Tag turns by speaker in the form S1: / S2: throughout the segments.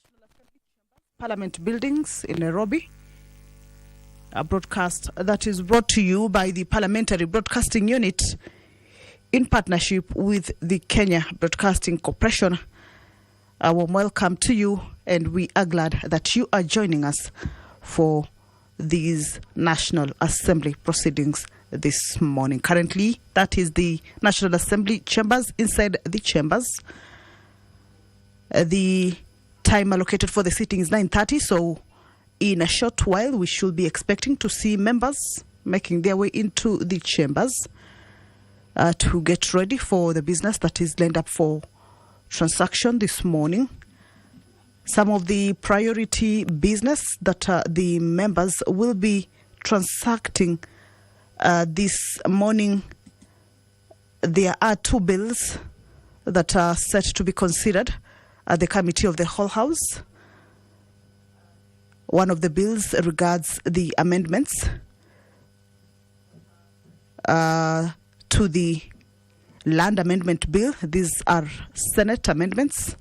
S1: National Assembly Chambers, Parliament Buildings in Nairobi. A broadcast that is brought to you by the Parliamentary Broadcasting Unit in partnership with the Kenya Broadcasting Corporation. A warm welcome to you, and we are glad that you are joining us for these National Assembly proceedings this morning. Currently, that is the National Assembly chambers. Inside the chambers, the time allocated for the sitting is 9:30, so in a short while we should be expecting to see members making their way into the chambers to get ready for the business that is lined up for transaction this morning. Some of the priority business that the members will be transacting this morning, there are two bills that are set to be considered at the Committee of the Whole House. One of the bills regards the amendments to the Land Amendment Bill. These are Senate amendments.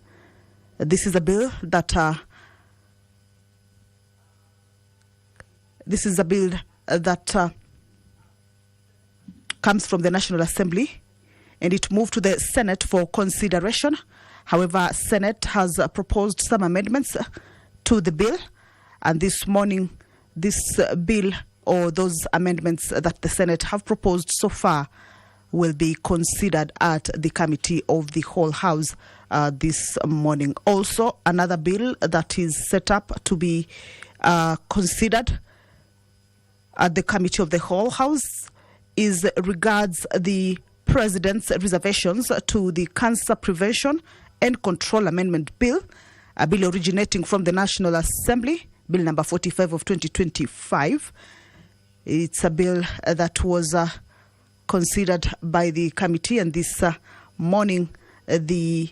S1: This is a bill that comes from the National Assembly, and it moved to the Senate for consideration. However, Senate has proposed some amendments to the bill, and this morning, this bill or those amendments that the Senate have proposed so far will be considered at the Committee of the Whole House this morning. Also, another bill that is set up to be considered at the Committee of the Whole House regards the President's reservations to the Cancer Prevention and Control Amendment Bill, a bill originating from the National Assembly, Bill number 45 of 2025. It's a bill that was considered by the committee, and this morning the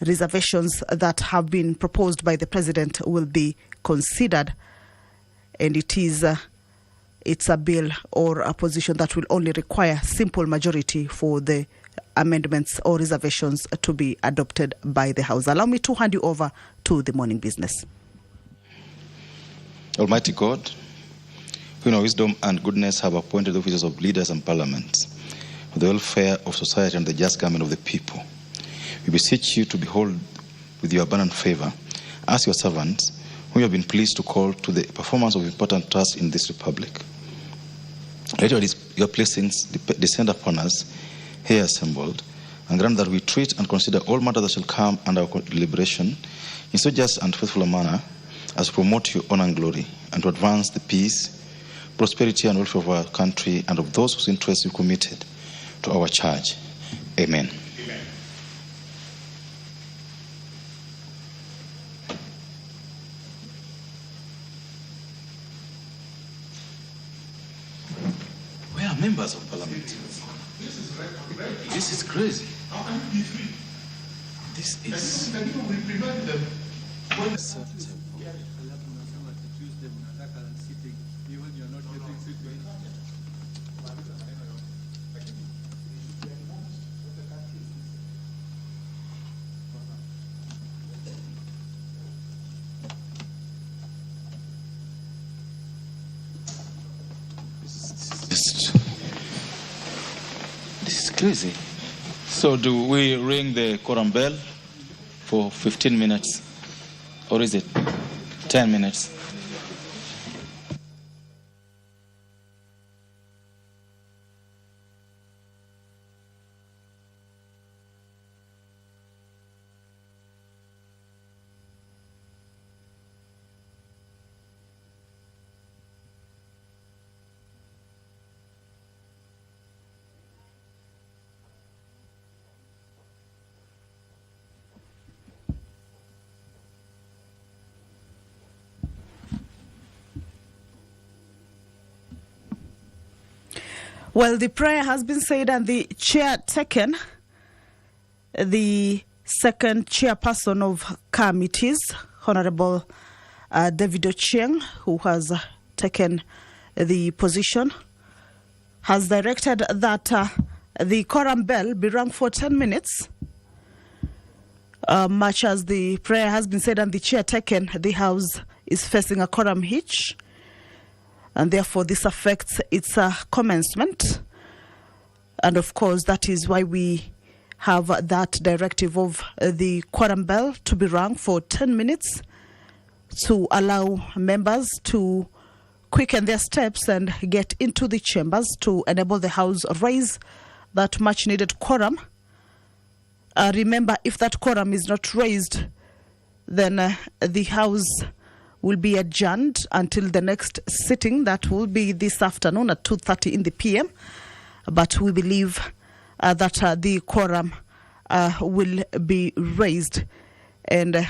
S1: reservations that have been proposed by the President will be considered, and it's a bill or a position that will only require simple majority for the amendments or reservations to be adopted by the House. Allow me to hand you over to the morning business.
S2: Almighty God, who in our wisdom and goodness have appointed the officers of leaders and parliaments for the welfare of society and the just government of the people, we beseech you to behold with your abundant favor as your servants, whom you have been pleased to call to the performance of important tasks in this republic. Let your blessings descend upon us here assembled, and grant that we treat and consider all matters that shall come under our deliberation in so just and faithful a manner as to promote your honor and glory, and to advance the peace, prosperity, and welfare of our country and of those whose interests you committed to our charge. Amen. Amen. Where are members of parliament? This is crazy. How can you be free? This is. Can you reprimand them? This is crazy. So do we ring the quorum bell for 15 minutes? Or is it 10 minutes?
S1: Well, the prayer has been said and the chair taken. The second chairperson of committees, Honorable David Ochieng, who has taken the position, has directed that the quorum bell be rung for 10 minutes Much as the prayer has been said and the chair taken, the House is facing a quorum hitch, and therefore this affects its commencement. And of course, that is why we have that directive of the quorum bell to be rung for 10 minutes to allow members to quicken their steps and get into the chambers to enable the House raise that much needed quorum. Remember, if that quorum is not raised, then the House will be adjourned until the next sitting. That will be this afternoon at 2:30 in the PM. But we believe that the quorum will be raised and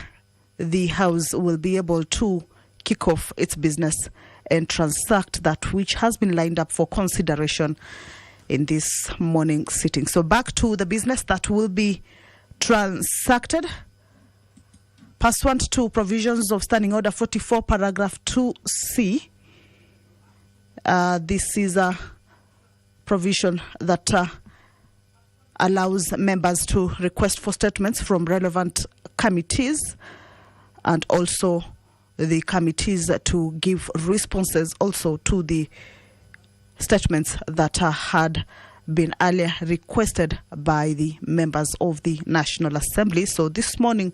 S1: the House will be able to kick off its business and transact that which has been lined up for consideration in this morning sitting. So back to the business that will be transacted. Pursuant to provisions of Standing Order 44, paragraph 2C, this is a provision that allows members to request for statements from relevant committees and also the committees to give responses also to the statements that had been earlier requested by the members of the National Assembly. So this morning,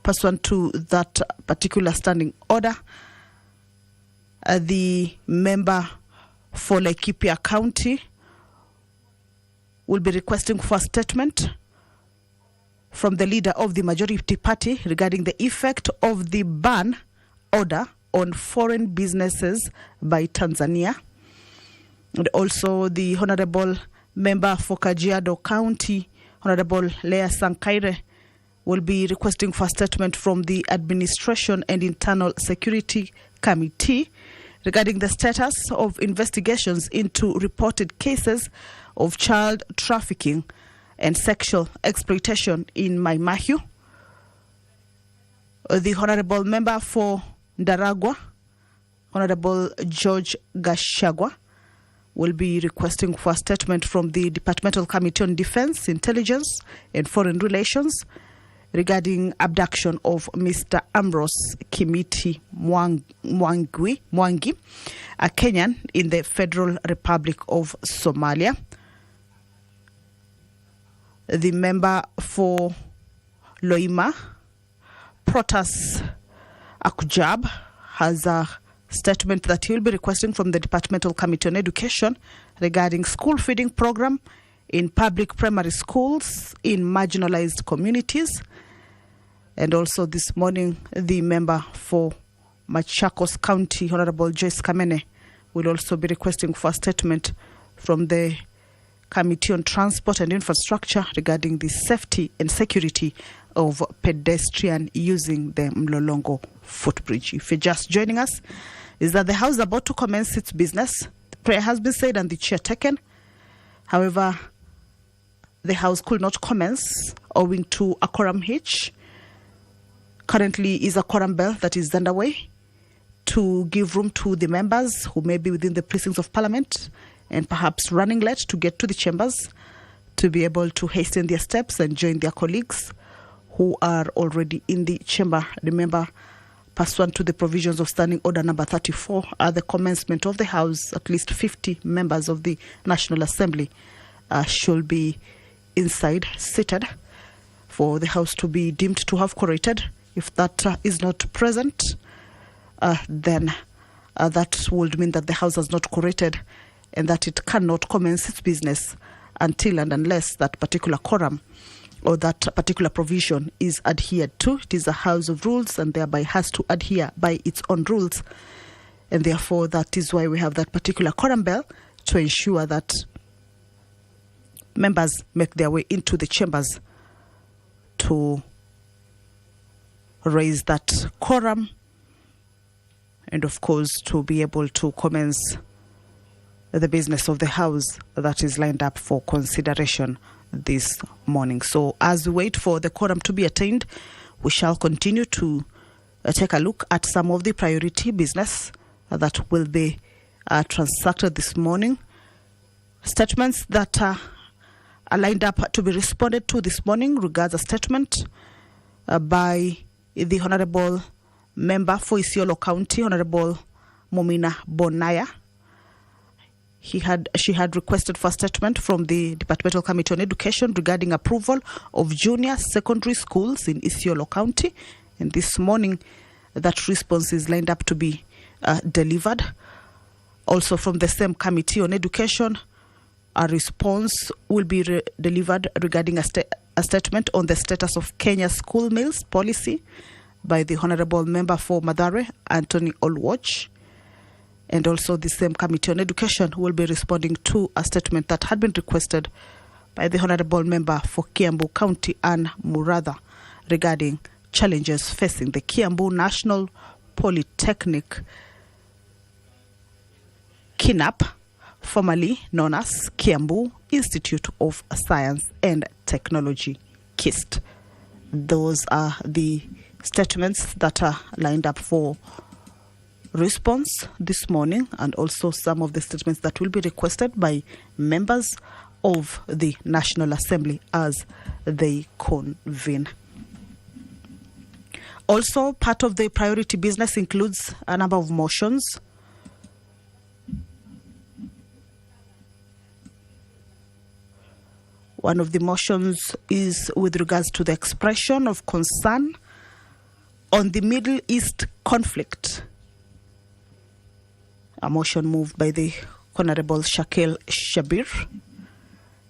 S1: pursuant to that particular standing order, the member for Laikipia County will be requesting for a statement from the leader of the majority party regarding the effect of the ban order on foreign businesses by Tanzania. And also the Honorable Member for Kajiado County, Honorable Leah Sankaire, will be requesting for a statement from the Administration and Internal Security Committee regarding the status of investigations into reported cases of child trafficking and sexual exploitation in Maimahiu. The Honorable Member for Ndaragwa, Honorable George Gashagwa, will be requesting for a statement from the Departmental Committee on Defense, Intelligence and Foreign Relations regarding abduction of Mr. Ambrose Kimiti Mwangi, a Kenyan in the Federal Republic of Somalia. The member for Loima, Protas Akujab, has a statement that he will be requesting from the Departmental Committee on Education regarding school feeding program in public primary schools in marginalized communities. And also this morning, the member for Machakos County, Honorable Joyce Kamene, will also be requesting for a statement from the Committee on Transport and Infrastructure regarding the safety and security of pedestrian using the Mlolongo footbridge. If you're just joining us, is that the House is about to commence its business. The prayer has been said and the chair taken. However, the House could not commence owing to a quorum hitch. Currently is a quorum bell that is underway to give room to the members who may be within the precincts of Parliament and perhaps running late to get to the chambers to be able to hasten their steps and join their colleagues who are already in the chamber. Remember, pursuant to the provisions of Standing Order number 34, at the commencement of the House, at least 50 members of the National Assembly should be inside, seated, for the House to be deemed to have quorated. If that is not present, then that would mean that the House has not quorated and that it cannot commence its business until and unless that particular quorum or that particular provision is adhered to. It is a House of Rules and thereby has to adhere by its own rules. And therefore, that is why we have that particular quorum bell to ensure that members make their way into the chambers to raise that quorum and, of course, to be able to commence the business of the House that is lined up for consideration this morning. So as we wait for the quorum to be attained, we shall continue to take a look at some of the priority business that will be transacted this morning. Statements that are lined up to be responded to this morning regards a statement by the Honorable Member for Isiolo County, Honorable Momina Bonaya. She had requested for a statement from the Departmental Committee on Education regarding approval of junior secondary schools in Isiolo County. And this morning, that response is lined up to be delivered. Also from the same Committee on Education, a response will be delivered regarding a statement on the status of Kenya school meals policy by the Honorable Member for Mathare, Anthony Olwach. And also the same Committee on Education will be responding to a statement that had been requested by the Honorable Member for Kiambu County, Anne Muratha, regarding challenges facing the Kiambu National Polytechnic, KINAP, formerly known as Kiambu Institute of Science and Technology, KIST. Those are the statements that are lined up for response this morning, and also some of the statements that will be requested by members of the National Assembly as they convene. Also, part of the priority business includes a number of motions. One of the motions is with regards to the expression of concern on the Middle East conflict. A motion moved by the Honorable Shakil Shabir.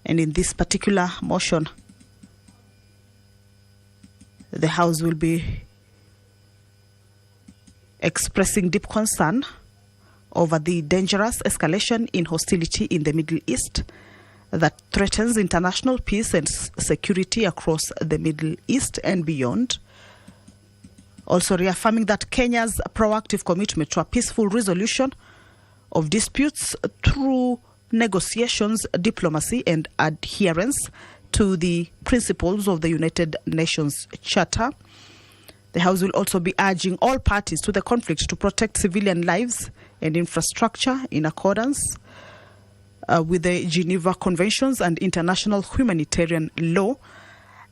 S1: And in this particular motion, the House will be expressing deep concern over the dangerous escalation in hostility in the Middle East that threatens international peace and security across the Middle East and beyond. Also reaffirming that Kenya's proactive commitment to a peaceful resolution of disputes through negotiations, diplomacy, and adherence to the principles of the United Nations Charter. The House will also be urging all parties to the conflict to protect civilian lives and infrastructure in accordance with the Geneva Conventions and international humanitarian law,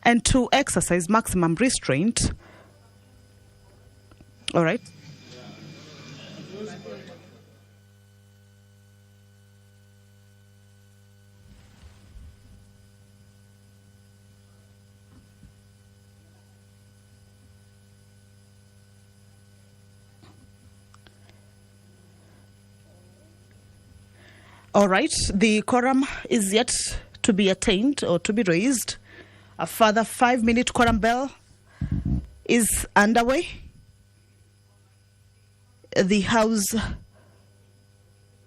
S1: and to exercise maximum restraint. All right. All right, the quorum is yet to be attained or to be raised. A further 5-minute quorum bell is underway. The House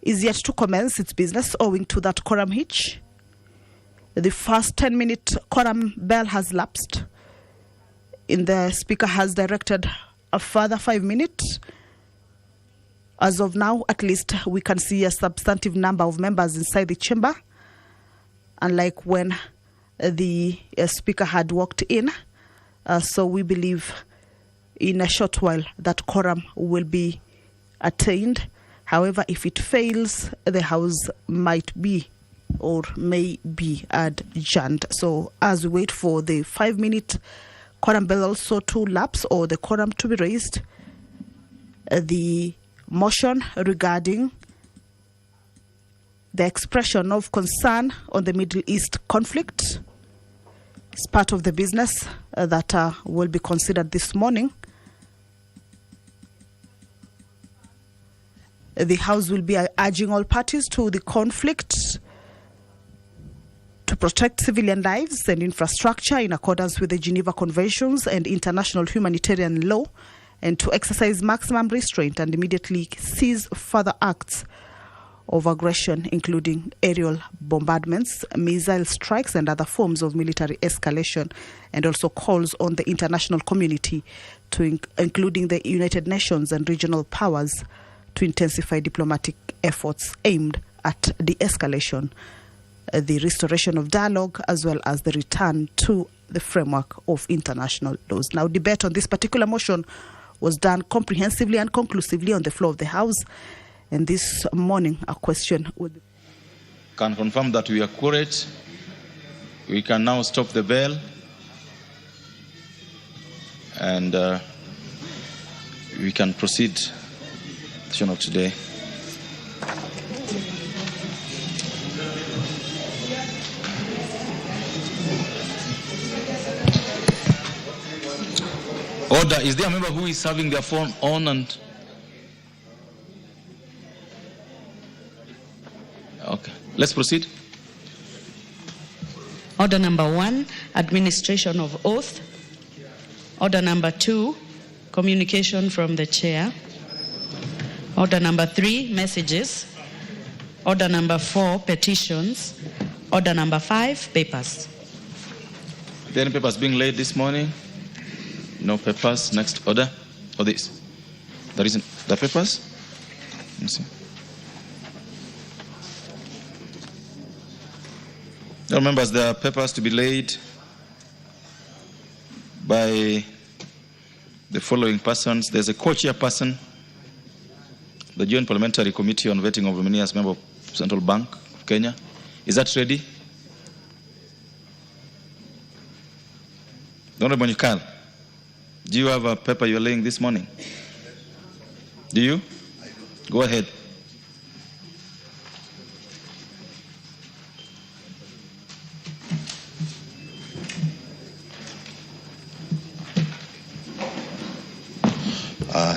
S1: is yet to commence its business owing to that quorum hitch. The first 10-minute quorum bell has lapsed. The Speaker has directed a further 5 minutes. As of now, at least, we can see a substantive number of members inside the chamber, unlike when the Speaker had walked in. So we believe in a short while that quorum will be attained. However, if it fails, the House might be or may be adjourned. So as we wait for the 5-minute quorum bell also to lapse or the quorum to be raised, the motion regarding the expression of concern on the Middle East conflict is part of the business that will be considered this morning. The House will be urging all parties to the conflict to protect civilian lives and infrastructure in accordance with the Geneva Conventions and international humanitarian law, and to exercise maximum restraint and immediately cease further acts of aggression, including aerial bombardments, missile strikes, and other forms of military escalation, and also calls on the international community, including the United Nations and regional powers, to intensify diplomatic efforts aimed at de-escalation, the restoration of dialogue, as well as the return to the framework of international laws. Now, debate on this particular motion was done comprehensively and conclusively on the floor of the House, and this morning a question would be...
S2: Can confirm that we are accurate. We can now stop the bell. and we can proceed the session of today. Order. Is there a member who is having their phone on and... Okay, let's proceed.
S3: Order number 1, administration of oath. Order number 2, communication from the chair. Order number 3, messages. Order number 4, petitions. Order number 5, papers.
S2: Are there any papers being laid this morning? No papers. Next order. Or this? There isn't. The papers? Let me see. Now, members, there are papers to be laid by the following persons. There's a co-chairperson, the Joint Parliamentary Committee on Vetting of Nominees as member of Central Bank of Kenya. Is that ready? The Honorable Nyikal, do you have a paper you're laying this morning? Do you? Go ahead.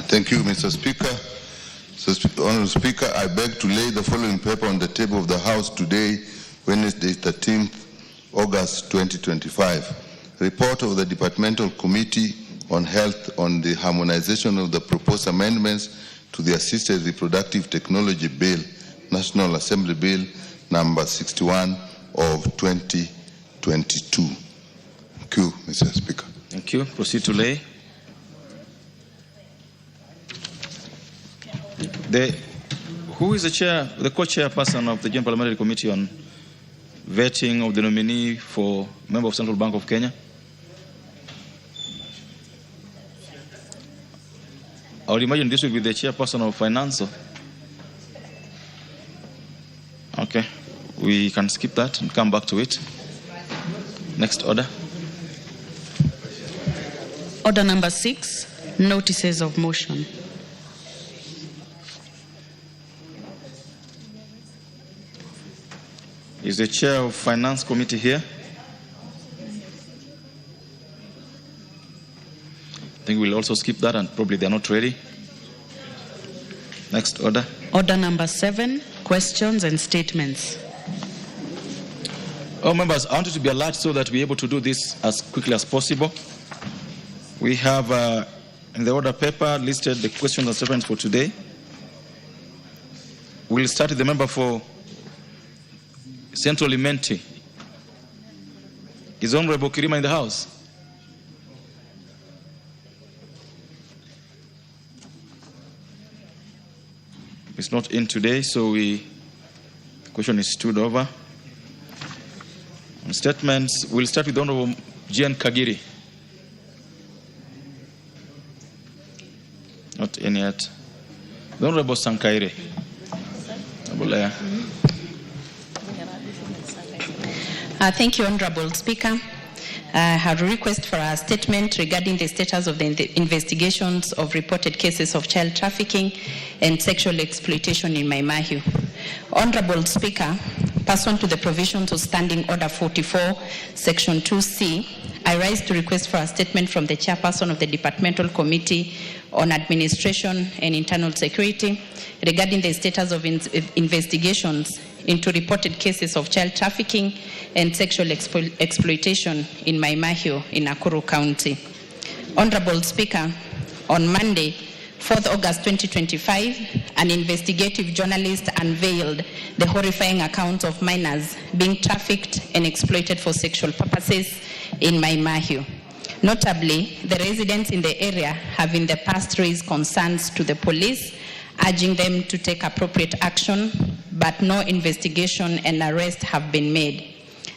S4: Thank you, Mr. Speaker. Honourable Speaker, I beg to lay the following paper on the table of the House today, Wednesday, 13th August 2025. Report of the Departmental Committee on Health on the harmonization of the proposed amendments to the Assisted Reproductive Technology Bill, National Assembly Bill number 61 of 2022. Thank you, Mr. Speaker.
S2: Thank you. Proceed to lay. Who is the co-chairperson of the Joint Parliamentary Committee on Vetting of the Nominee for Member of Central Bank of Kenya? I would imagine this will be the chairperson of Finance. Okay, we can skip that and come back to it. Next order.
S3: Order number 6, notices of motion.
S2: Is the chair of Finance Committee here? I think we'll also skip that and probably they're not ready. Next order.
S3: Order number 7, questions and statements.
S2: Oh, members, I want you to be alert so that we're able to do this as quickly as possible. We have in the order paper listed the questions and statements for today. We'll start with the member for Central Imenti. Is Honorable Kirima in the house? It's not in today, so the question is stood over. On statements, we'll start with Honorable Gian Kagiri. Not in yet. The Honorable Sankaire.
S3: Thank you, Honorable Speaker. I have a request for a statement regarding the status of the investigations of reported cases of child trafficking and sexual exploitation in Maimahiu. Honorable Speaker, pursuant to the provisions of Standing Order 44, Section 2C, I rise to request for a statement from the chairperson of the Departmental Committee on Administration and Internal Security regarding the status of investigations into reported cases of child trafficking and sexual exploitation in Maimahiu in Nakuru County. Honorable Speaker, on Monday, 4th August 2025, an investigative journalist unveiled the horrifying accounts of minors being trafficked and exploited for sexual purposes in Maimahiu. Notably, the residents in the area have in the past raised concerns to the police, urging them to take appropriate action, but no investigation and arrest have been made.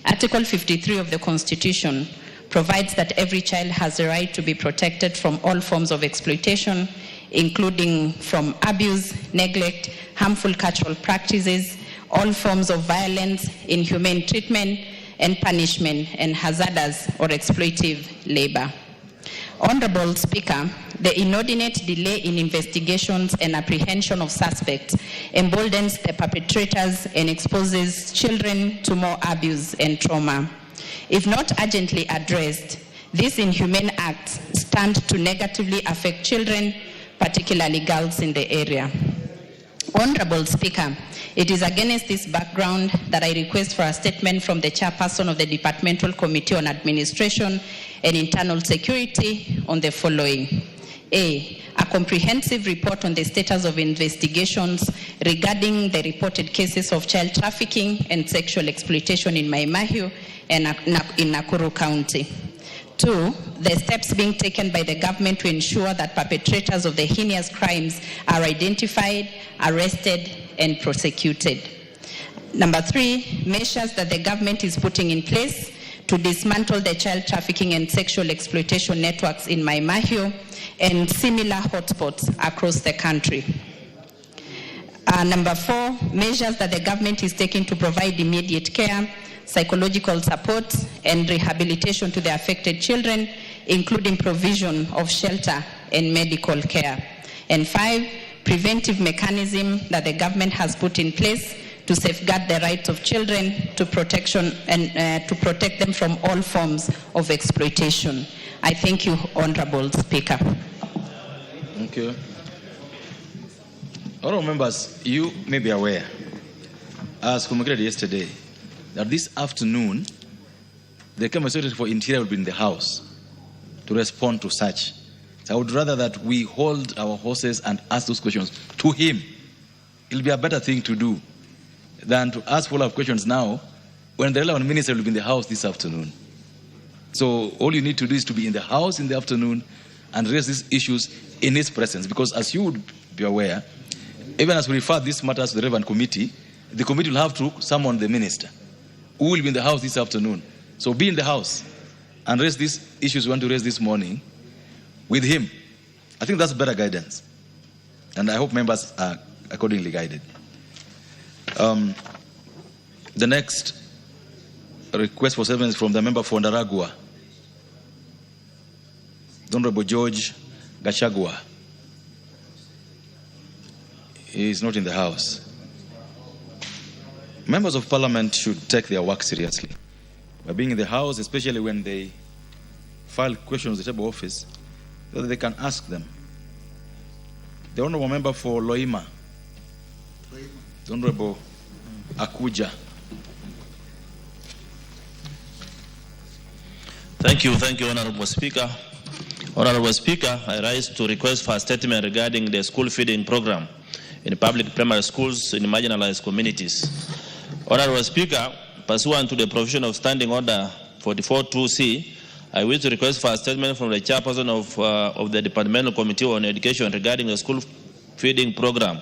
S3: Article 53 of the Constitution provides that every child has a right to be protected from all forms of exploitation, including from abuse, neglect, harmful cultural practices, all forms of violence, inhumane treatment and punishment, and hazardous or exploitive labor. Honorable Speaker, the inordinate delay in investigations and apprehension of suspects emboldens the perpetrators and exposes children to more abuse and trauma. If not urgently addressed, these inhumane acts stand to negatively affect children, particularly girls in the area. Honorable Speaker, it is against this background that I request for a statement from the chairperson of the Departmental Committee on Administration and Internal Security on the following. A comprehensive report on the status of investigations regarding the reported cases of child trafficking and sexual exploitation in Mai Mahiu and in Nakuru County. 2, the steps being taken by the government to ensure that perpetrators of the heinous crimes are identified, arrested, and prosecuted. Number 3, measures that the government is putting in place to dismantle the child trafficking and sexual exploitation networks in Mai Mahiu and similar hotspots across the country. Number 4, measures that the government is taking to provide immediate care, psychological support, and rehabilitation to the affected children, including provision of shelter and medical care. And 5, preventive mechanism that the government has put in place to safeguard the rights of children to protection and to protect them from all forms of exploitation. I thank you, Honorable Speaker.
S2: Thank you. Honorable members, you may be aware, as communicated yesterday, that this afternoon, the Cabinet Secretary for Interior will be in the House to respond to such. So I would rather that we hold our horses and ask those questions to him. It'll be a better thing to do than to ask follow-up questions now when the relevant minister will be in the House this afternoon. So all you need to do is to be in the House in the afternoon and raise these issues in his presence, because as you would be aware, even as we refer these matters to the relevant committee, the committee will have to summon the minister, who will be in the House this afternoon. So be in the House and raise these issues we want to raise this morning with him. I think that's better guidance. And I hope members are accordingly guided. The next request for statement is from the member for Ndaragwa, the Honorable George Gachagua. He is not in the House. Members of Parliament should take their work seriously. By being in the House, especially when they file questions at the table office, so that they can ask them. The Honorable Member for Loima, the Honorable Akuja.
S5: Thank you, Honorable Speaker. Honorable Speaker, I rise to request for a statement regarding the school feeding program in public primary schools in marginalized communities. Honorable Speaker, pursuant to the provision of Standing Order 44.2c, I wish to request for a statement from the chairperson of the Departmental Committee on Education regarding the school feeding program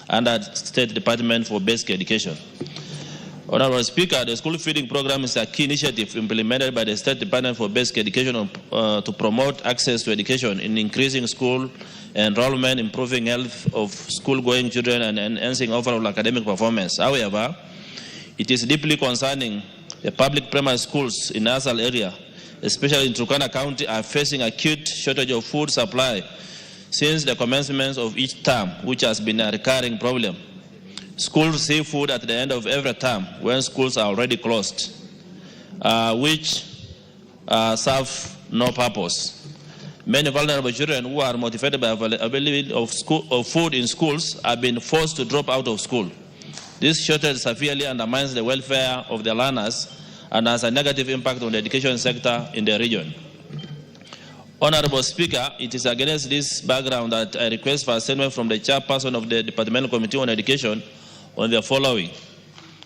S5: under State Department for Basic Education. Honorable Speaker, the school feeding program is a key initiative implemented by the State Department for Basic Education to promote access to education in increasing school enrollment, improving health of school-going children, and enhancing overall academic performance. However, it is deeply concerning the public primary schools in Asal area, especially in Turkana County, are facing acute shortage of food supply since the commencement of each term, which has been a recurring problem. Schools receive food at the end of every term when schools are already closed, which serve no purpose. Many vulnerable children who are motivated by availability of food in schools have been forced to drop out of school. This shortage severely undermines the welfare of the learners and has a negative impact on the education sector in the region. Honorable Speaker, it is against this background that I request for a statement from the chairperson of the Departmental Committee on Education on the following.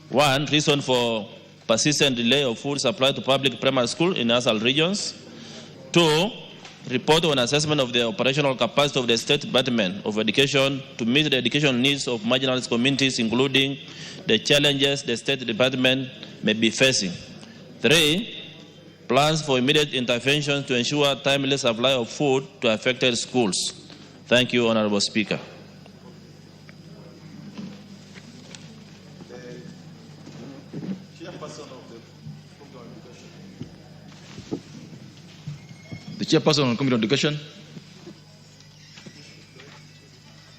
S5: 1, reason for persistent delay of food supply to public primary school in Asal regions. 2, report on assessment of the operational capacity of the State Department of Education to meet the educational needs of marginalized communities, including the challenges the State Department may be facing. 3, plans for immediate intervention to ensure timely supply of food to affected schools. Thank you, Honorable Speaker.
S2: The Chairperson on Committee on Education.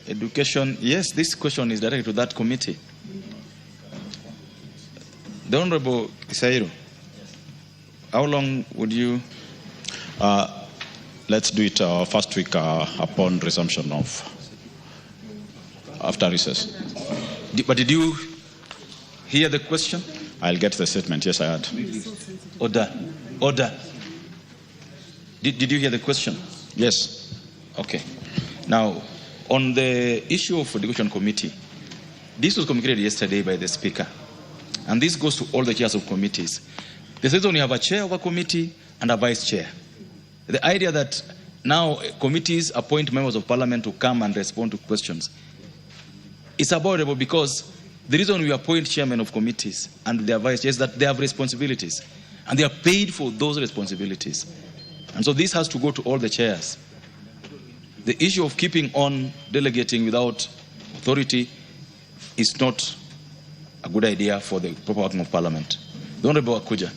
S2: Education, yes, this question is directed to that committee. The Honorable Isairo, how long would you?
S6: Let's do it first week upon resumption of after recess.
S2: But did you hear the question?
S6: I'll get the statement. Yes, I had.
S2: Order. Did you hear the question?
S6: Yes.
S2: Okay. Now, on the issue of Education Committee, this was communicated yesterday by the Speaker. And this goes to all the chairs of committees. They said we have a chair of a committee and a vice chair. The idea that now committees appoint members of parliament to come and respond to questions is abominable, because the reason we appoint chairmen of committees and their vice chairs is that they have responsibilities and they are paid for those responsibilities. And so this has to go to all the chairs. The issue of keeping on delegating without authority is not a good idea for the proper working of Parliament. The Honourable Akuja.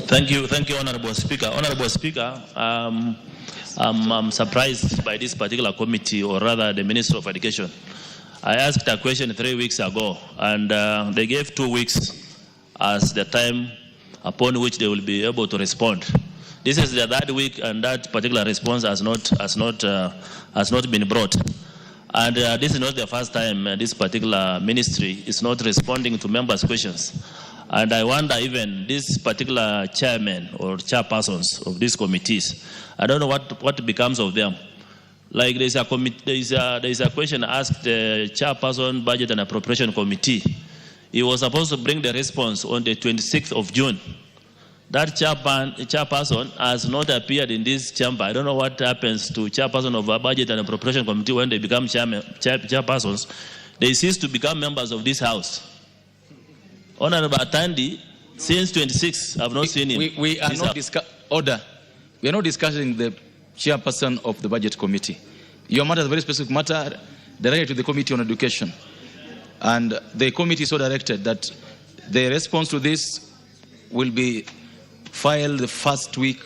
S5: Thank you, Honourable Speaker. Honourable Speaker, I'm surprised by this particular committee, or rather the Minister of Education. I asked a question 3 weeks ago, and they gave 2 weeks as the time upon which they will be able to respond. This is the third week, and that particular response has not been brought. And this is not the first time this particular ministry is not responding to members' questions. And I wonder, even this particular chairman or chairpersons of these committees, I don't know what becomes of them. Like there is a question asked the chairperson, Budget and Appropriation Committee. He was supposed to bring the response on the 26th of June. That chairperson has not appeared in this chamber. I don't know what happens to chairperson of a Budget and Appropriation Committee when they become chairpersons. They cease to become members of this house. Honorable Atandi, since 26, I've not seen him.
S2: We are not discussing the chairperson of the Budget Committee. Your matter is a very specific matter directed to the Committee on Education. And the committee is so directed that the response to this will be filed the first week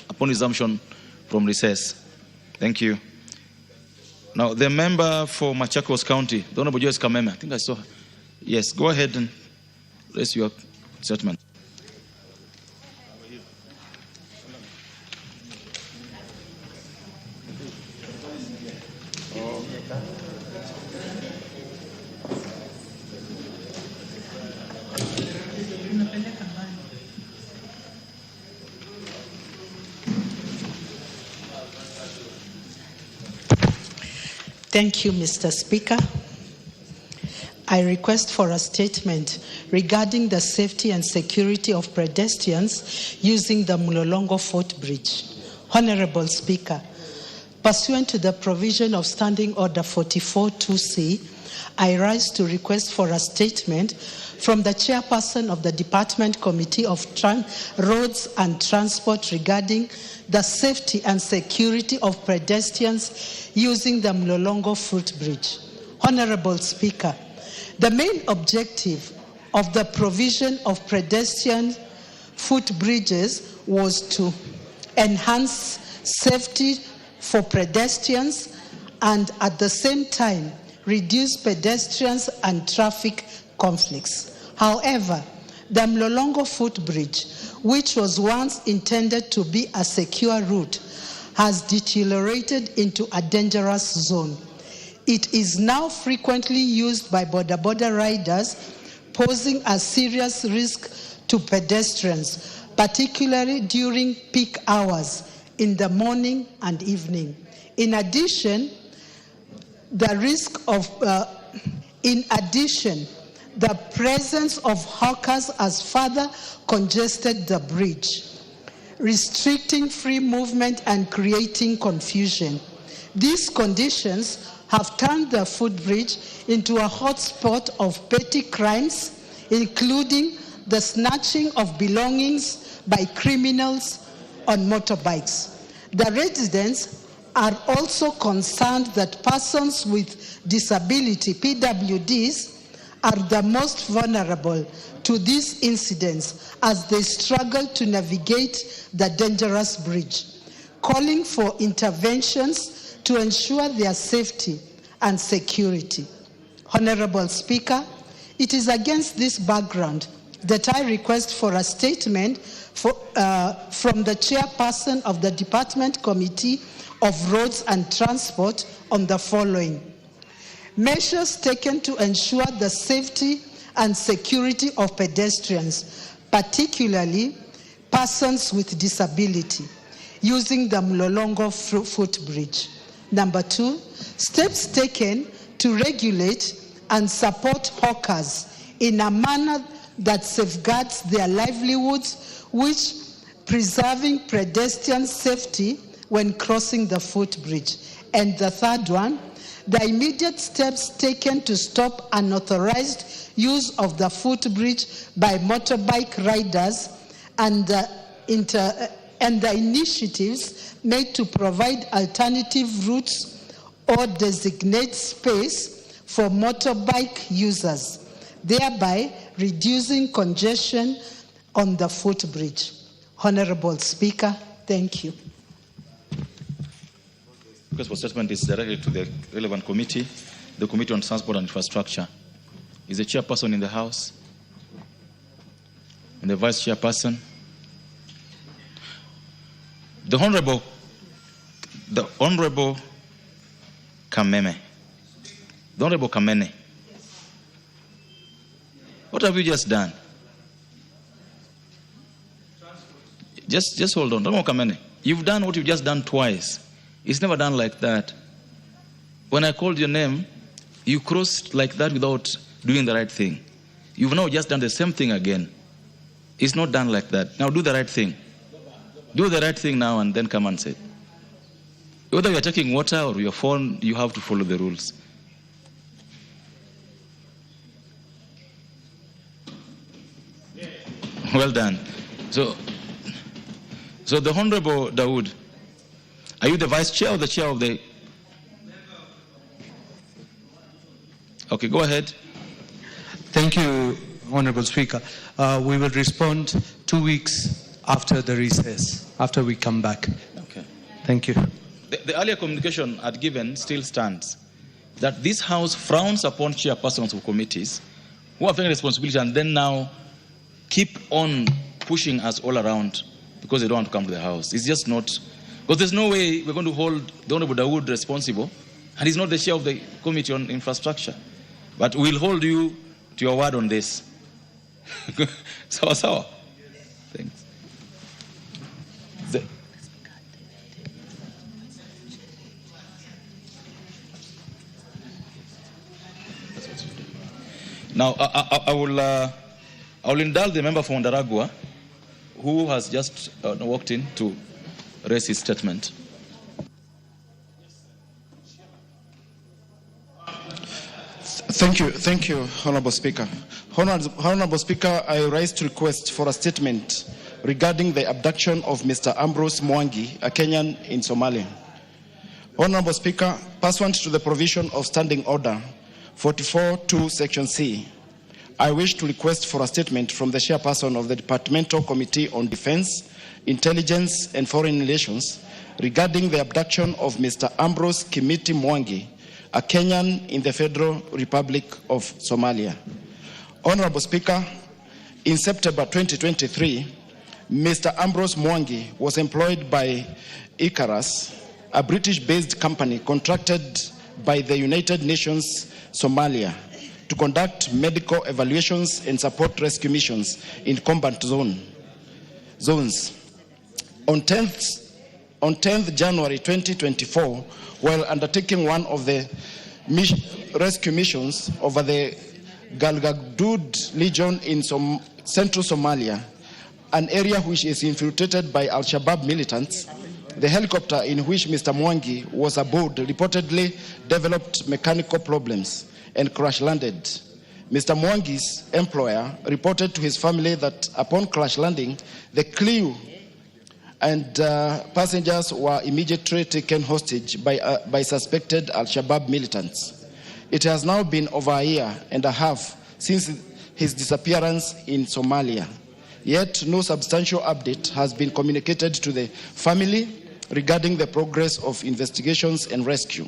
S2: upon resumption from recess. Thank you. Now, the member for Machakos County, the Honorable Joyce Kameme, I think I saw her. Yes, go ahead and raise your statement.
S7: Thank you, Mr. Speaker. I request for a statement regarding the safety and security of pedestrians using the Mlolongo Footbridge. Honorable Speaker, pursuant to the provision of Standing Order 44-2C, I rise to request for a statement from the chairperson of the Department Committee of Roads and Transport regarding the safety and security of pedestrians using the Mlolongo Footbridge. Honorable Speaker, the main objective of the provision of pedestrian footbridges was to enhance safety for pedestrians and at the same time reduce pedestrians and traffic conflicts. However, the Mlolongo Footbridge, which was once intended to be a secure route, has deteriorated into a dangerous zone. It is now frequently used by border riders, posing a serious risk to pedestrians, particularly during peak hours in the morning and evening. In addition, the presence of hawkers has further congested the bridge, restricting free movement and creating confusion. These conditions have turned the footbridge into a hotspot of petty crimes, including the snatching of belongings by criminals on motorbikes. The residents are also concerned that persons with disability, PWDs, are the most vulnerable to these incidents as they struggle to navigate the dangerous bridge, calling for interventions to ensure their safety and security. Honorable Speaker, it is against this background that I request for a statement from the chairperson of the Department Committee of Roads and Transport on the following. Measures taken to ensure the safety and security of pedestrians, particularly persons with disability, using the Mlolongo footbridge. Number 2, steps taken to regulate and support hawkers in a manner that safeguards their livelihoods, which preserving pedestrian safety when crossing the footbridge. And the third one, the immediate steps taken to stop unauthorized use of the footbridge by motorbike riders and the initiatives made to provide alternative routes or designate space for motorbike users, thereby reducing congestion on the footbridge. Honorable Speaker, thank you.
S2: Request for statement is directed to the relevant committee, the Committee on Transport and Infrastructure. Is the chairperson in the House? And the vice chairperson? The Honorable Kameme. The Honorable Kamene. What have you just done? Just hold on. Honorable Kamene. You've done what you've just done twice. It's never done like that. When I called your name, you crossed like that without doing the right thing. You've now just done the same thing again. It's not done like that. Now do the right thing. Do the right thing now and then come and say. Whether you're taking water or your phone, you have to follow the rules. Well done. So the Honorable Dawood, are you the vice chair or the chair of the... Okay, go ahead.
S8: Thank you, Honorable Speaker. We will respond 2 weeks after the recess, after we come back.
S2: Okay.
S8: Thank you.
S2: The earlier communication I'd given still stands, that this House frowns upon chairpersons of committees who have taken responsibility and then now keep on pushing us all around because they don't want to come to the House. It's just not... Because there's no way we're going to hold the Honorable Dawood responsible, and he's not the chair of the Committee on Infrastructure. But we'll hold you to your word on this. Sawa. Thanks. Now, I will indulge the member from Ndaragwa, who has just walked in to raise his statement.
S9: Thank you, Honorable Speaker. Honorable Speaker, I rise to request for a statement regarding the abduction of Mr. Ambrose Mwangi, a Kenyan in Somalia. Honorable Speaker, pursuant to the provision of Standing Order 44(2) Section C, I wish to request for a statement from the chairperson of the Departmental Committee on Defense, Intelligence and Foreign Relations regarding the abduction of Mr. Ambrose Kimiti Mwangi, a Kenyan in the Federal Republic of Somalia. Honorable Speaker, in September 2023, Mr. Ambrose Mwangi was employed by Icarus, a British-based company contracted by the United Nations Somalia to conduct medical evaluations and support rescue missions in combat zones. On 10th January 2024, while undertaking one of the rescue missions over the Galgaduud region in central Somalia, an area which is infiltrated by Al-Shabaab militants, the helicopter in which Mr. Mwangi was aboard reportedly developed mechanical problems and crash-landed. Mr. Mwangi's employer reported to his family that upon crash landing, the crew and passengers were immediately taken hostage by suspected Al-Shabaab militants. It has now been over a year and a half since his disappearance in Somalia. Yet no substantial update has been communicated to the family regarding the progress of investigations and rescue.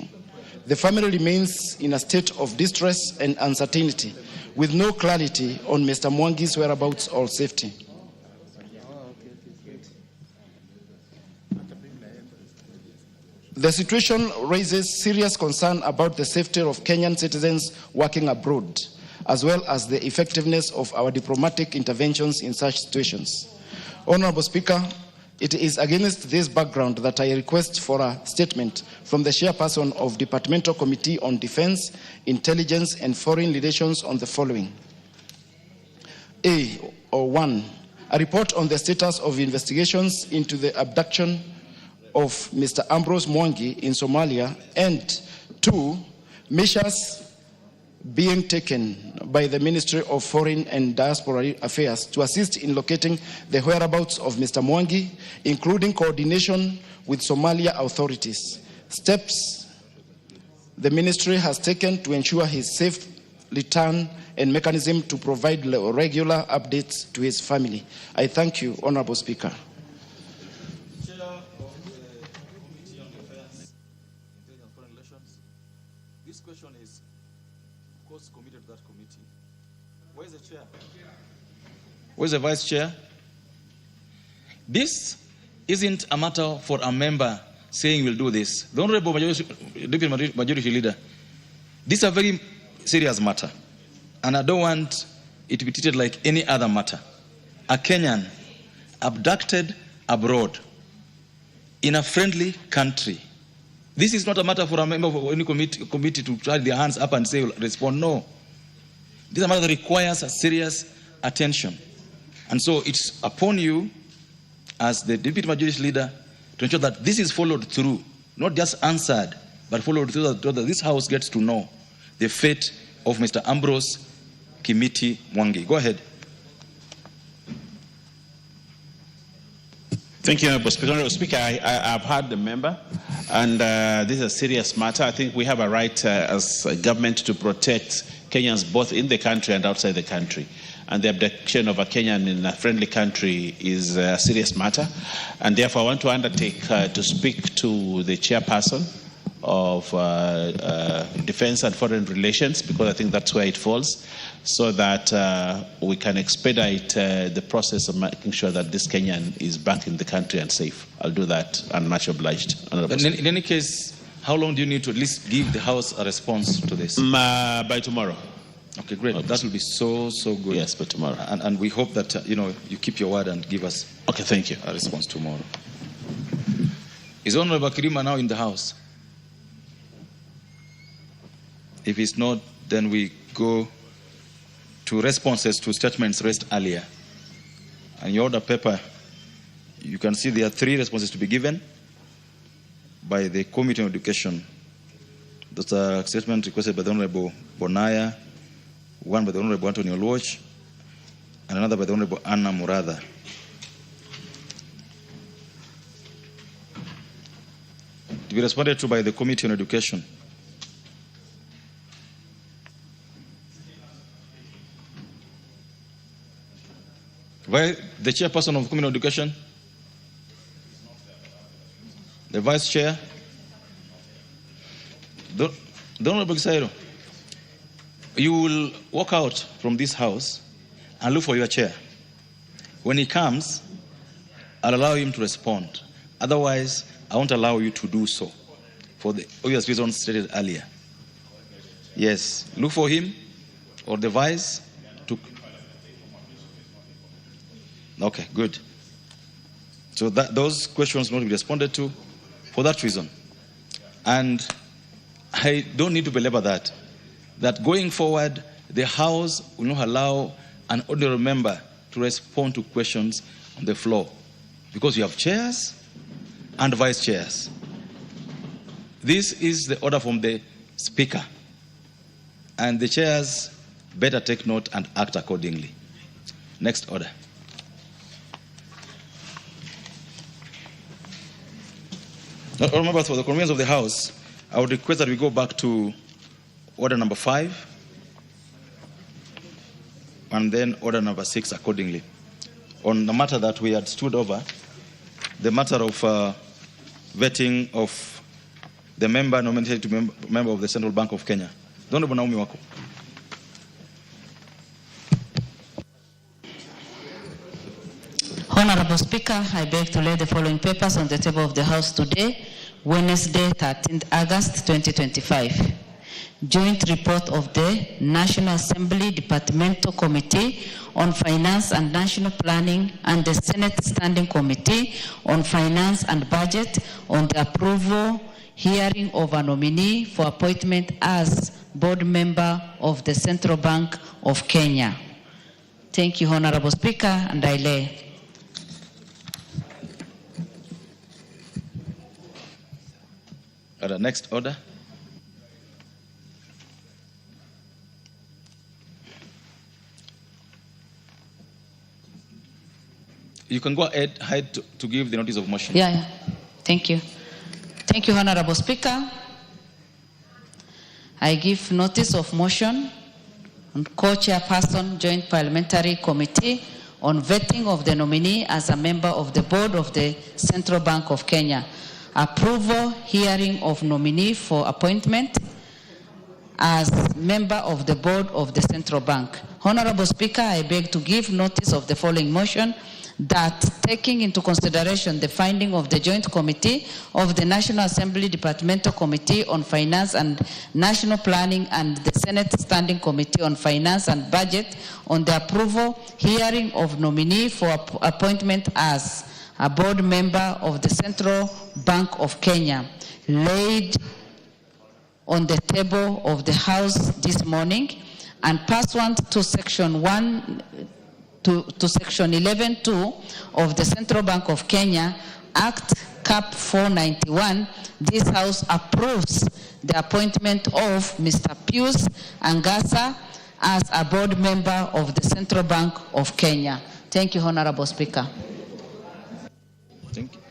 S9: The family remains in a state of distress and uncertainty, with no clarity on Mr. Mwangi's whereabouts or safety. The situation raises serious concern about the safety of Kenyan citizens working abroad, as well as the effectiveness of our diplomatic interventions in such situations. Honorable Speaker, it is against this background that I request for a statement from the chairperson of Departmental Committee on Defense, Intelligence and Foreign Relations on the following. A report on the status of investigations into the abduction of Mr. Ambrose Mwangi in Somalia, and 2, measures being taken by the Ministry of Foreign and Diaspora Affairs to assist in locating the whereabouts of Mr. Mwangi, including coordination with Somalia authorities. Steps the ministry has taken to ensure his safe return and mechanism to provide regular updates to his family. I thank you, Honorable Speaker.
S2: This question is, of course, committed to that committee. Where's the chair? Where's the vice chair? This isn't a matter for a member saying we'll do this. The Honorable Deputy Majority Leader, this is a very serious matter, and I don't want it to be treated like any other matter. A Kenyan abducted abroad in a friendly country. This is not a matter for a member of any committee to try their hands up and say, respond. No. This is a matter that requires a serious attention. And so it's upon you, as the Deputy Majority Leader, to ensure that this is followed through, not just answered, but followed through, that this House gets to know the fate of Mr. Ambrose Kimiti Mwangi. Go ahead.
S10: Thank you, Honorable Speaker. Honorable Speaker, I've heard the member, and this is a serious matter. I think we have a right as a government to protect Kenyans both in the country and outside the country. And the abduction of a Kenyan in a friendly country is a serious matter. And therefore, I want to undertake to speak to the chairperson of Defense and Foreign Relations, because I think that's where it falls, so that we can expedite the process of making sure that this Kenyan is back in the country and safe. I'll do that. I'm much obliged.
S2: In any case, how long do you need to at least give the House a response to this?
S10: By tomorrow.
S2: Okay, great. That will be so good.
S10: Yes, by tomorrow.
S2: And we hope that you keep your word and give us
S10: thank you.
S2: A response tomorrow. Is Honorable Kirima now in the House? If it's not, then we go to responses to statements raised earlier. And your order paper, you can see there are 3 responses to be given by the Committee on Education. Those are statements requested by the Honorable Bonaya, one by the Honorable Anthony Oluoch, and another by the Honorable Anna Muratha. To be responded to by the Committee on Education. Why the chairperson of Committee on Education? The vice chair? The Honorable Gisairo, you will walk out from this House and look for your chair. When he comes, I'll allow him to respond. Otherwise, I won't allow you to do so, for the obvious reasons stated earlier. Yes, look for him or the vice to... Okay, good. So those questions will not be responded to for that reason. And I don't need to belabor that going forward, the House will not allow an ordinary member to respond to questions on the floor, because you have chairs and vice chairs. This is the order from the Speaker, and the chairs better take note and act accordingly. Next order. Now, members, for the convenience of the House, I would request that we go back to order number 5. And and then order number 6 accordingly. On the matter that we had stood over, the matter of vetting of the member nominated to member of the Central Bank of Kenya. Honorable Naomi Wako.
S11: Honorable Speaker, I beg to lay the following papers on the table of the House today, Wednesday, 13th August 2025. Joint report of the National Assembly Departmental Committee on Finance and National Planning and the Senate Standing Committee on Finance and Budget on the approval hearing of a nominee for appointment as board member of the Central Bank of Kenya. Thank you, Honorable Speaker, and I lay.
S2: The next order. You can go ahead to give the notice of motion.
S11: Yeah. Thank you. Thank you, Honorable Speaker. I give notice of motion on co-chairperson Joint Parliamentary Committee on vetting of the nominee as a member of the board of the Central Bank of Kenya. Approval hearing of nominee for appointment as member of the board of the Central Bank. Honorable Speaker, I beg to give notice of the following motion, that taking into consideration the finding of the Joint Committee of the National Assembly Departmental Committee on Finance and National Planning and the Senate Standing Committee on Finance and Budget on the approval hearing of nominee for appointment as a board member of the Central Bank of Kenya, laid on the table of the House this morning, and pursuant to Section 11.2 of the Central Bank of Kenya Act Cap 491, this House approves the appointment of Mr. Pius Angasa as a board member of the Central Bank of Kenya. Thank you, Honorable Speaker.
S2: Thank you.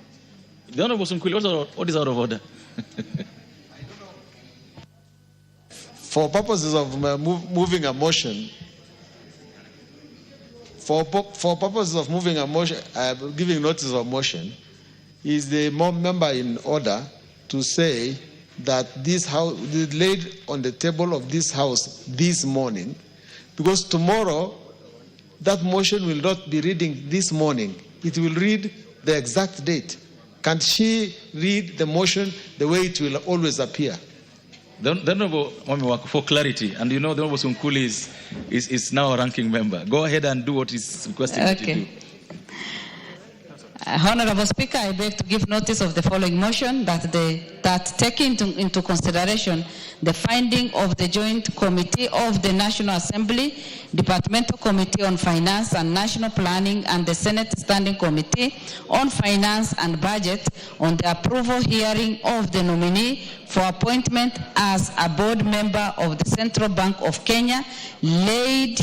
S2: The Honorable Sunkwili, what is out of order?
S12: For purposes of moving a motion, for purposes of moving a motion, giving notice of motion, is the member in order to say that this House is laid on the table of this House this morning, because tomorrow that motion will not be reading this morning. It will read the exact date. Can she read the motion the way it will always appear?
S2: The Honorable Mwamiwako, for clarity, and you know the Honorable Sunkwili is now a ranking member. Go ahead and do what is requested that you do.
S11: Honorable Speaker, I beg to give notice of the following motion, that taking into consideration the finding of the Joint Committee of the National Assembly, Departmental Committee on Finance and National Planning and the Senate Standing Committee on Finance and Budget on the approval hearing of the nominee for appointment as a board member of the Central Bank of Kenya, laid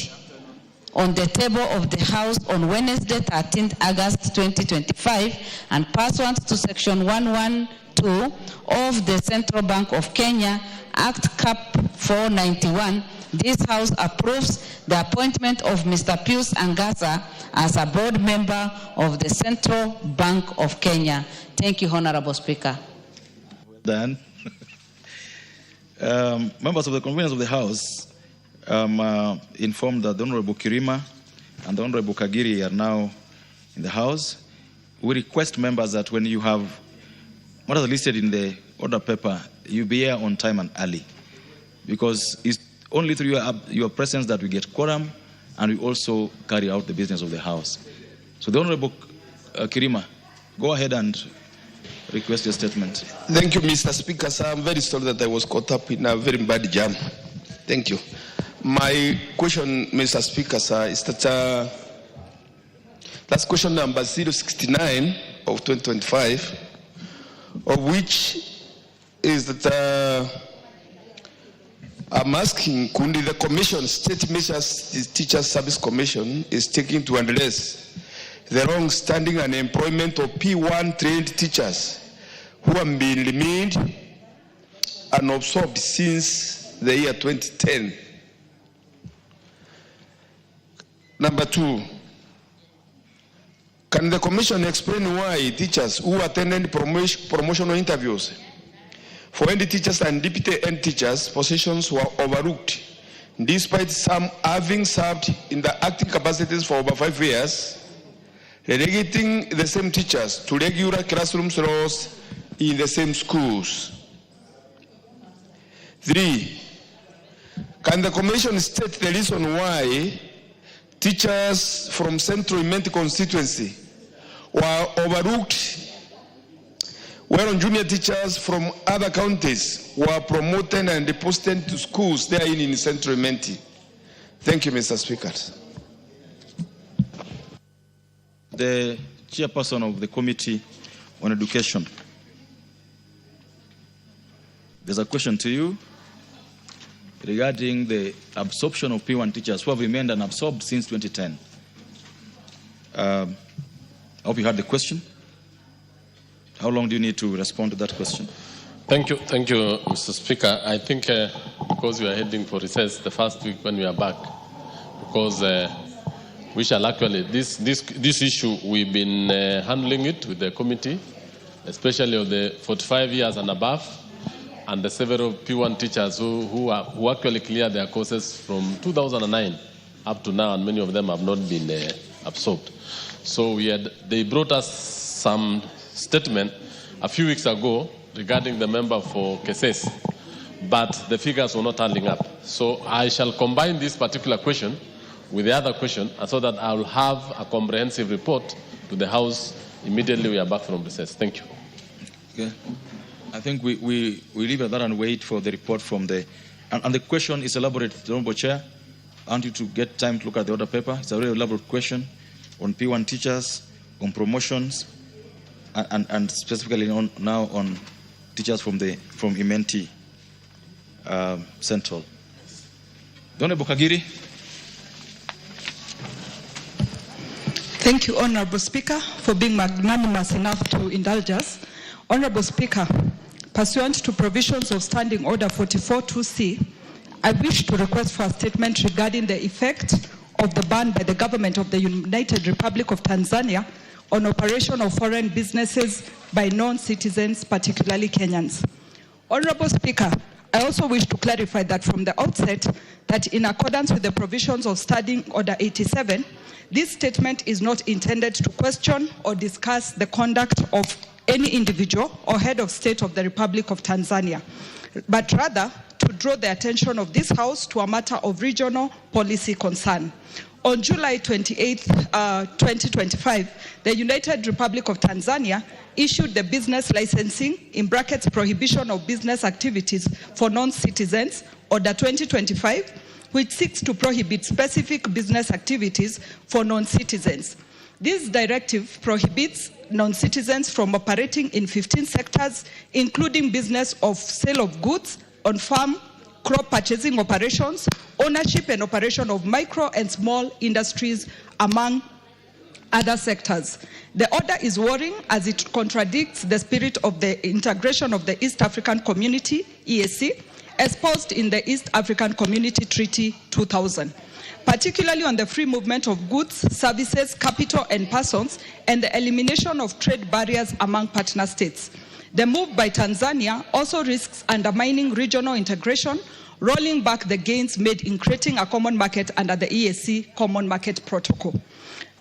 S11: on the table of the House on Wednesday, 13th August 2025, and pursuant to Section 112 of the Central Bank of Kenya Act Cap 491, this House approves the appointment of Mr. Pius Angasa as a board member of the Central Bank of Kenya. Thank you, Honorable Speaker.
S2: Well done. Members of the conveners of the House, informed that the Honorable Kirima and the Honorable Kagiri are now in the House. We request members that when you have what is listed in the order paper, you be here on time and early, because it's only through your presence that we get quorum and we also carry out the business of the House. So the Honorable Kirima, go ahead and request your statement.
S13: Thank you, Mr. Speaker. Sir, I'm very sorry that I was caught up in a very bad jam. Thank you. My question, Mr. Speaker, sir, is that that's question number 069 of 2025, of which is that I'm asking, could the Commission, State Measures Teachers Service Commission, is taking to address the wrong-standing and employment of P1 trained teachers who have been remained and absorbed since the year 2010. Number 2, can the Commission explain why teachers who attended promotional interviews for ND teachers and deputy ND teachers positions were overlooked, despite some having served in the acting capacities for over 5 years, relegating the same teachers to regular classroom roles in the same schools? 3, can the Commission state the reason why teachers from Central Imenti constituency were overlooked, whereas junior teachers from other counties were promoted and deposited to schools there in Central Imenti? Thank you, Mr. Speaker.
S2: The chairperson of the Committee on Education. There's a question to you regarding the absorption of P1 teachers who have remained unabsorbed since 2010. I hope you heard the question. How long do you need to respond to that question?
S14: Thank you, Mr. Speaker. I think because we are heading for recess the first week when we are back, because we shall actually, this issue, we've been handling it with the committee, especially of the 45 years and above, and the several P1 teachers who actually cleared their courses from 2009 up to now, and many of them have not been absorbed. So they brought us some statement a few weeks ago regarding the member for Keses, but the figures were not adding up. So I shall combine this particular question with the other question, so that I will have a comprehensive report to the House immediately we are back from recess. Thank you.
S2: Okay. I think we leave at that and wait for the report from the... And the question is elaborate, Honorable Chair. I want you to get time to look at the order paper. It's a very elaborate question on P1 teachers, on promotions, and specifically now on teachers from Imenti Central. Honorable Kagiri.
S15: Thank you, Honorable Speaker, for being magnanimous enough to indulge us. Honorable Speaker, pursuant to provisions of Standing Order 44-2C, I wish to request for a statement regarding the effect of the ban by the government of the United Republic of Tanzania on operation of foreign businesses by non-citizens, particularly Kenyans. Honorable Speaker, I also wish to clarify that from the outset, that in accordance with the provisions of Standing Order 87, this statement is not intended to question or discuss the conduct of any individual or head of state of the Republic of Tanzania, but rather to draw the attention of this House to a matter of regional policy concern. On July 28, 2025, the United Republic of Tanzania issued the business licensing, in brackets prohibition of business activities for non-citizens, Order 2025, which seeks to prohibit specific business activities for non-citizens. This directive prohibits non-citizens from operating in 15 sectors, including business of sale of goods, on-farm, crop purchasing operations, ownership and operation of micro and small industries, among other sectors. The order is worrying as it contradicts the spirit of the integration of the East African Community, EAC, espoused in the East African Community Treaty 2000, particularly on the free movement of goods, services, capital, and persons, and the elimination of trade barriers among partner states. The move by Tanzania also risks undermining regional integration, rolling back the gains made in creating a common market under the EAC Common Market Protocol.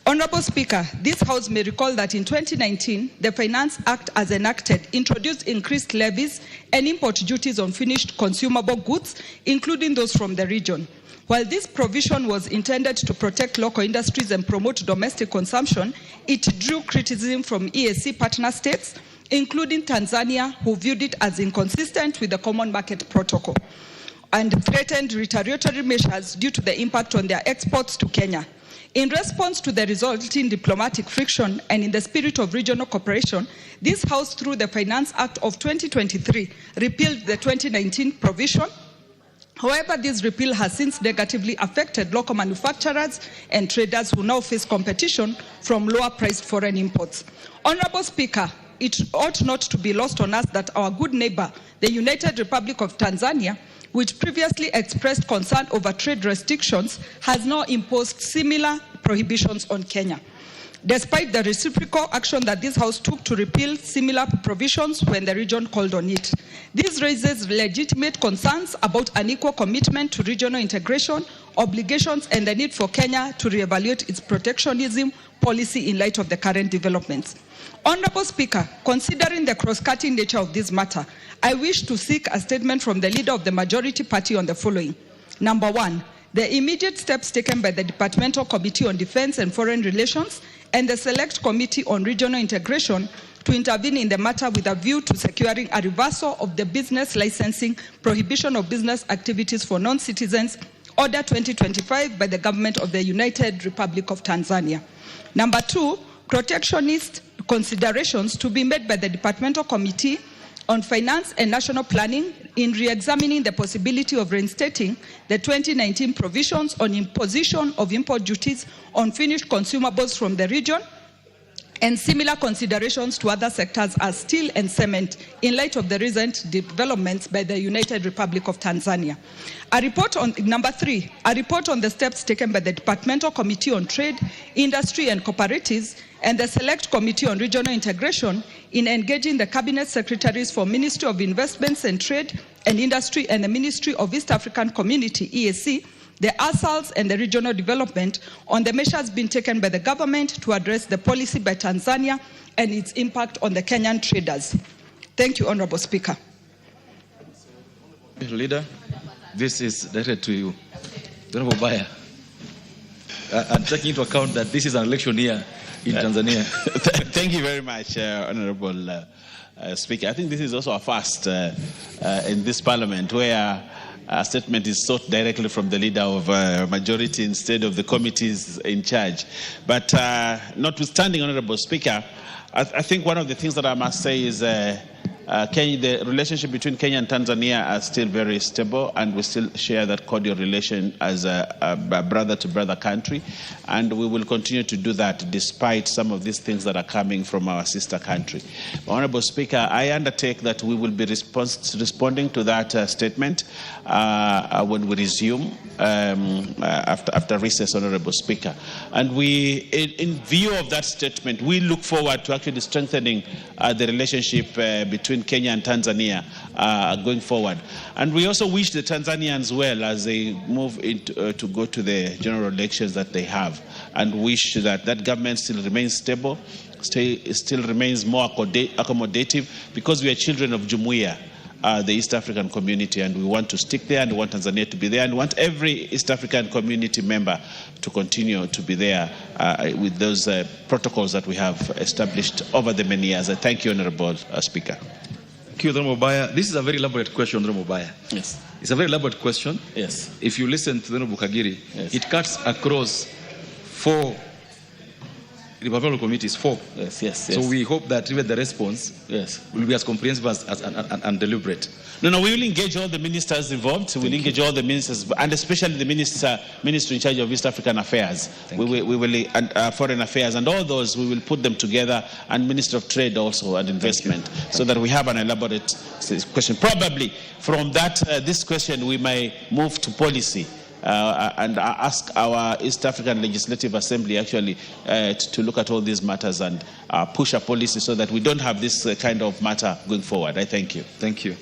S15: Honorable Speaker, this House may recall that in 2019, the Finance Act as enacted introduced increased levies and import duties on finished consumable goods, including those from the region. While this provision was intended to protect local industries and promote domestic consumption, it drew criticism from EAC partner states, including Tanzania, who viewed it as inconsistent with the Common Market Protocol and threatened retaliatory measures due to the impact on their exports to Kenya. In response to the resulting diplomatic friction and in the spirit of regional cooperation, this House, through the Finance Act of 2023, repealed the 2019 provision. However, this repeal has since negatively affected local manufacturers and traders who now face competition from lower-priced foreign imports. Honorable Speaker, it ought not to be lost on us that our good neighbor, the United Republic of Tanzania, which previously expressed concern over trade restrictions, has now imposed similar prohibitions on Kenya, despite the reciprocal action that this House took to repeal similar provisions when the region called on it. This raises legitimate concerns about unequal commitment to regional integration, obligations, and the need for Kenya to reevaluate its protectionism policy in light of the current developments. Honorable Speaker, considering the cross-cutting nature of this matter, I wish to seek a statement from the leader of the majority party on the following. Number one, the immediate steps taken by the Departmental Committee on Defense and Foreign Relations and the Select Committee on Regional Integration to intervene in the matter with a view to securing a reversal of the business licensing prohibition of business activities for non-citizens, Order 2025 by the Government of the United Republic of Tanzania. Number two, protectionist considerations to be made by the Departmental Committee on Finance and National Planning in re-examining the possibility of reinstating the 2019 provisions on imposition of import duties on finished consumables from the region, and similar considerations to other sectors as steel and cement in light of the recent developments by the United Republic of Tanzania. Number three, a report on the steps taken by the Departmental Committee on Trade, Industry and Cooperatives and the Select Committee on Regional Integration in engaging the Cabinet Secretaries for Ministry of Investments and Trade and Industry and the Ministry of East African Community, EAC, the ASALs and the regional development on the measures being taken by the government to address the policy by Tanzania and its impact on the Kenyan traders. Thank you, Honorable Speaker.
S16: Leader, this is directed to you. Honorable Baya, and taking into account that this is an election year in Tanzania.
S10: Thank you very much, Honorable Speaker. I think this is also a first in this Parliament where a statement is sought directly from the leader of majority instead of the committees in charge. But notwithstanding, Honorable Speaker, I think one of the things that I must say is the relationship between Kenya and Tanzania are still very stable, and we still share that cordial relation as a brother-to-brother country, and we will continue to do that despite some of these things that are coming from our sister country. Honorable Speaker, I undertake that we will be responding to that statement when we resume after recess, Honorable Speaker. And in view of that statement, we look forward to actually strengthening the relationship between Kenya and Tanzania going forward. And we also wish the Tanzanians well as they move into, to go to the general elections that they have, and wish that that government still remains stable, still remains more accommodative, because we are children of Jumuiya, the East African community, and we want to stick there, and we want Tanzania to be there, and we want every East African community member to continue to be there with those protocols that we have established over the many years. I thank you, Honorable Speaker.
S16: Thank you, Honorable Baya. This is a very elaborate question, Honorable Baya.
S10: Yes.
S16: It's a very elaborate question.
S10: Yes.
S16: If you listen to Honorable Kagiri, yes, it cuts across 4 departmental committees, 4.
S10: Yes, yes,
S16: so
S10: yes.
S16: we hope that even the response, yes, will be as comprehensive and deliberate.
S10: No, we will engage all the ministers involved. We'll engage all the ministers, and especially the minister in charge of East African Affairs. We will and Foreign Affairs, and all those, we will put them together, and Minister of Trade also, and Investment, so that we have an elaborate question. Probably from that, this question, we may move to policy. And ask our East African Legislative Assembly actually to look at all these matters and push a policy so that we don't have this kind of matter going forward. I thank you.
S16: Thank you.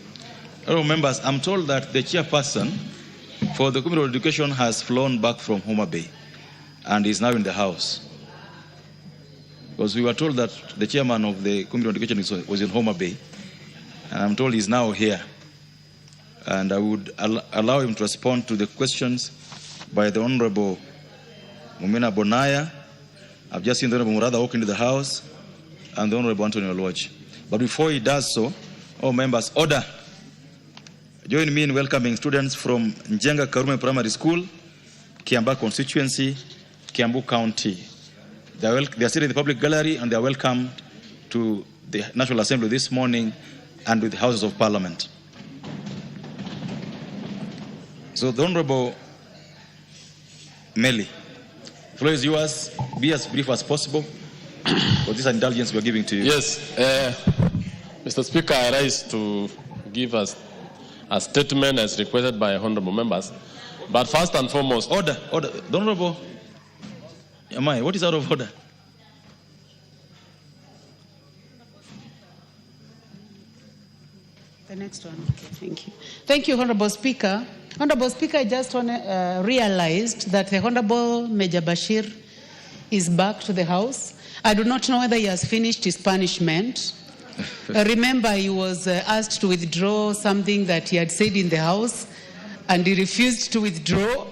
S16: Honourable members, I'm told that the chairperson for the Committee on Education has flown back from Homa Bay and is now in the House. Because we were told that the chairman of the Committee on Education was in Homa Bay, and I'm told he's now here. And I would allow him to respond to the questions by the Honorable Mumina Bonaya. I've just seen the Honorable Murada walk into the House, and the Honorable Antonio Lodge. But before he does so, all members, order. Join me in welcoming students from Njenga Karume Primary School, Kiambaa constituency, Kiambu County. They are sitting in the public gallery, and they are welcome to the National Assembly this morning and with the Houses of Parliament. So the Honorable Meli, the floor is yours. Be as brief as possible for this indulgence we are giving to you.
S14: Yes, Mr. Speaker, I rise to give us a statement as requested by honorable members. But first and foremost...
S16: Order. The Honorable Amai, what is out of order?
S17: The next one. Okay, thank you. Thank you, Honorable Speaker. Honorable Speaker, I just realized that the Honorable Major Bashir is back to the House. I do not know whether he has finished his punishment. Remember, he was asked to withdraw something that he had said in the House, and he refused to withdraw.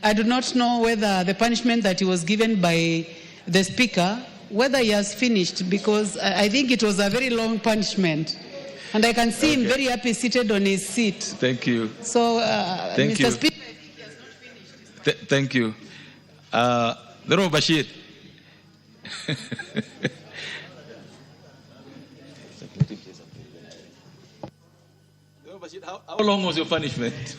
S17: I do not know whether the punishment that he was given by the Speaker, whether he has finished, because I think it was a very long punishment. And I can see him very happy seated on his seat.
S16: Thank you.
S17: So,
S16: Thank
S17: Mr.
S16: you.
S17: Speaker, I think he has not finished.
S16: Thank you. The Honorable Bashir. How long was your punishment?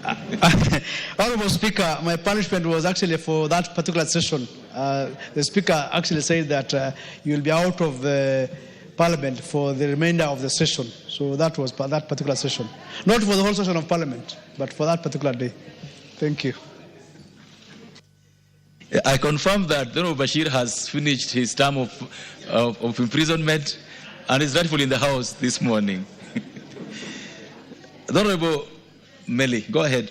S18: Honorable Speaker, my punishment was actually for that particular session. The Speaker actually said that you will be out of the Parliament for the remainder of the session. So that was that particular session. Not for the whole session of Parliament, but for that particular day. Thank you.
S16: I confirm that the Honorable Bashir has finished his term of imprisonment and is rightfully in the House this morning. The Honorable Meli, go ahead.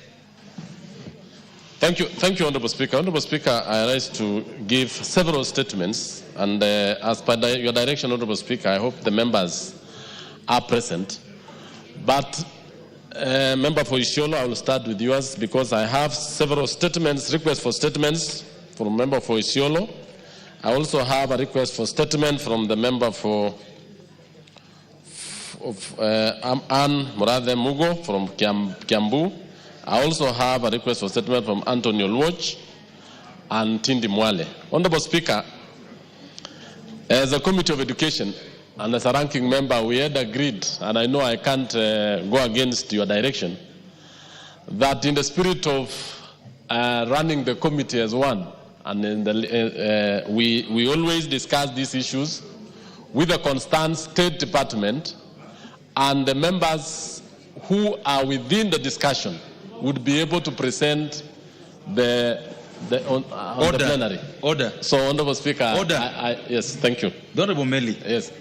S14: Thank you, Honorable Speaker. Honorable Speaker, I rise to give several statements, and as per your direction, Honorable Speaker, I hope the members are present. But Member for Isiolo, I will start with yours because I have several statements, requests for statements from Member for Isiolo. I also have a request for statement from the member for Anne Murathe Mugo from Kiambu. I also have a request for statement from Antonio Lwach and Tindi Mwale. Honorable Speaker, as a Committee of Education and as a ranking member, we had agreed, and I know I can't go against your direction, that in the spirit of running the committee as one, and in the, we always discuss these issues with the concerned State Department, and the members who are within the discussion would be able to present on the plenary.
S16: Order.
S14: So, Honorable Speaker,
S16: Order.
S14: Yes, thank you.
S16: The Honorable Meli.
S14: Yes.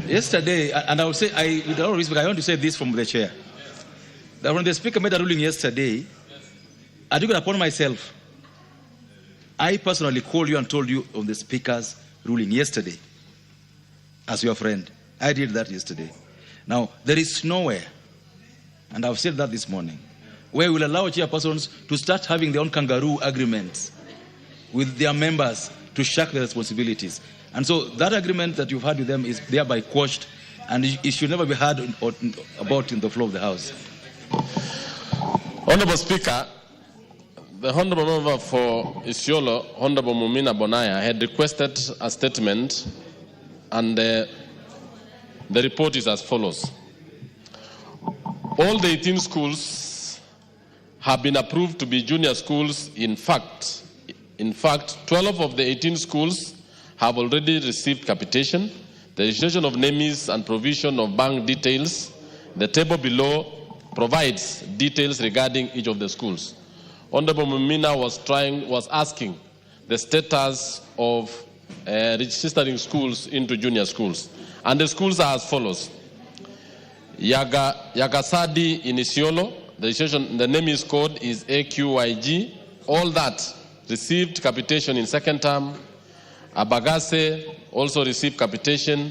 S16: Yesterday, and I will say, with all respect, I want to say this from the chair. That when the Speaker made a ruling yesterday, I took it upon myself. I personally called you and told you on the Speaker's ruling yesterday as your friend. I did that yesterday. Now, there is nowhere, and I've said that this morning, where we'll allow chairpersons to start having their own kangaroo agreements with their members to shirk their responsibilities. And so that agreement that you've had with them is thereby quashed, and it should never be heard about in the floor of the House.
S14: Honorable Speaker, the Honorable Member for Isiolo, Honorable Mumina Bonaya, had requested a statement, and the report is as follows. All the 18 schools have been approved to be junior schools. In fact, 12 of the 18 schools have already received capitation. The registration of names and provision of bank details. The table below provides details regarding each of the schools. Honorable Mumina was asking the status of registering schools into junior schools. And the schools are as follows. Yagasadi in Isiolo, the name is code is AQYG. All that received capitation in second term. Abagase also received capitation.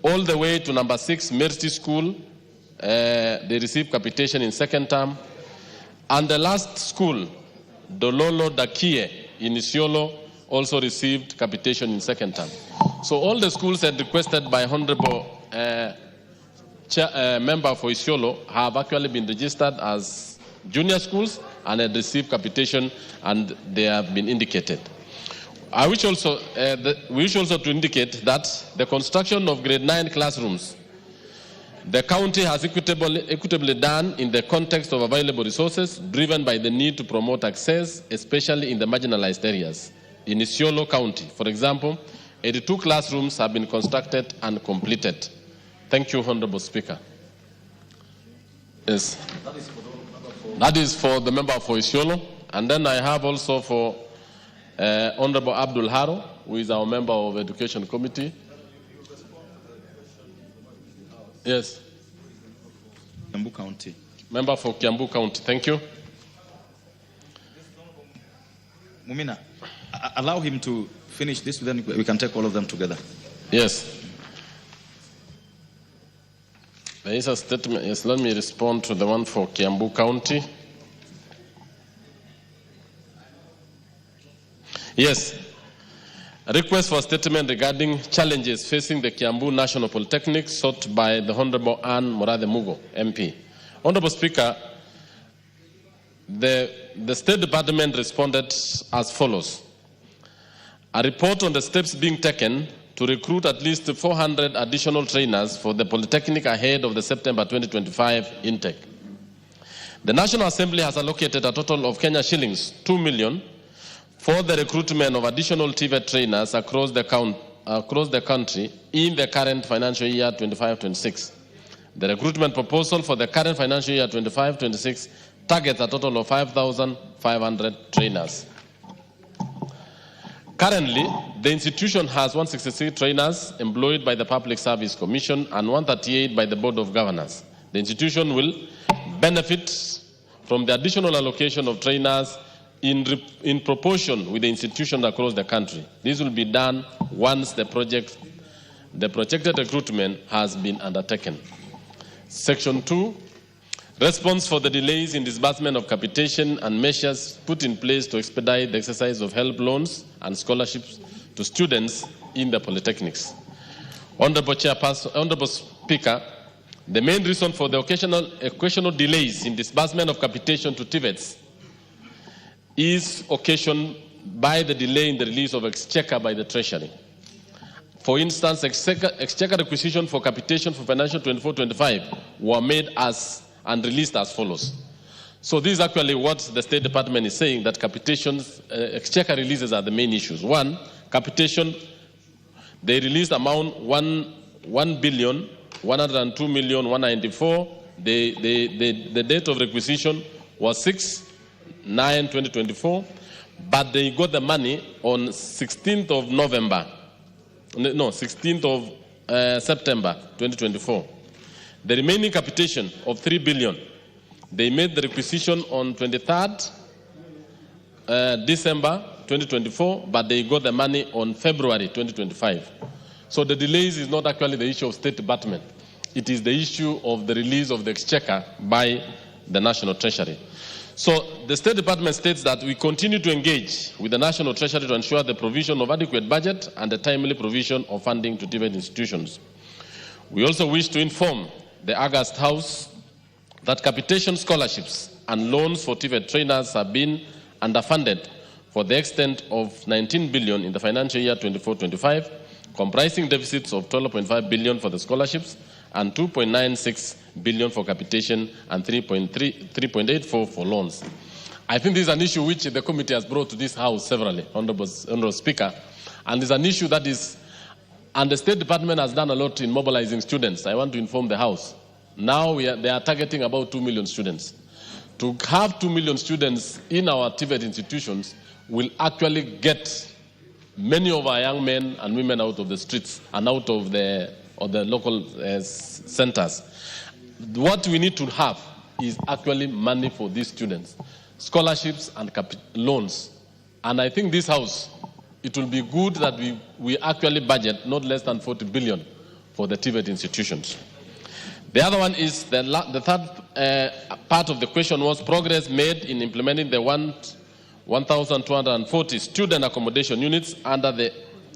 S14: All the way to number 6, Mercy School, they received capitation in second term. And the last school, Dololo Dakie in Isiolo, also received capitation in second term. So all the schools had requested by Honorable Member for Isiolo have actually been registered as junior schools and had received capitation, and they have been indicated. I wish also, we wish also to indicate that the construction of grade 9 classrooms, the county has equitably done in the context of available resources, driven by the need to promote access, especially in the marginalized areas. In Isiolo County, for example, 82 classrooms have been constructed and completed. Thank you, Honorable Speaker. Yes. That is for the member for Isiolo. And then I have also for Honorable Abdul Haro, who is our member of Education Committee. Yes.
S16: Kiambu County.
S14: Member for Kiambu County. Thank you.
S16: Mumina, allow him to finish this, then we can take all of them together.
S14: Yes. There is a statement. Yes, let me respond to the one for Kiambu County. Yes. A request for a statement regarding challenges facing the Kiambu National Polytechnic sought by the Honorable Anne Morade Mugo, MP. Honorable Speaker, the State Department responded as follows. A report on the steps being taken to recruit at least 400 additional trainers for the Polytechnic ahead of the September 2025 intake. The National Assembly has allocated a total of Kenya shillings 2 million for the recruitment of additional TVET trainers across the country in the current financial year 25-26. The recruitment proposal for the current financial year 25-26 targets a total of 5,500 trainers. Currently, the institution has 163 trainers employed by the Public Service Commission and 138 by the Board of Governors. The institution will benefit from the additional allocation of trainers in proportion with the institutions across the country. This will be done once the projected recruitment has been undertaken. Section 2, response for the delays in disbursement of capitation and measures put in place to expedite the exercise of help loans and scholarships to students in the polytechnics. Honorable Speaker, the main reason for the occasional delays in disbursement of capitation to TVETs is occasioned by the delay in the release of exchequer by the Treasury. For instance, exchequer requisition for capitation for financial 24-25 were made and released as follows. So this is actually what the State Department is saying, that capitations, exchequer releases are the main issues. One, capitation, they released amount 1,102,194. The date of requisition was 6/9/2024, but they got the money on 16th of September 2024. The remaining capitation of 3 billion, they made the requisition on 23rd December 2024, but they got the money on February 2025. So the delays is not actually the issue of State Department. It is the issue of the release of the exchequer by the National Treasury. So the State Department states that we continue to engage with the National Treasury to ensure the provision of adequate budget and the timely provision of funding to TVET institutions. We also wish to inform the August House that capitation scholarships and loans for TVET trainers have been underfunded for the extent of 19 billion in the financial year 24-25, comprising deficits of 12.5 billion for the scholarships and 2.96 billion for capitation and 3.84 for loans. I think this is an issue which the committee has brought to this House severally, Honorable Speaker, and it's an issue that is, and the State Department has done a lot in mobilizing students. I want to inform the House. Now they are targeting about 2 million students. To have 2 million students in our TVET institutions will actually get many of our young men and women out of the streets and out of the local centers. What we need to have is actually money for these students, scholarships and loans. And I think this House, it will be good that we actually budget not less than 40 billion for the TVET institutions. The other one is the third part of the question was progress made in implementing the 1,240 student accommodation units under the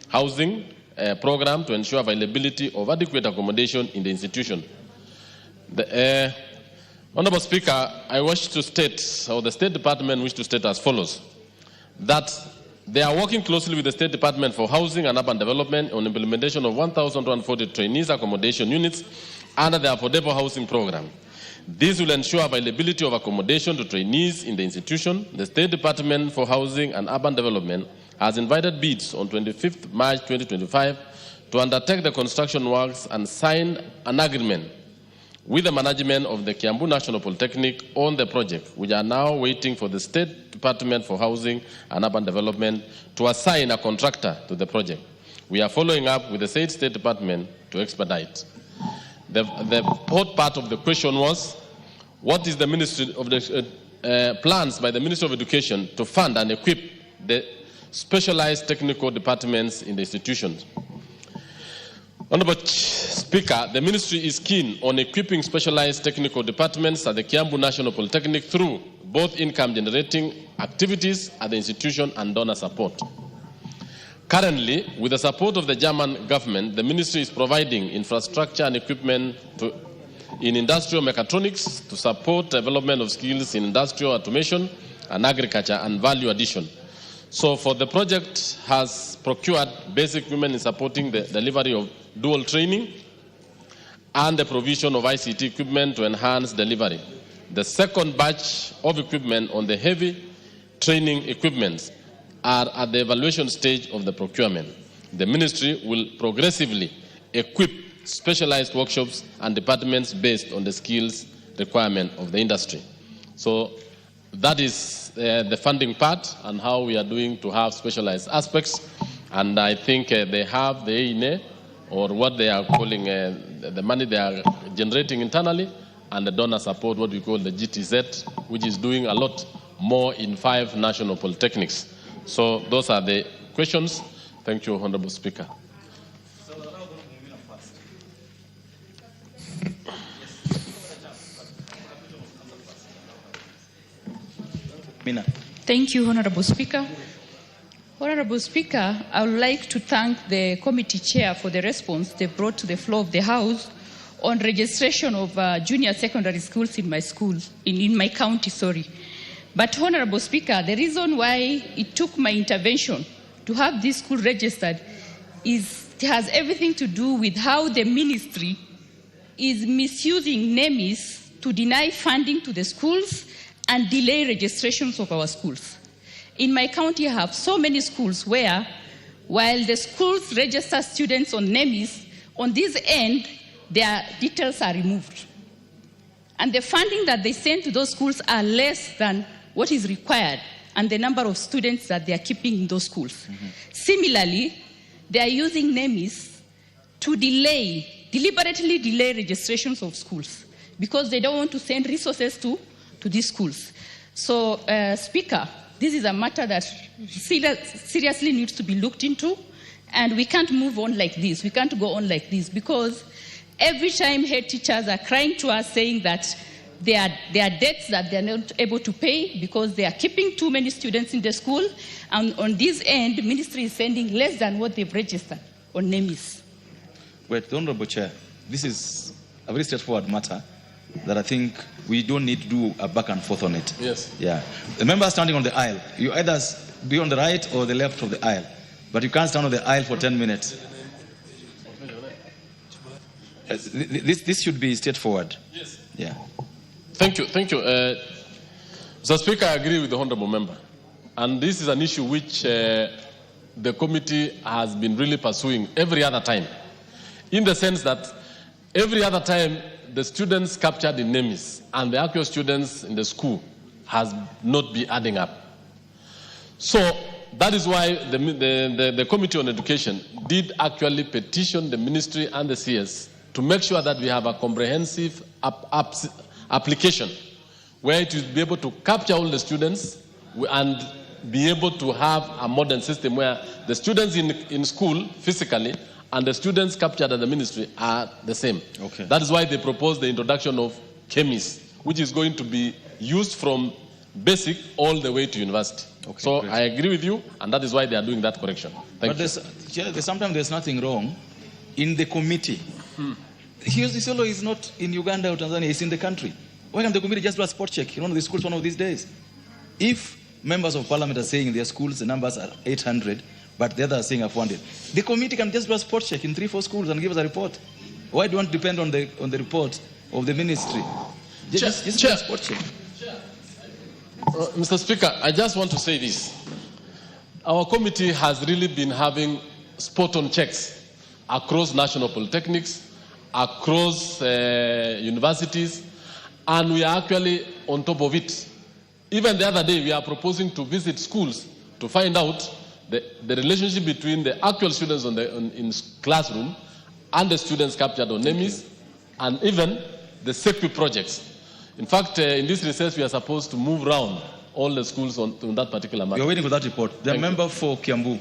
S14: housing program to ensure availability of adequate accommodation in the institution. Honorable Speaker, I wish to state, or the State Department wish to state as follows, that they are working closely with the State Department for Housing and Urban Development on implementation of 1,240 trainees accommodation units under the Affordable Housing Program. This will ensure availability of accommodation to trainees in the institution. The State Department for Housing and Urban Development has invited bids on 25th March 2025 to undertake the construction works and signed an agreement with the management of the Kiambu National Polytechnic on the project. We are now waiting for the State Department for Housing and Urban Development to assign a contractor to the project. We are following up with the State Department to expedite. The hot part of the question was, what is the Ministry of the plans by the Ministry of Education to fund and equip the specialized technical departments in the institutions? Honorable Speaker, the Ministry is keen on equipping specialized technical departments at the Kiambu National Polytechnic through both income-generating activities at the institution and donor support. Currently, with the support of the German government, the Ministry is providing infrastructure and equipment in industrial mechatronics to support development of skills in industrial automation and agriculture and value addition. So for the project has procured basic equipment in supporting the delivery of dual training and the provision of ICT equipment to enhance delivery. The second batch of equipment on the heavy training equipment are at the evaluation stage of the procurement. The Ministry will progressively equip specialized workshops and departments based on the skills requirement of the industry. So that is the funding part and how we are doing to have specialized aspects. And I think they have the EINE, or what they are calling the money they are generating internally, and the donor support, what we call the GTZ, which is doing a lot more in 5 national polytechnics. So those are the questions. Thank you, Honorable Speaker.
S19: Thank you, Honorable Speaker. Honorable Speaker, I would like to thank the committee chair for the response they brought to the floor of the House on registration of junior secondary schools in my in my county, sorry. But Honorable Speaker, the reason why it took my intervention to have this school registered it has everything to do with how the ministry is misusing NEMIS to deny funding to the schools and delay registrations of our schools. In my county, I have so many schools where, while the schools register students on NEMIS, on this end, their details are removed. And the funding that they send to those schools are less than what is required and the number of students that they are keeping in those schools. Similarly, they are using NEMIS to deliberately delay registrations of schools because they don't want to send resources to these schools. So, Speaker, this is a matter that seriously needs to be looked into, and we can't move on like this. We can't go on like this because every time head teachers are crying to us saying that there are debts that they're not able to pay because they are keeping too many students in the school, and on this end, the ministry is sending less than what they've registered on NEMIS.
S16: Wait, the Honorable Chair, this is a very straightforward matter that I think we don't need to do a back and forth on it.
S14: Yes.
S16: Yeah. The member standing on the aisle, you either be on the right or the left of the aisle, but you can't stand on the aisle for 10 minutes. This should be straightforward.
S14: Yes.
S16: Yeah.
S14: Thank you. Thank you. Mr. Speaker, I agree with the Honorable Member. And this is an issue which the committee has been really pursuing every other time, in the sense that every other time the students captured in NEMIS and the actual students in the school has not been adding up. So that is why the Committee on Education did actually petition the Ministry and the CS to make sure that we have a comprehensive application where it will be able to capture all the students and be able to have a modern system where the students in school physically and the students captured at the ministry are the same.
S16: Okay.
S14: That is why they proposed the introduction of KEMIS, which is going to be used from basic all the way to university. Okay, so great. I agree with you, and that is why they are doing that correction. Thank you.
S16: Sometimes there's nothing wrong in the committee. Isiolo is not in Uganda or Tanzania, it's in the country. Why can't the committee just do a spot check in one of the schools one of these days? If members of parliament are saying in their schools the numbers are 800, but the others are saying are 400, the committee can just do a spot check in 3-4 schools and give us a report. Why do you want to depend on the report of the ministry? Just do a spot check.
S14: Mr. Speaker, I just want to say this. Our committee has really been having spot-on checks across national polytechnics across universities, and we are actually on top of it. Even the other day, we are proposing to visit schools to find out the relationship between the actual students in classroom and the students captured on NEMIS, and even the safety projects. In fact, in this research, we are supposed to move around all the schools on that particular matter.
S16: We are waiting for that report. The member for Kiambu.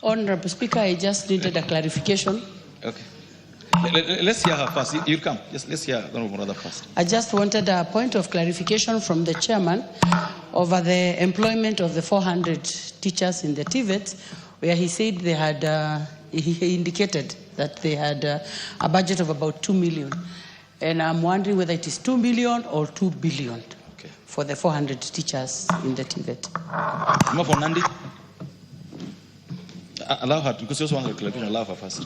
S17: Honorable Speaker, I just needed a clarification.
S16: Okay. Let's hear her first. You come. Let's hear Honorable Murada first.
S17: I just wanted a point of clarification from the chairman over the employment of the 400 teachers in the TVET, where he said they had, he indicated that they had a budget of about 2 million. And I'm wondering whether it is 2 million or 2 billion for the 400 teachers in the TVET.
S16: Member for Nandi. Allow her, because you also want to clarification, allow her first.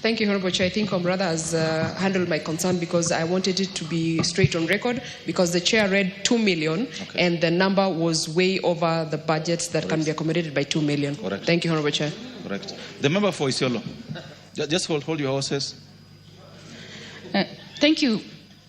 S20: Thank you, Honorable Chair. I think Comrade has handled my concern because I wanted it to be straight on record, because the Chair read 2 million and the number was way over the budgets that can be accommodated by 2 million.
S16: Correct.
S20: Thank you, Honorable Chair.
S16: Correct. The member for Isiolo. Just hold your horses.
S19: Thank you.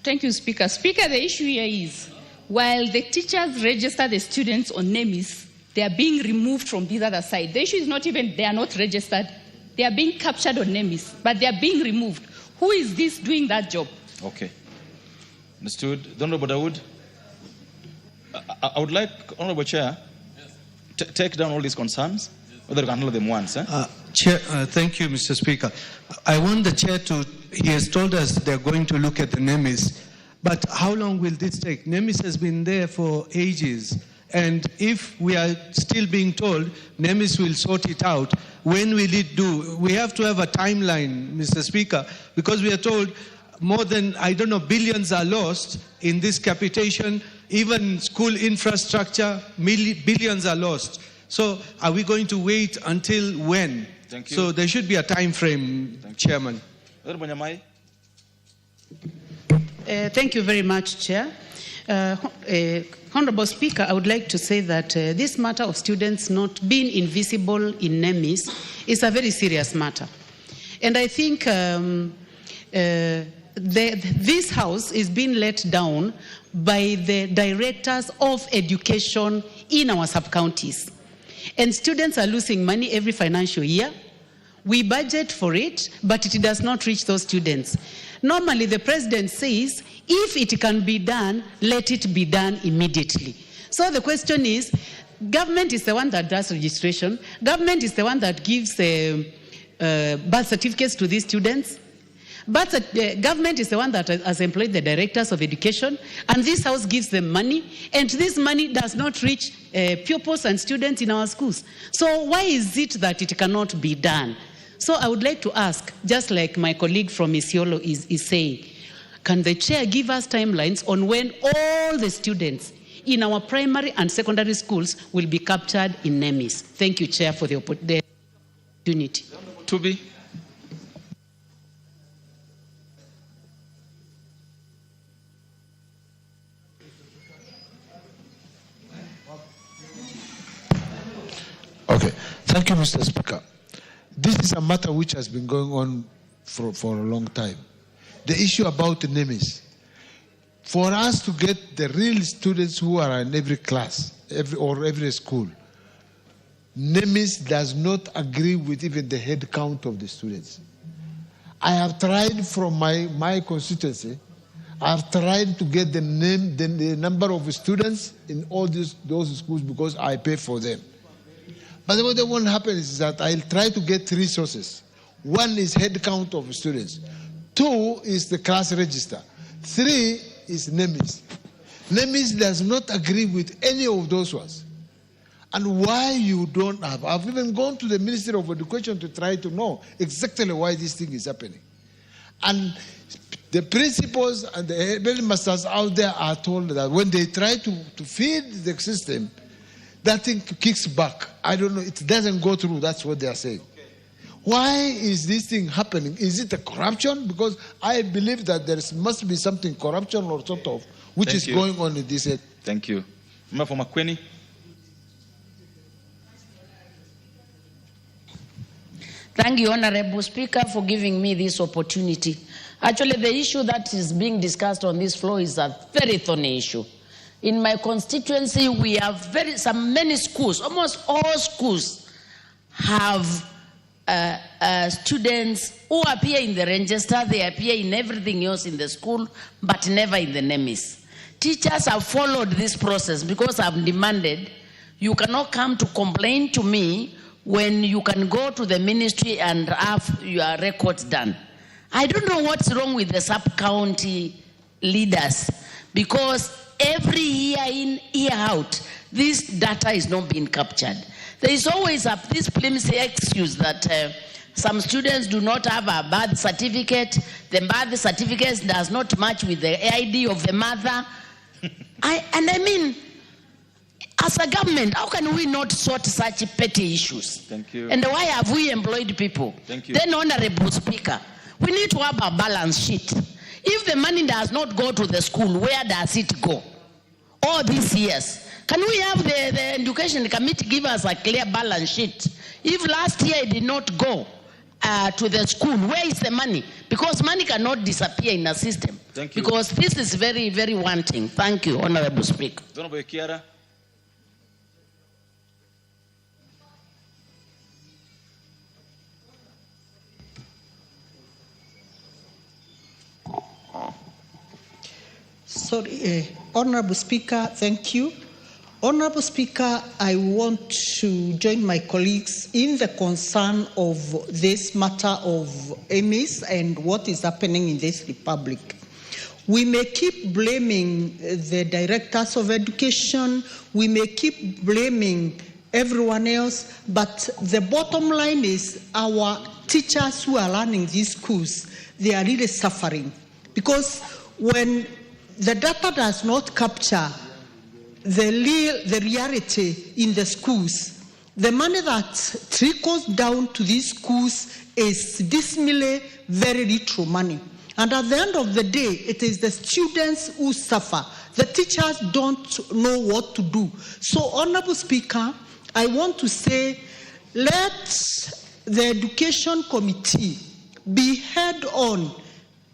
S19: Thank you, Speaker. Speaker, the issue here is, while the teachers register the students on NEMIS, they are being removed from this other side. The issue is not even they are not registered. They are being captured on NEMIS, but they are being removed. Who is this doing that job?
S16: Okay. Understood. Honorable Dawood, I would like, Honorable Chair, take down all these concerns, whether you can handle them once.
S8: Chair, thank you, Mr. Speaker. I want the Chair to, he has told us they're going to look at the NEMIS, but how long will this take? NEMIS has been there for ages. And if we are still being told NEMIS will sort it out, when will it do? We have to have a timeline, Mr. Speaker, because we are told more than, I don't know, billions are lost in this capitation, even school infrastructure, billions are lost. So are we going to wait until when?
S16: Thank you.
S8: So there should be a time frame, Chairman.
S17: Thank you very much, Chair. Honorable Speaker, I would like to say that this matter of students not being invisible in NEMIS is a very serious matter. And I think this House is being let down by the directors of education in our sub-counties. And students are losing money every financial year. We budget for it, but it does not reach those students. Normally, the president says, if it can be done, let it be done immediately. So the question is, government is the one that does registration. Government is the one that gives birth certificates to these students. But government is the one that has employed the directors of education, and this House gives them money, and this money does not reach pupils and students in our schools. So why is it that it cannot be done? So I would like to ask, just like my colleague from Isiolo is saying, can the Chair give us timelines on when all the students in our primary and secondary schools will be captured in NEMIS? Thank you, Chair, for the opportunity.
S16: To be.
S21: Okay. Thank you, Mr. Speaker. This is a matter which has been going on for a long time. The issue about the NEMIS. For us to get the real students who are in every class, every school, NEMIS does not agree with even the head count of the students. I have tried from my constituency, I have tried to get the number of students in all those schools because I pay for them. But what won't happen is that I'll try to get 3 sources. 1 is head count of students. 2 is the class register. 3 is NEMIS. NEMIS does not agree with any of those ones. And why you don't have, I've even gone to the Ministry of Education to try to know exactly why this thing is happening. And the principals and the headmasters out there are told that when they try to feed the system, that thing kicks back. I don't know, it doesn't go through, that's what they are saying. Why is this thing happening? Is it a corruption? Because I believe that there must be something corruption or sort of, which is going on in this.
S16: Thank you. Member for Makueni.
S1: Thank you, Honorable Speaker, for giving me this opportunity. Actually, the issue that is being discussed on this floor is a very thorny issue. In my constituency, we have many schools, almost all schools have students who appear in the register, they appear in everything else in the school, but never in the NEMIS. Teachers have followed this process because I've demanded, you cannot come to complain to me when you can go to the ministry and have your records done. I don't know what's wrong with the sub-county leaders, because every year in, year out, this data is not being captured. There is always this flimsy excuse that some students do not have a birth certificate. The birth certificate does not match with the ID of the mother. I mean, as a government, how can we not sort such petty issues?
S16: Thank you.
S1: And why have we employed people?
S16: Thank you.
S1: Then, Honorable Speaker, we need to have a balance sheet. If the money does not go to the school, where does it go? All these years. Can we have the Education Committee give us a clear balance sheet? If last year it did not go to the school, where is the money? Because money cannot disappear in a system.
S16: Thank you.
S1: Because this is very, very wanting. Thank you, Honorable Speaker.
S16: Honorable Kiara.
S7: Sorry, Honorable Speaker, thank you. Honorable Speaker, I want to join my colleagues in the concern of this matter of EMIS and what is happening in this republic. We may keep blaming the directors of education, we may keep blaming everyone else, but the bottom line is our teachers who are running these schools, they are really suffering. Because when the data does not capture the reality in the schools, the money that trickles down to these schools is dismally very little money. And at the end of the day, it is the students who suffer. The teachers don't know what to do. So, Honorable Speaker, I want to say, let the Education Committee be head on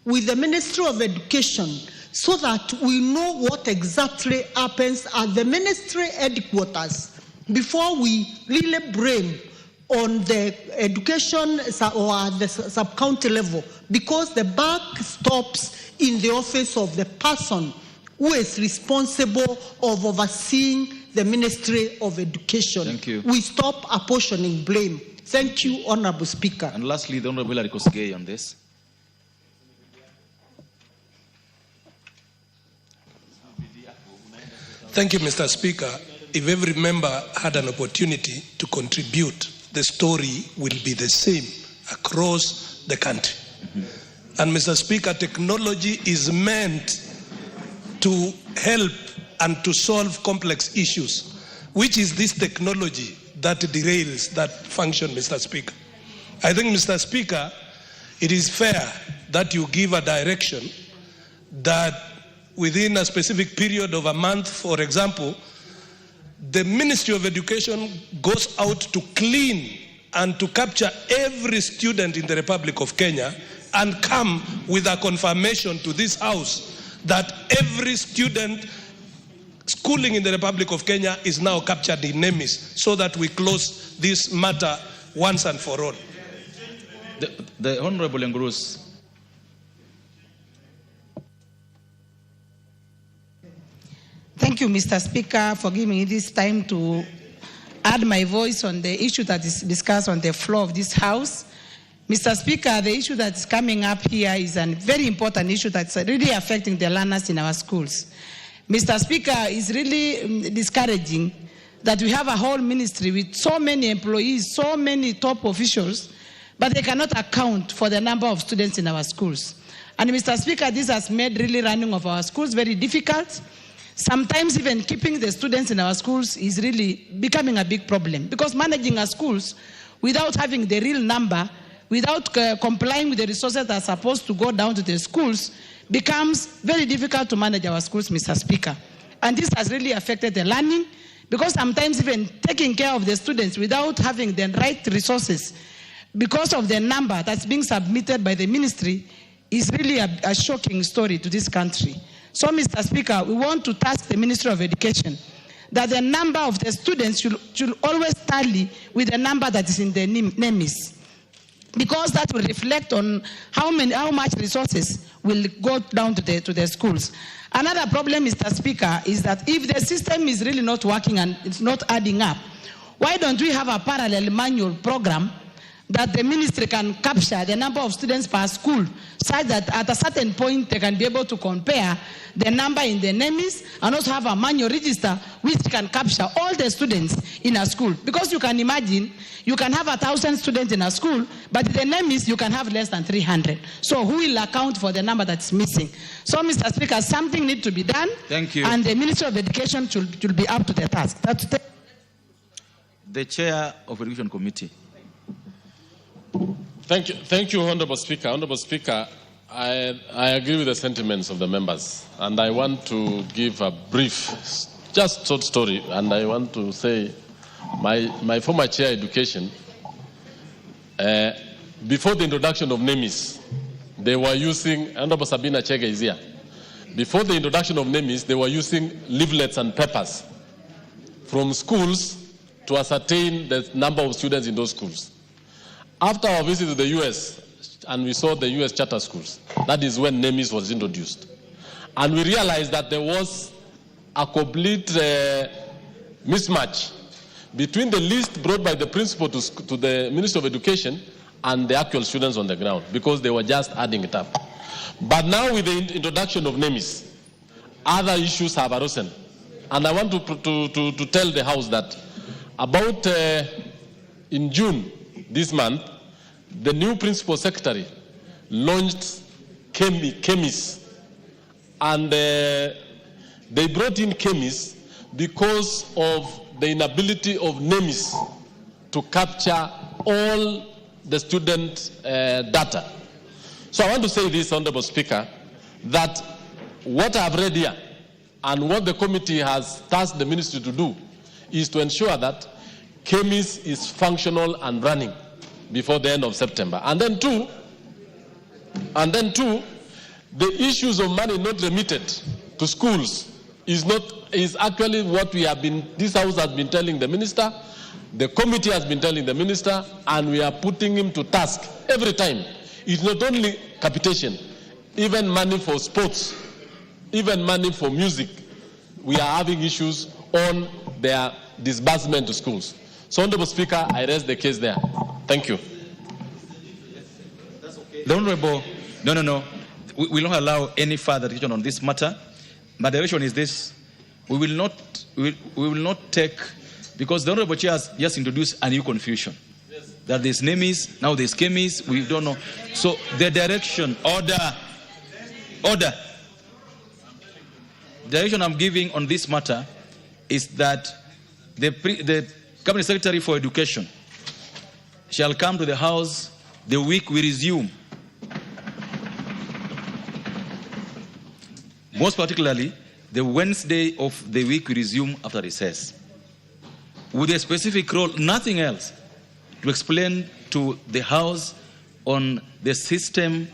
S7: with the Ministry of Education so that we know what exactly happens at the ministry headquarters before we really blame on the education or the sub-county level, because the buck stops in the office of the person who is responsible of overseeing the Ministry of Education.
S16: Thank you.
S7: We stop apportioning blame. Thank you, Honorable Speaker.
S16: And lastly, the Honorable Larry Kosgei on this.
S22: Thank you, Mr. Speaker. If every member had an opportunity to contribute, the story will be the same across the country. And Mr. Speaker, technology is meant to help and to solve complex issues. Which is this technology that derails that function, Mr. Speaker? I think, Mr. Speaker, it is fair that you give a direction that within a specific period of a month, for example, the Ministry of Education goes out to clean and to capture every student in the Republic of Kenya and come with a confirmation to this House that every student schooling in the Republic of Kenya is now captured in NEMIS, so that we close this matter once and for all.
S16: The Honorable Ngurus.
S23: Thank you, Mr. Speaker, for giving me this time to add my voice on the issue that is discussed on the floor of this House. Mr. Speaker, the issue that's coming up here is a very important issue that's really affecting the learners in our schools. Mr. Speaker, it's really discouraging that we have a whole ministry with so many employees, so many top officials, but they cannot account for the number of students in our schools. And Mr. Speaker, this has made really running of our schools very difficult. Sometimes even keeping the students in our schools is really becoming a big problem, because managing our schools without having the real number, without complying with the resources that are supposed to go down to the schools, becomes very difficult to manage our schools, Mr. Speaker. And this has really affected the learning, because sometimes even taking care of the students without having the right resources, because of the number that's being submitted by the ministry, is really a shocking story to this country. So, Mr. Speaker, we want to task the Ministry of Education that the number of the students should always tally with the number that is in the NEMIS, because that will reflect on how much resources will go down to the schools. Another problem, Mr. Speaker, is that if the system is really not working and it's not adding up, why don't we have a parallel manual program that the ministry can capture the number of students per school, such that at a certain point they can be able to compare the number in the NEMIS and also have a manual register which can capture all the students in a school. Because you can imagine, you can have 1,000 students in a school, but in the NEMIS you can have less than 300. So who will account for the number that's missing? So, Mr. Speaker, something needs to be done.
S16: Thank you.
S23: And the Ministry of Education should be up to the task.
S16: The Chair of Education Committee.
S14: Thank you, Honorable Speaker. Honorable Speaker, I agree with the sentiments of the members, and I want to give a brief, just short story, and I want to say my former chair education, before the introduction of NEMIS, they were using, Honorable Sabina Chege is here, before the introduction of NEMIS, they were using leaflets and papers from schools to ascertain the number of students in those schools. After our visit to the US, and we saw the US charter schools, that is when NEMIS was introduced. And we realized that there was a complete mismatch between the list brought by the principal to the Ministry of Education and the actual students on the ground, because they were just adding it up. But now with the introduction of NEMIS, other issues have arisen. And I want to tell the House that about in June, this month, the new principal secretary launched KEMIS, and they brought in KEMIS because of the inability of NEMIS to capture all the student data. So I want to say this, Honorable Speaker, that what I've read here and what the committee has tasked the ministry to do is to ensure that KEMIS is functional and running before the end of September. And then two, the issues of money not remitted to schools is actually what this House has been telling the minister, the committee has been telling the minister, and we are putting him to task every time. It's not only capitation, even money for sports, even money for music. We are having issues on their disbursement to schools. So, Honorable Speaker, I raise the case there. Thank you.
S16: The Honorable, no. We will not allow any further discussion on this matter. My direction is this: we will not take, because the Honorable Chair has just introduced a new confusion. Yes. That there's NEMIS, now there's KEMIS, we don't know. So the direction, order. The direction I'm giving on this matter is that the Cabinet Secretary for Education shall come to the House the week we resume. Most particularly, the Wednesday of the week we resume after recess. With a specific role, nothing else, to explain to the House on the system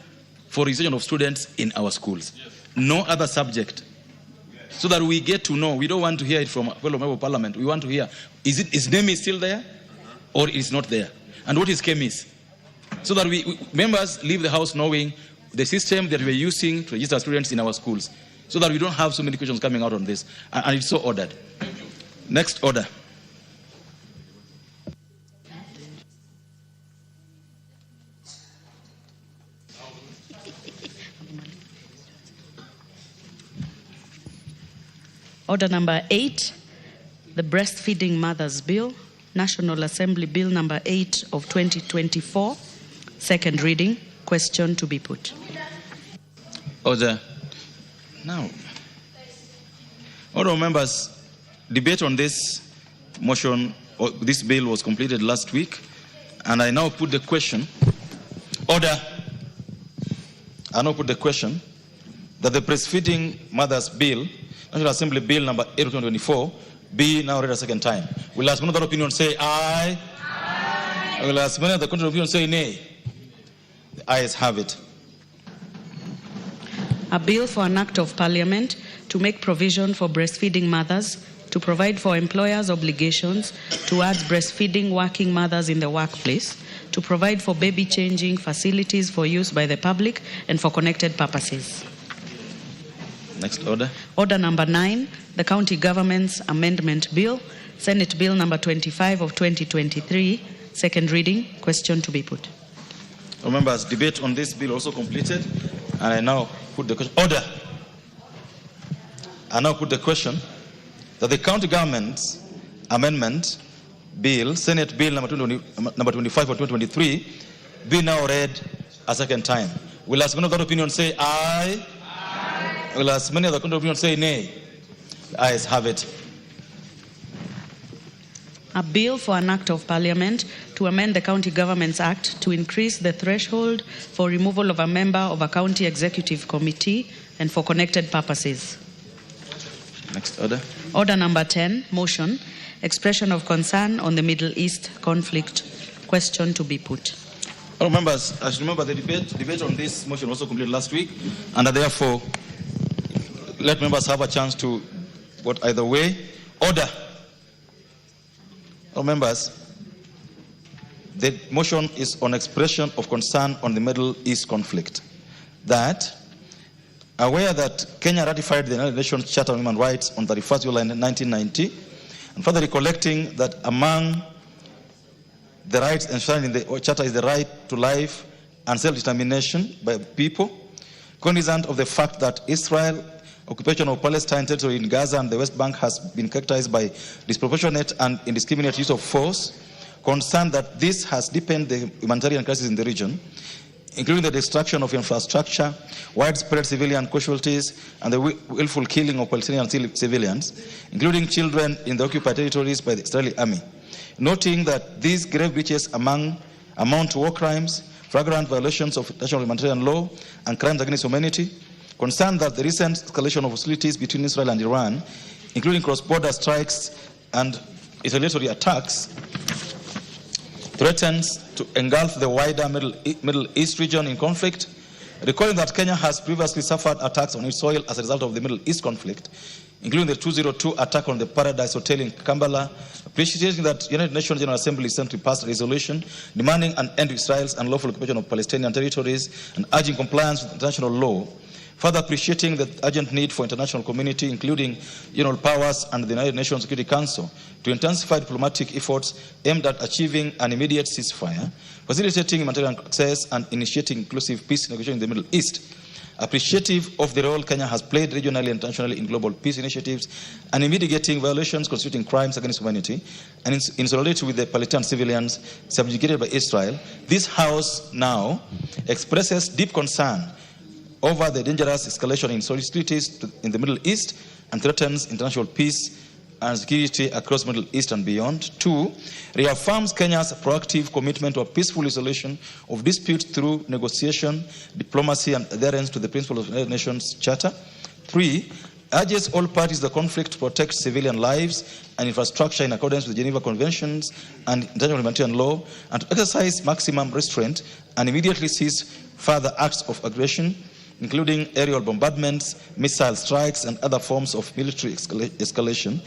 S16: for registration of students in our schools. Yes. No other subject. So that we get to know. We don't want to hear it from a fellow member of parliament. We want to hear, is NEMIS still there or is not there? And what is KEMIS? So that we members leave the House knowing the system that we're using to register students in our schools. So that we don't have so many questions coming out on this. And it's so ordered. Next order.
S1: Order number 8, the Breastfeeding Mothers Bill, National Assembly Bill number 8 of 2024, second reading. Question to be put.
S16: Order. Now, honourable members, debate on this motion, or this bill was completed last week, and I now put the question. Order. I now put the question that the Breastfeeding Mothers Bill National Assembly Bill number 8 of 2024 be now read a second time. Will as many of that opinion say aye? Aye. Will as many of the contrary opinion say nay? The ayes have it.
S3: A bill for an act of parliament to make provision for breastfeeding mothers, to provide for employers' obligations to add breastfeeding working mothers in the workplace, to provide for baby changing facilities for use by the public and for connected purposes.
S16: Next order.
S3: Order number 9, the County Government's Amendment Bill, Senate Bill number 25 of 2023, second reading. Question to be put.
S16: Members, debate on this bill also completed, and I now put the question. Order. I now put the question that the County Government's Amendment Bill, Senate Bill number 25 of 2023, be now read a second time. Will as many of that opinion say aye? Aye. Will as many of the contrary opinion say nay? The ayes have it.
S3: A bill for an act of parliament to amend the County Governments Act to increase the threshold for removal of a member of a county executive committee and for connected purposes.
S16: Next order.
S3: Order number 10, motion, expression of concern on the Middle East conflict. Question to be put.
S16: All members, as you remember, the debate on this motion also completed last week, and therefore let members have a chance to vote either way. Order. All members, the motion is on expression of concern on the Middle East conflict. That, aware that Kenya ratified the United Nations Charter on Human Rights on 31st July 1990, and further recollecting that among the rights enshrined in the Charter is the right to life and self-determination by people, cognizant of the fact that Israel occupation of Palestine territory in Gaza and the West Bank has been characterized by disproportionate and indiscriminate use of force, concerned that this has deepened the humanitarian crisis in the region, including the destruction of infrastructure, widespread civilian casualties, and the willful killing of Palestinian civilians, including children in the occupied territories by the Israeli army. Noting that these grave breaches amount to war crimes, flagrant violations of international humanitarian law, and crimes against humanity, concerned that the recent escalation of hostilities between Israel and Iran, including cross-border strikes and retaliatory attacks, threatens to engulf the wider Middle East region in conflict, recalling that Kenya has previously suffered attacks on its soil as a result of the Middle East conflict, including the 2002 attack on the Paradise Hotel in Kampala, appreciating that United Nations General Assembly recently passed a resolution demanding an end to Israel's unlawful occupation of Palestinian territories and urging compliance with international law, further appreciating the urgent need for international community, including regional powers and the United Nations Security Council, to intensify diplomatic efforts aimed at achieving an immediate ceasefire, facilitating humanitarian access, and initiating inclusive peace negotiations in the Middle East. Appreciative of the role Kenya has played regionally and internationally in global peace initiatives and in mitigating violations constituting crimes against humanity, and in solidarity with the Palestinian civilians subjugated by Israel, this House now expresses deep concern over the dangerous escalation in hostilities in the Middle East and threatens international peace and security across the Middle East and beyond. 2, reaffirms Kenya's proactive commitment to a peaceful resolution of disputes through negotiation, diplomacy, and adherence to the principles of the United Nations Charter. 3, urges all parties to the conflict to protect civilian lives and infrastructure in accordance with the Geneva Conventions and international humanitarian law, and to exercise maximum restraint and immediately cease further acts of aggression, including aerial bombardments, missile strikes, and other forms of military escalation.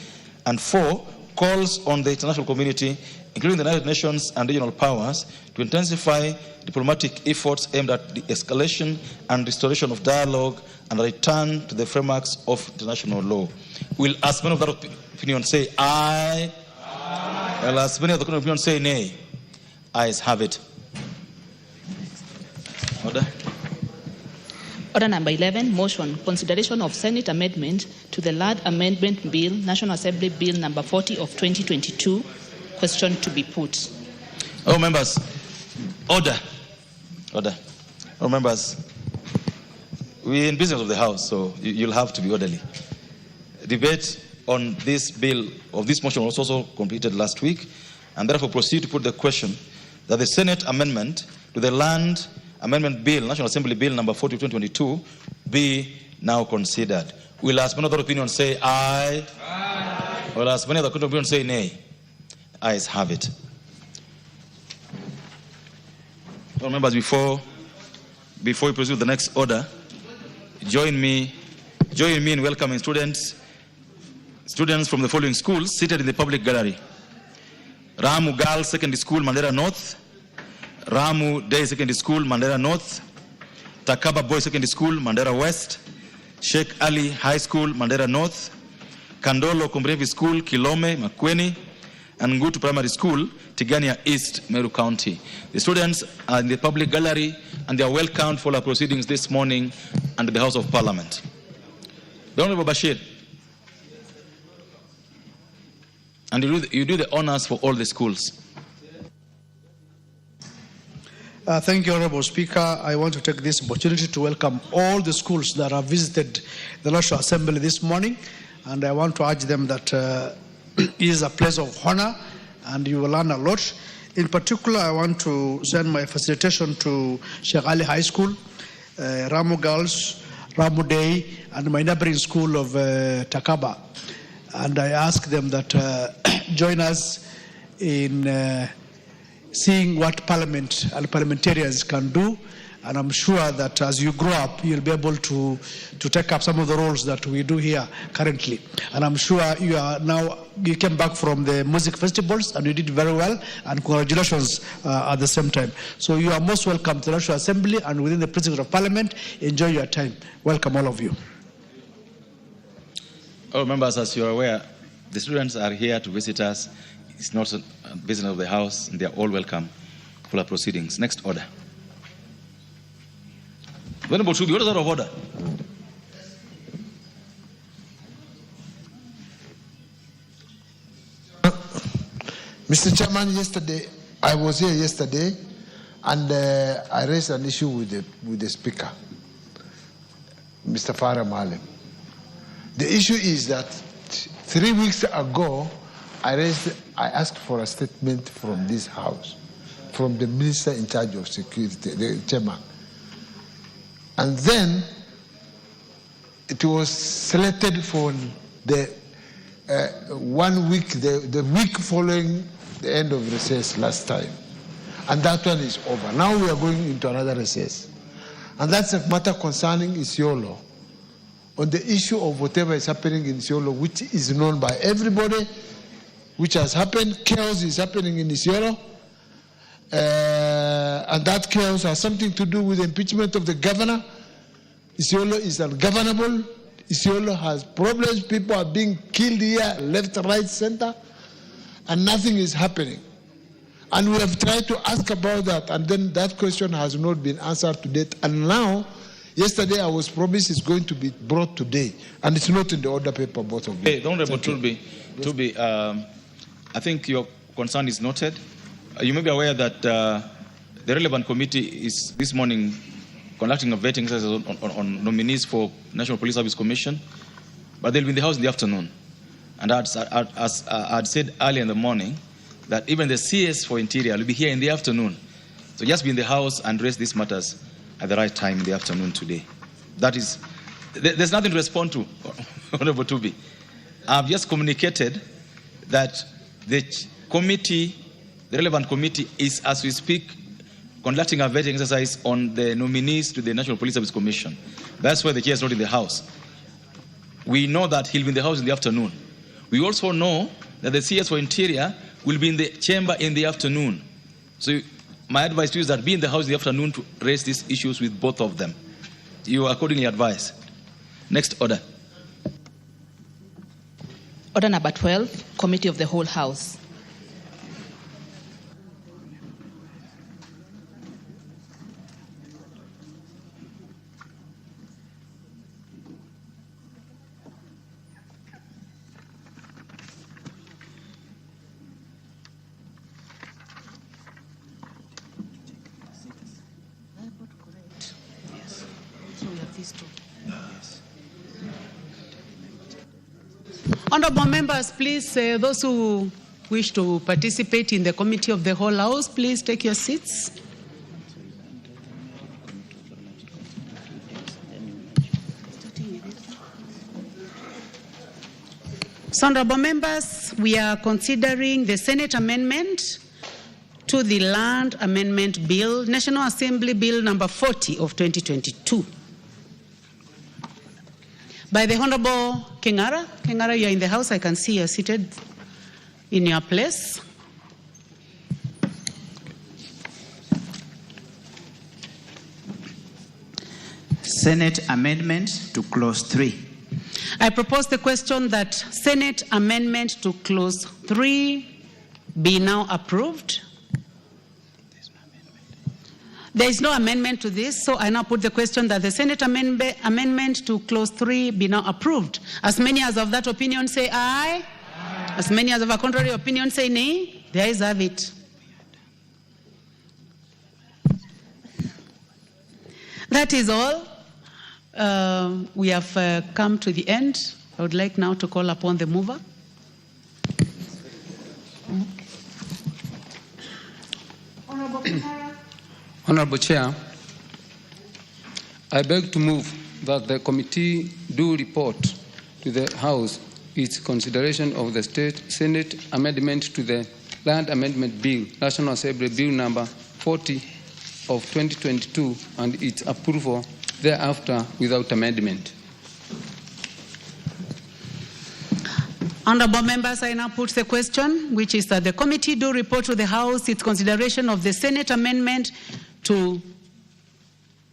S16: And 4, calls on the international community, including the United Nations and regional powers, to intensify diplomatic efforts aimed at the escalation and restoration of dialogue and a return to the frameworks of international law. Will as many of that opinion say aye? Aye. Will as many of the opinion say nay? Ayes have it. Order.
S4: Order number 11, motion, consideration of Senate amendment to the Land Amendment Bill, National Assembly Bill number 40 of 2022. Question to be put.
S16: All members, order. Order. All members, we're in business of the House, so you'll have to be orderly. Debate on this bill, of this motion, was also completed last week, and therefore proceed to put the question that the Senate amendment to the Land Amendment Bill, National Assembly Bill number 40 of 2022, be now considered. Will as many other opinions say aye? Aye. Will as many other opinions say nay? Ayes have it. Well, members, before we proceed with the next order, join me in welcoming students from the following schools seated in the public gallery: Ramu Girls Secondary School, Mandera North; Ramu Day Secondary School, Mandera North; Takaba Boys Secondary School, Mandera West; Sheikh Ali High School, Mandera North; Kandolo Comprehensive School, Kilome, Makueni; and Ngutu Primary School, Tigania East, Meru County. The students are in the public gallery and they are welcomed for our proceedings this morning under the House of Parliament. The Honorable Bashir, and you do the honors for all the schools.
S18: Thank you, Honorable Speaker. I want to take this opportunity to welcome all the schools that have visited the National Assembly this morning, and I want to urge them that it is a place of honor and you will learn a lot. In particular, I want to send my facilitation to Sheikh Ali High School, Ramu Girls, Ramu Day, and my neighboring school of Takaba. And I ask them that join us in seeing what Parliament and parliamentarians can do. And I'm sure that as you grow up, you'll be able to take up some of the roles that we do here currently. And I'm sure you came back from the music festivals and you did very well, and congratulations at the same time. So you are most welcome to the National Assembly and within the Precincts of Parliament. Enjoy your time. Welcome all of you.
S16: All members, as you are aware, the students are here to visit us. It's not a business of the House, and they are all welcome for our proceedings. Next order. Honorable Shubi, what is out of order?
S21: Mr. Chairman, I was here yesterday, and I raised an issue with the Speaker, Mr. Farah Malim. The issue is that 3 weeks ago, I asked for a statement from this House, from the Minister in charge of security, the Chairman. And then it was selected for the 1 week, the week following the end of recess last time. And that one is over. Now we are going into another recess. And that's a matter concerning Isiolo, on the issue of whatever is happening in Isiolo, which is known by everybody, which has happened. Chaos is happening in Isiolo. And that chaos has something to do with the impeachment of the governor. Isiolo is ungovernable. Isiolo has problems. People are being killed here, left, right, center, and nothing is happening. And we have tried to ask about that, and then that question has not been answered to date. And now, yesterday I was promised it's going to be brought today, and it's not in the order paper, both of you.
S16: Hey, Honorable Tulbi, I think your concern is noted. You may be aware that the relevant committee is this morning conducting a vetting exercise on nominees for National Police Service Commission, but they'll be in the House in the afternoon. And as I'd said earlier in the morning, that even the CS for Interior will be here in the afternoon. So just be in the House and raise these matters at the right time in the afternoon today. That is, there's nothing to respond to, Honorable Tubi. I've just communicated that the committee, the relevant committee, is, as we speak, conducting a vetting exercise on the nominees to the National Police Service Commission. That's why the chair is not in the House. We know that he'll be in the House in the afternoon. We also know that the CS for Interior will be in the chamber in the afternoon. So my advice to you is that be in the House in the afternoon to raise these issues with both of them. You are accordingly advised. Next order.
S4: Order number 12, Committee of the Whole House.
S17: Honorable members, please, those who wish to participate in the Committee of the Whole House, please take your seats. So, honorable members, we are considering the Senate amendment to the Land Amendment Bill, National Assembly Bill number 40 of 2022. By the Honorable Kingara. Kingara, you are in the House. I can see you are seated in your place.
S5: Senate amendment to clause 3.
S17: I propose the question that Senate amendment to clause 3 be now approved. There is no amendment to this, so I now put the question that the Senate amendment to clause 3 be now approved. As many as of that opinion say aye. Aye. As many as of a contrary opinion say nay. The ayes have it. That is all. We have come to the end. I would like now to call upon the mover.
S6: Honorable Chair, I beg to move that the committee do report to the House its consideration of the Senate amendment to the Land Amendment Bill, National Assembly Bill number 40 of 2022, and its approval thereafter without amendment.
S17: Honorable members, I now put the question, which is that the committee do report to the House its consideration of the Senate amendment to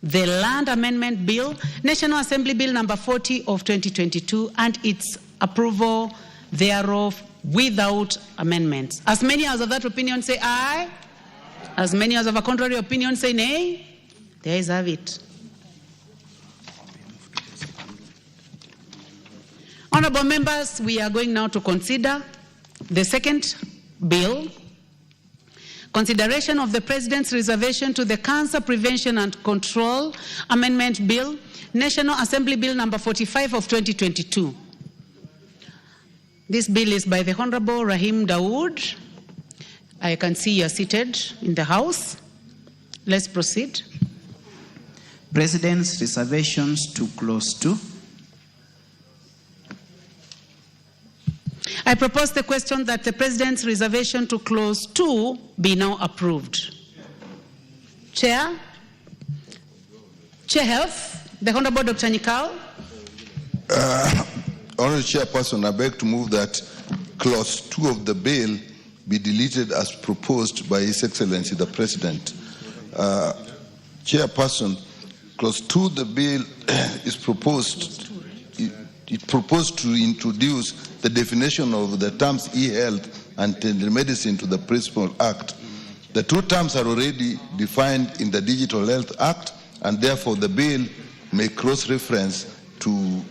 S17: the Land Amendment Bill, National Assembly Bill number 40 of 2022, and its approval thereof without amendments. As many as of that opinion say aye. As many as of a contrary opinion say nay. The ayes have it. Honorable members, we are going now to consider the second bill, consideration of the President's reservation to the Cancer Prevention and Control Amendment Bill, National Assembly Bill number 45 of 2022. This bill is by the Honorable Rahim Dawood. I can see you are seated in the House. Let's proceed.
S5: President's reservations to clause 2.
S17: I propose the question that the President's reservation to clause 2 be now approved. Chair? Chair Health, the Honorable Dr. Nikal.
S9: Honorable Chairperson, I beg to move that clause 2 of the bill be deleted as proposed by His Excellency the President. Chairperson, clause 2 of the bill is proposed. It proposed to introduce the definition of the terms e-health and telemedicine to the Principal Act. The two terms are already defined in the Digital Health Act, and therefore the bill may cross-reference to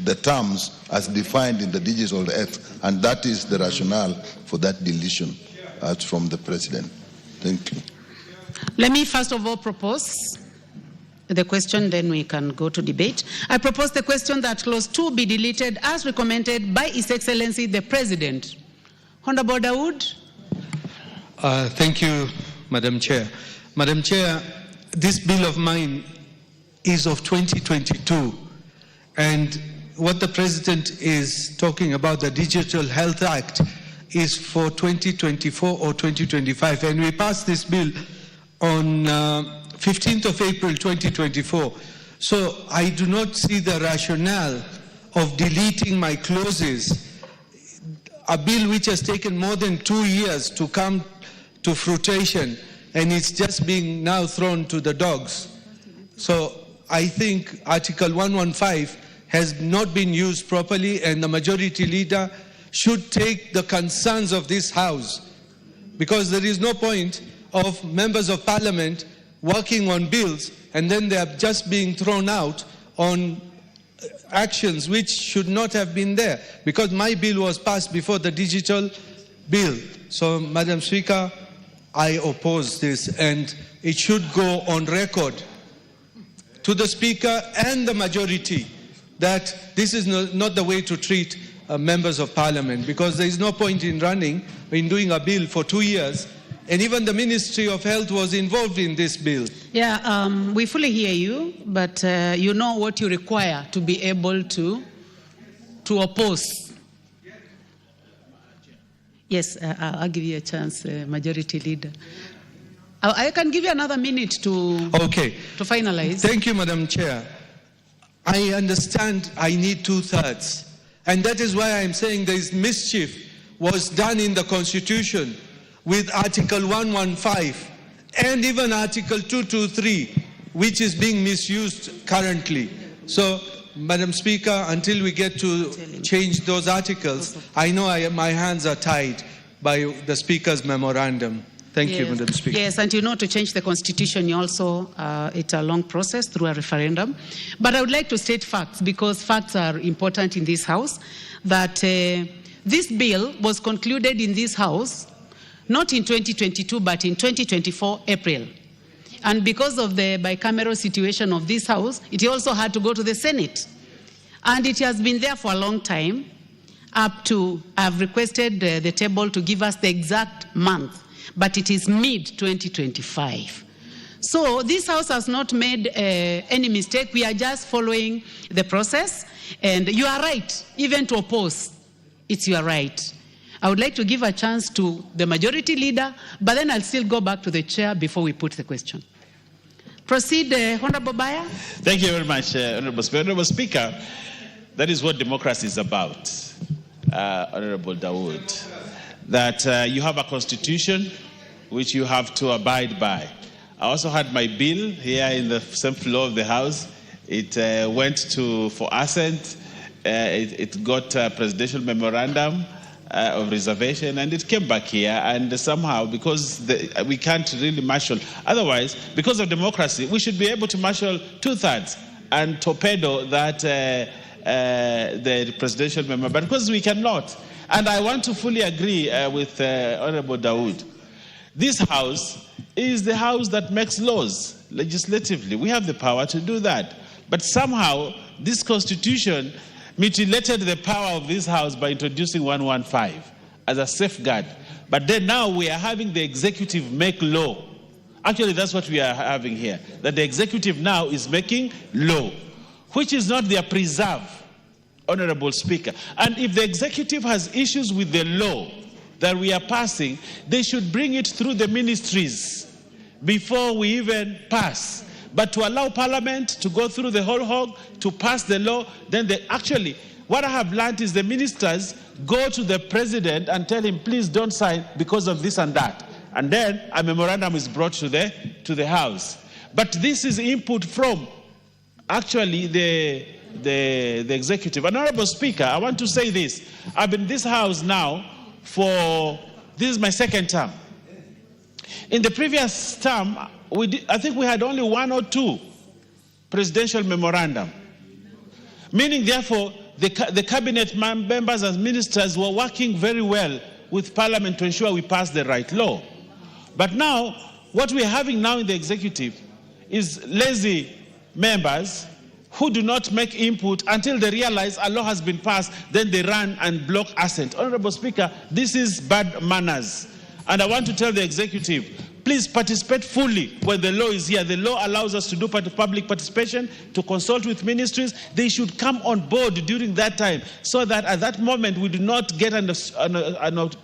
S9: the terms as defined in the Digital Health, and that is the rationale for that deletion from the President. Thank you.
S17: Let me first of all propose the question, then we can go to debate. I propose the question that clause 2 be deleted as recommended by His Excellency the President. Honorable Dawood.
S8: Thank you, Madam Chair. Madam Chair, this bill of mine is of 2022, and what the President is talking about, the Digital Health Act, is for 2024 or 2025, and we passed this bill on 15th of April 2024. So I do not see the rationale of deleting my clauses. A bill which has taken more than 2 years to come to fruition, and it's just being now thrown to the dogs. So I think Article 115 has not been used properly, and the Majority Leader should take the concerns of this House, because there is no point of members of Parliament working on bills and then they are just being thrown out on actions which should not have been there, because my bill was passed before the digital bill. So, Madam Speaker, I oppose this, and it should go on record to the Speaker and the majority that this is not the way to treat members of Parliament, because there is no point in doing a bill for 2 years. And even the Ministry of Health was involved in this bill.
S17: Yeah, we fully hear you, but you know what you require to be able to oppose. Yes, I'll give you a chance, Majority Leader. I can give you another minute to finalize.
S8: Thank you, Madam Chair. I understand I need 2/3. And that is why I'm saying there is mischief was done in the Constitution with Article 115 and even Article 223, which is being misused currently. So, Madam Speaker, until we get to change those articles, I know my hands are tied by the Speaker's memorandum. Thank you, Madam Speaker.
S17: Yes, and you know, to change the Constitution, you also, it's a long process through a referendum. But I would like to state facts, because facts are important in this House, that this bill was concluded in this House, not in 2022, but in 2024, April. And because of the bicameral situation of this House, it also had to go to the Senate. And it has been there for a long time, up to, I've requested the table to give us the exact month, but it is mid-2025. So this House has not made any mistake. We are just following the process. And you are right, even to oppose, it's your right. I would like to give a chance to the Majority Leader, but then I'll still go back to the Chair before we put the question. Proceed, Honorable Baya.
S10: Thank you very much, Honorable Speaker. Honorable Speaker, that is what democracy is about, Honorable Dawood. That you have a constitution which you have to abide by. I also had my bill here in the same floor of the House. It went for assent. It got a presidential memorandum of reservation, and it came back here. And somehow, because we can't really marshal, otherwise, because of democracy, we should be able to marshal 2/3 and torpedo that the presidential memorandum. But because we cannot, and I want to fully agree with Honorable Dawood. This House is the House that makes laws legislatively. We have the power to do that. But somehow, this Constitution mutilated the power of this House by introducing 115 as a safeguard. But then now we are having the executive make law. Actually, that's what we are having here, that the executive now is making law, which is not their preserve, Honorable Speaker. And if the executive has issues with the law that we are passing, they should bring it through the ministries before we even pass. But to allow Parliament to go through the whole hog to pass the law, then actually, what I have learned is the ministers go to the president and tell him, please don't sign because of this and that. And then a memorandum is brought to the House. But this is input from actually the executive. Honorable Speaker, I want to say this. I've been in this House now this is my second term. In the previous term, I think we had only 1 or 2 presidential memorandum. Meaning, therefore, the cabinet members and ministers were working very well with Parliament to ensure we pass the right law. But now, what we're having now in the executive is lazy members who do not make input until they realize a law has been passed, then they run and block assent. Honorable Speaker, this is bad manners. And I want to tell the executive, please participate fully when the law is here. The law allows us to do public participation, to consult with ministries. They should come on board during that time so that at that moment we do not get an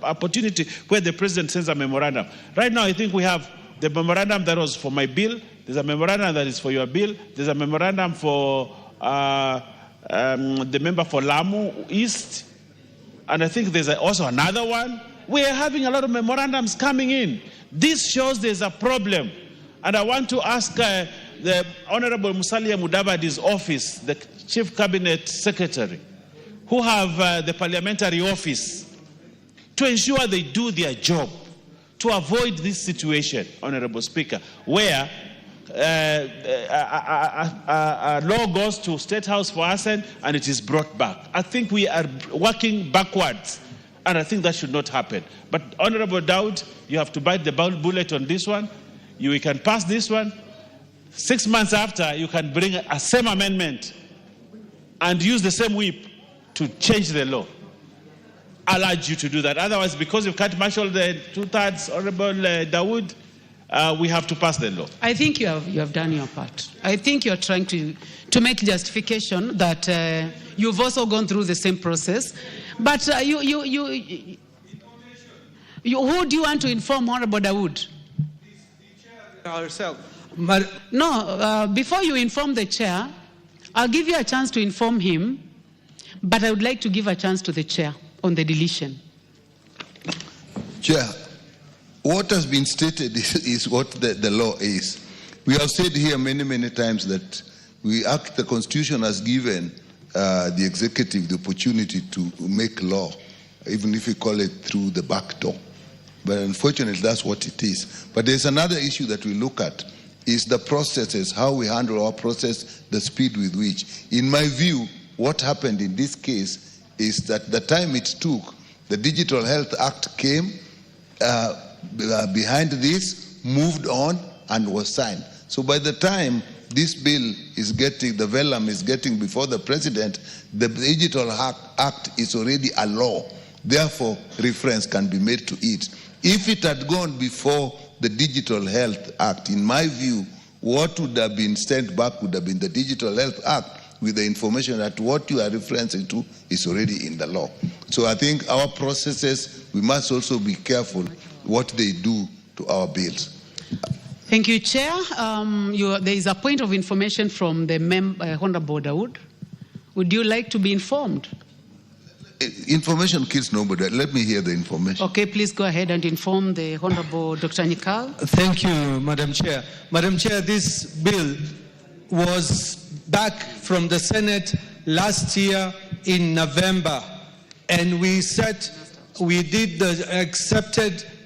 S10: opportunity where the president sends a memorandum. Right now, I think we have the memorandum that was for my bill. There's a memorandum that is for your bill. There's a memorandum for the member for Lamu East. And I think there's also another one. We are having a lot of memorandums coming in. This shows there's a problem. And I want to ask the Honorable Musalia Mudavadi's office, the Chief Cabinet Secretary, who have the parliamentary office, to ensure they do their job, to avoid this situation, Honorable Speaker, where a law goes to State House for assent and it is brought back. I think we are working backwards, and I think that should not happen. But Honorable Dawood, you have to bite the bullet on this one. We can pass this one. 6 months after, you can bring a same amendment and use the same whip to change the law. I'll urge you to do that. Otherwise, because you can't marshal the 2/3, Honorable Dawood, we have to pass the law.
S17: I think you have done your part. I think you're trying to make justification that you've also gone through the same process. But Who do you want to inform, Honorable Dawood?
S8: Herself.
S17: No, before you inform the chair, I'll give you a chance to inform him, but I would like to give a chance to the chair on the deletion.
S9: Chair, what has been stated is what the law is. We have said here many times that the Constitution has given the executive the opportunity to make law, even if we call it through the back door. But unfortunately, that's what it is. But there's another issue that we look at, is the processes, how we handle our process, the speed with which. In my view, what happened in this case is that the time it took, the Digital Health Act came behind this, moved on, and was signed. So by the time this bill is getting, the vellum is getting before the president, the Digital Act is already a law. Therefore, reference can be made to it. If it had gone before the Digital Health Act, in my view, what would have been sent back would have been the Digital Health Act with the information that what you are referencing to is already in the law. So I think our processes, we must also be careful what they do to our bills.
S17: Thank you, Chair. There is a point of information from the Honorable Dawood. Would you like to be informed?
S9: Information kills nobody. Let me hear the information.
S17: Okay, please go ahead and inform the Honorable Dr. Nikal.
S8: Thank you, Madam Chair. Madam Chair, this bill was back from the Senate last year in November, and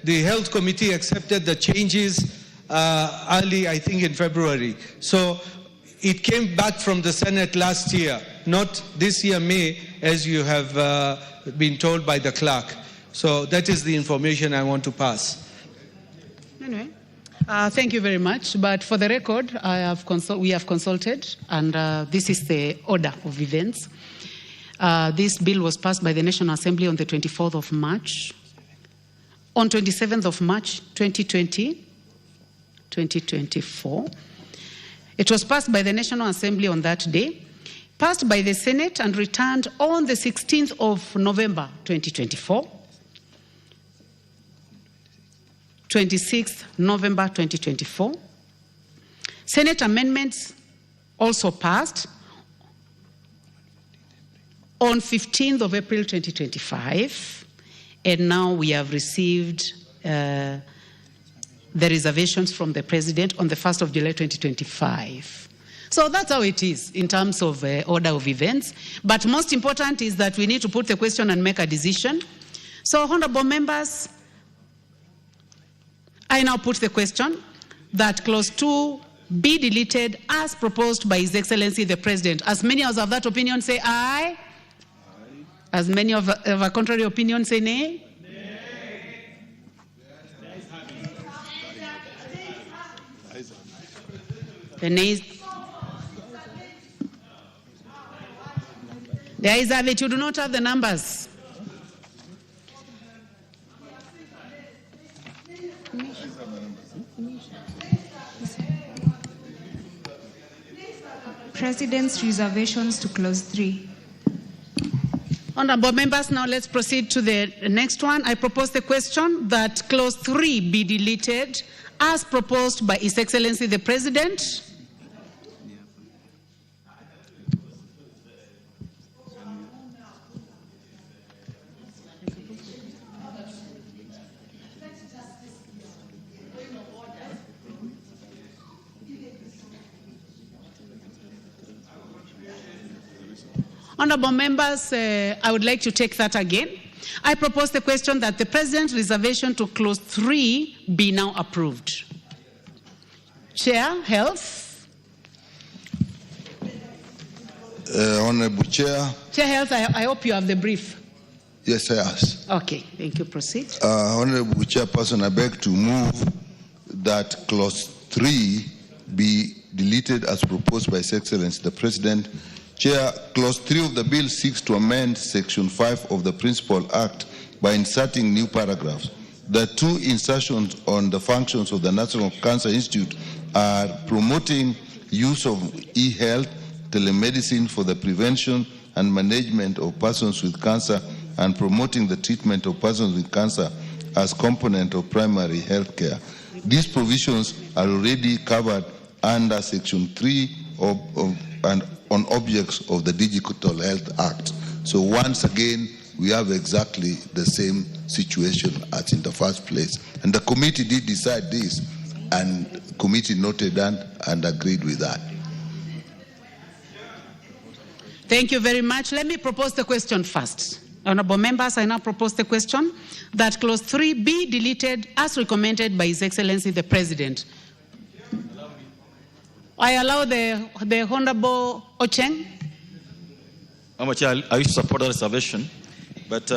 S8: the Health Committee accepted the changes early, I think, in February. So it came back from the Senate last year, not this year, May, as you have been told by the clerk. So that is the information I want to pass.
S17: Anyway, thank you very much. But for the record, we have consulted, and this is the order of events. This bill was passed by the National Assembly on the 24th of March. On 27th of March, 2024. It was passed by the National Assembly on that day, passed by the Senate and returned on the 16th of November 2024, 26th November 2024. Senate amendments also passed on 15th of April 2025, and now we have received the reservations from the President on the 1st of July 2025. So that's how it is in terms of order of events. But most important is that we need to put the question and make a decision. So, honorable members, I now put the question that clause 2 be deleted as proposed by His Excellency the President. As many as of that opinion say aye. As many of a contrary opinion say nay. The nays. The ayes have it. You do not have the numbers.
S11: President's reservations to clause 3.
S17: Honorable members, now let's proceed to the next one. I propose the question that clause 3 be deleted as proposed by His Excellency the President. Honorable members, I would like to take that again. I propose the question that the President's reservation to clause 3 be now approved. Chair, Health.
S9: Honorable Chair.
S17: Chair, Health, I hope you have the brief.
S9: Yes, I ask.
S17: Okay, thank you. Proceed.
S9: Honorable Chairperson, I beg to move that clause 3 be deleted as proposed by His Excellency the President. Chair, clause 3 of the bill seeks to amend section 5 of the Principal Act by inserting new paragraphs. The two insertions on the functions of the National Cancer Institute are promoting use of e-health, telemedicine for the prevention and management of persons with cancer, and promoting the treatment of persons with cancer as component of primary health care. These provisions are already covered under Section 3 and on objects of the Digital Health Act. So once again, we have exactly the same situation as in the first place. And the committee did decide this, and the committee noted and agreed with that.
S17: Thank you very much. Let me propose the question first. Honorable members, I now propose the question that clause 3 be deleted as recommended by His Excellency the President. I allow the Honorable Ocheng.
S16: Chair, I wish to support that reservation, but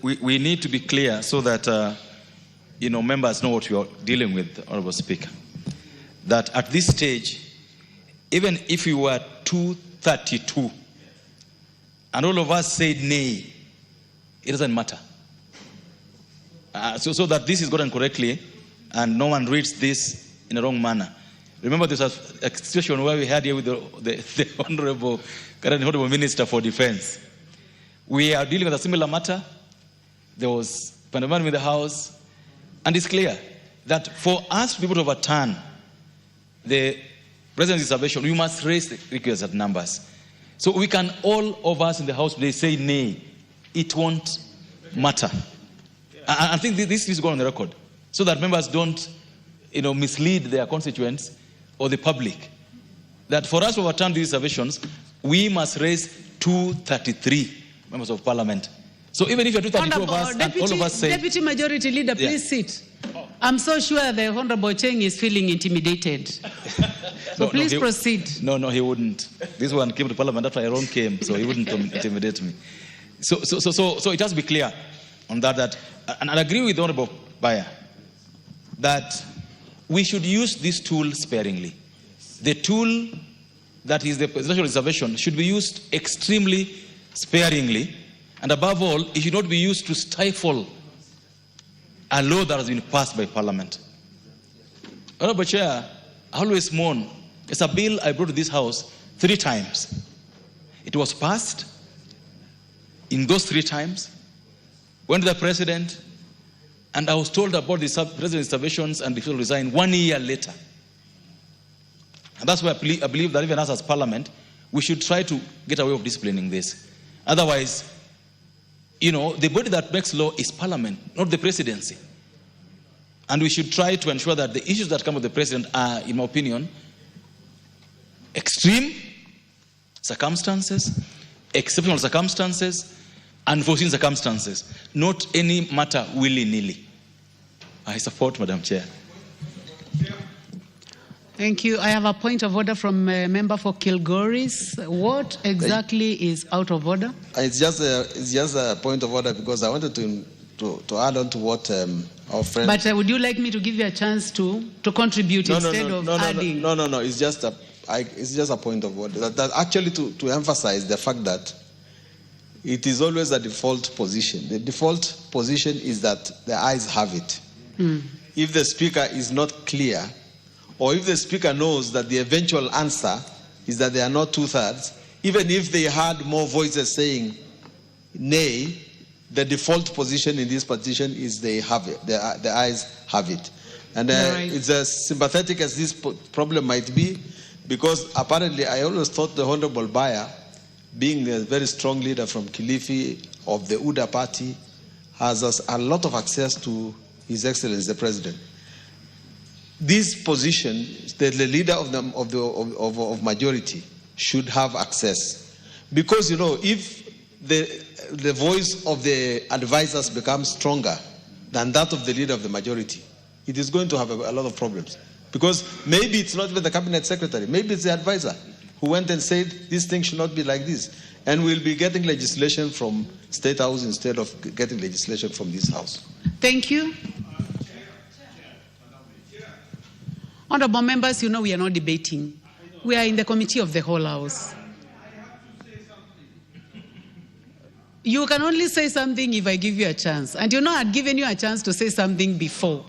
S16: we need to be clear so that members know what we are dealing with, Honorable Speaker. That at this stage, even if we were 232 and all of us said nay, it doesn't matter. So that this is gotten correctly and no one reads this in a wrong manner. Remember, this was a situation where we had here with the current Honorable Minister for Defense. We are dealing with a similar matter. There was pandemonium in the House, and it's clear that for us to be able to overturn the President's reservation, we must raise the requisite numbers. So we can, all of us in the House today, say nay. It won't matter. I think this needs to go on the record so that members don't mislead their constituents or the public. That for us to overturn these reservations, we must raise 233 members of parliament. So even if you're 232 of us, and all of us say...
S17: Deputy Majority Leader, please sit. I'm so sure the Honorable Cheng is feeling intimidated. So please proceed.
S16: No, he wouldn't. This one came to parliament after Aaron came, so he wouldn't intimidate me. So it has to be clear on that, and I agree with the Honorable Bayer that we should use this tool sparingly. The tool that is the presidential reservation should be used extremely sparingly, and above all, it should not be used to stifle a law that has been passed by Parliament. Honorable Chair, I always mourn. It's a bill I brought to this House 3 times. It was passed. In those 3 times, went to the President, and I was told about the President's reservations and the resign 1 year later. And that's why I believe that even us as Parliament, we should try to get away with disciplining this. Otherwise, the body that makes law is Parliament, not the Presidency. And we should try to ensure that the issues that come with the President are, in my opinion, extreme circumstances, exceptional circumstances, unforeseen circumstances, not any matter willy-nilly. I support, Madam Chair.
S17: Thank you. I have a point of order from a member for Kilgoris. What exactly is out of order?
S2: It's just a point of order because I wanted to add on to what our friend...
S17: But would you like me to give you a chance to contribute instead of adding?
S2: No. It's just a point of order. That actually to emphasize the fact that it is always a default position. The default position is that the ayes have it. If the Speaker is not clear, or if the Speaker knows that the eventual answer is that they are not 2/3, even if they had more voices saying nay, the default position in this petition is they have it. The ayes have it. And it's as sympathetic as this problem might be, because apparently I always thought the Honorable Bayer, being a very strong leader from Kilifi of the UDA party, has a lot of access to His Excellency the President. This position, the leader of majority should have access, because if the voice of the advisors becomes stronger than that of the leader of the majority, it is going to have a lot of problems. Because maybe it's not even the cabinet secretary, maybe it's the advisor who went and said this thing should not be like this, and we'll be getting legislation from State House instead of getting legislation from this House.
S17: Thank you. Honorable members, we are not debating. We are in the committee of the whole House. You can only say something if I give you a chance. And I'd given you a chance to say something before.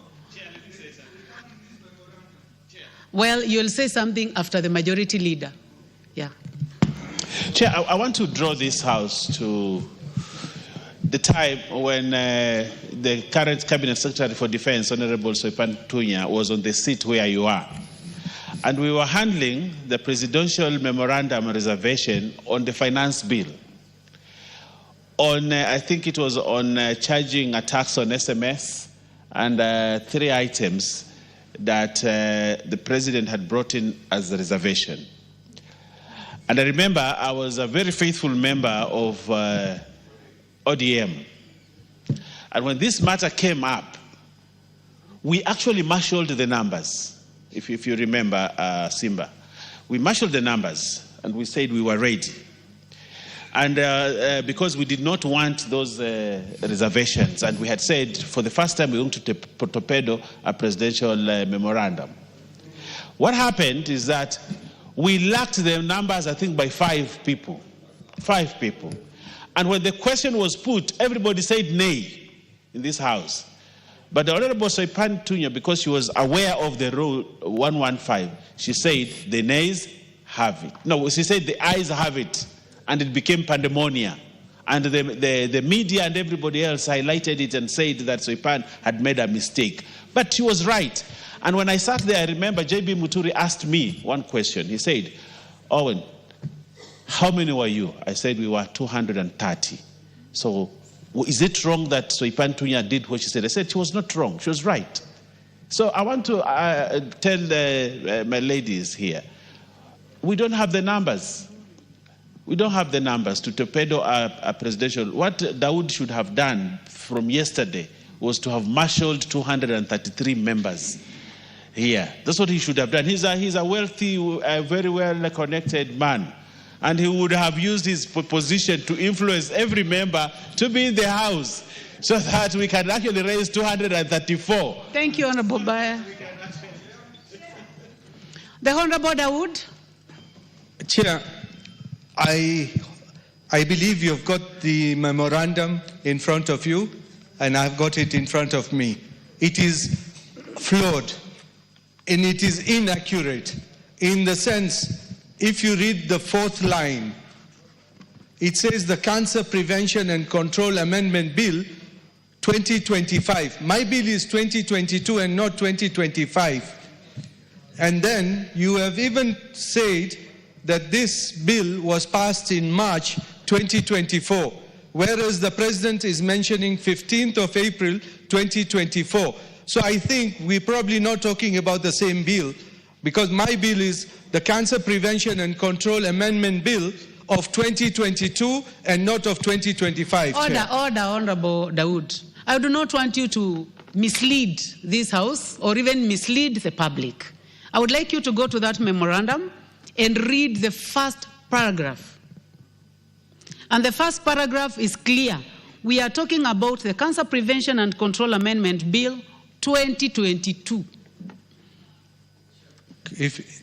S17: Well, you'll say something after the majority leader. Yeah.
S10: Chair, I want to draw this House to the time when the current Cabinet Secretary for Defense, Honorable Soipan Tunya, was on the seat where you are. And we were handling the presidential memorandum reservation on the finance bill. On, I think it was on charging a tax on SMS and 3 items that the president had brought in as a reservation. And I remember I was a very faithful member of ODM. And when this matter came up, we actually marshaled the numbers. If you remember, Simba. We marshaled the numbers and we said we were ready. And because we did not want those reservations, and we had said for the first time we want to torpedo a presidential memorandum. What happened is that we lacked the numbers, I think, by 5 people. 5 people. And when the question was put, everybody said nay in this house. But the Honorable Soipan Tunya, because she was aware of the rule 115, she said the nays have it. No, she said the ayes have it. And it became pandemonium. And the media and everybody else highlighted it and said that Soipan had made a mistake. But she was right. And when I sat there, I remember J.B. Muturi asked me one question. He said, Owen, how many were you? I said we were 230. So is it wrong that Soipan Tunya did what she said? I said she was not wrong. She was right. So I want to tell my ladies here, we don't have the numbers. We don't have the numbers to torpedo a presidential. What Dawood should have done from yesterday was to have marshaled 233 members here. That's what he should have done. He's a wealthy, very well-connected man. And he would have used his position to influence every member to be in the House so that we can actually raise 234.
S17: Thank you, Honorable Baya. The Honorable Dawood.
S8: Chair, I believe you've got the memorandum in front of you, and I've got it in front of me. It is flawed, and it is inaccurate in the sense, if you read the 4th line, it says the Cancer Prevention and Control Amendment Bill 2025. My bill is 2022 and not 2025. And then you have even said that this bill was passed in March 2024, whereas the President is mentioning 15th of April 2024. So I think we're probably not talking about the same bill, because my bill is the Cancer Prevention and Control Amendment Bill of 2022 and not of 2025.
S17: Order, Honorable Dawood. I do not want you to mislead this House or even mislead the public. I would like you to go to that memorandum and read the first paragraph. And the first paragraph is clear. We are talking about the Cancer Prevention and Control Amendment Bill 2022.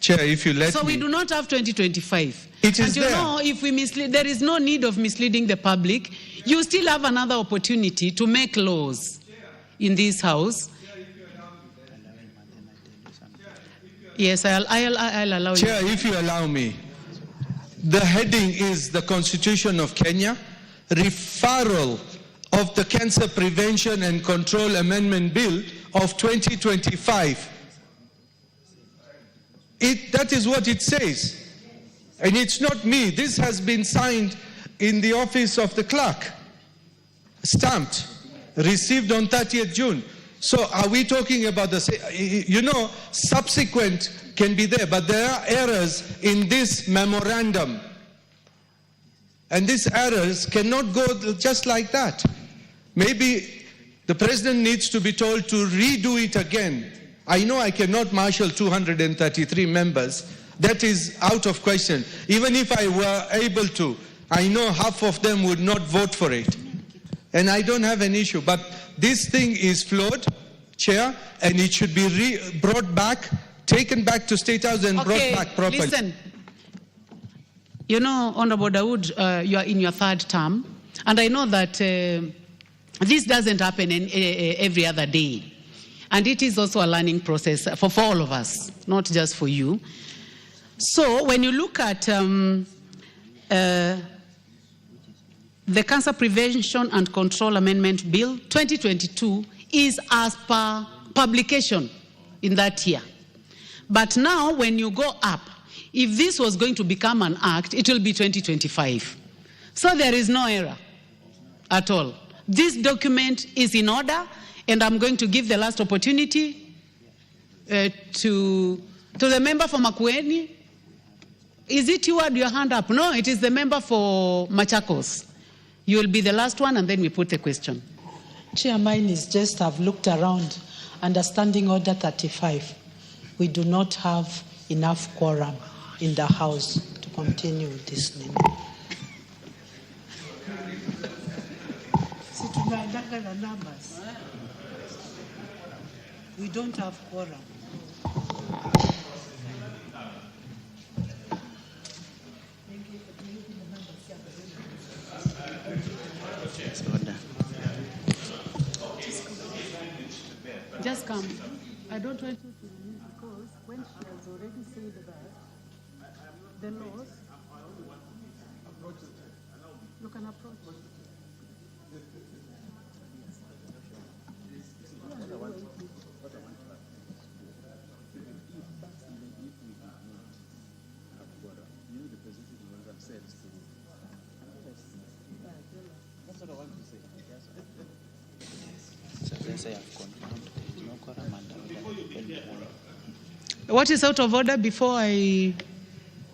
S8: Chair, if you let
S17: me. So we do not have 2025. It is there. Know, if we mislead, there is no need of misleading the public. You still have another opportunity to make laws in this House. Yes, I'll allow you.
S8: Chair, if you allow me, the heading is the Constitution of Kenya, referral of the Cancer Prevention and Control Amendment Bill of 2025. That is what it says. And it's not me. This has been signed in the office of the clerk, stamped, received on 30th June. So are we talking about the, subsequent can be there, but there are errors in this memorandum. And these errors cannot go just like that. Maybe the President needs to be told to redo it again. I know I cannot marshal 233 members. That is out of question. Even if I were able to, I know half of them would not vote for it. And I don't have an issue. But this thing is flawed, Chair, and it should be brought back, taken back to State House and brought back properly.
S17: Listen. Honorable Dawood, you are in your 3rd term, and I know that this doesn't happen every other day. And it is also a learning process for all of us, not just for you. So when you look at the Cancer Prevention and Control Amendment Bill 2022 is as per publication in that year. But now when you go up, if this was going to become an act, it will be 2025. So there is no error at all. This document is in order, and I'm going to give the last opportunity to the member for Makueni. Is it you had your hand up? No, it is the member for Machakos. You will be the last one, and then we put the question.
S7: Chair, mine is just I've looked around, understanding order 35. We do not have enough quorum in the House to continue with this thing. We don't have quorum.
S17: Just come. I don't want you to leave because when she has already said that, the laws, you can approach.
S5: That's what I want to say. So I have confirmed there is no quorum and
S17: What is out of order before I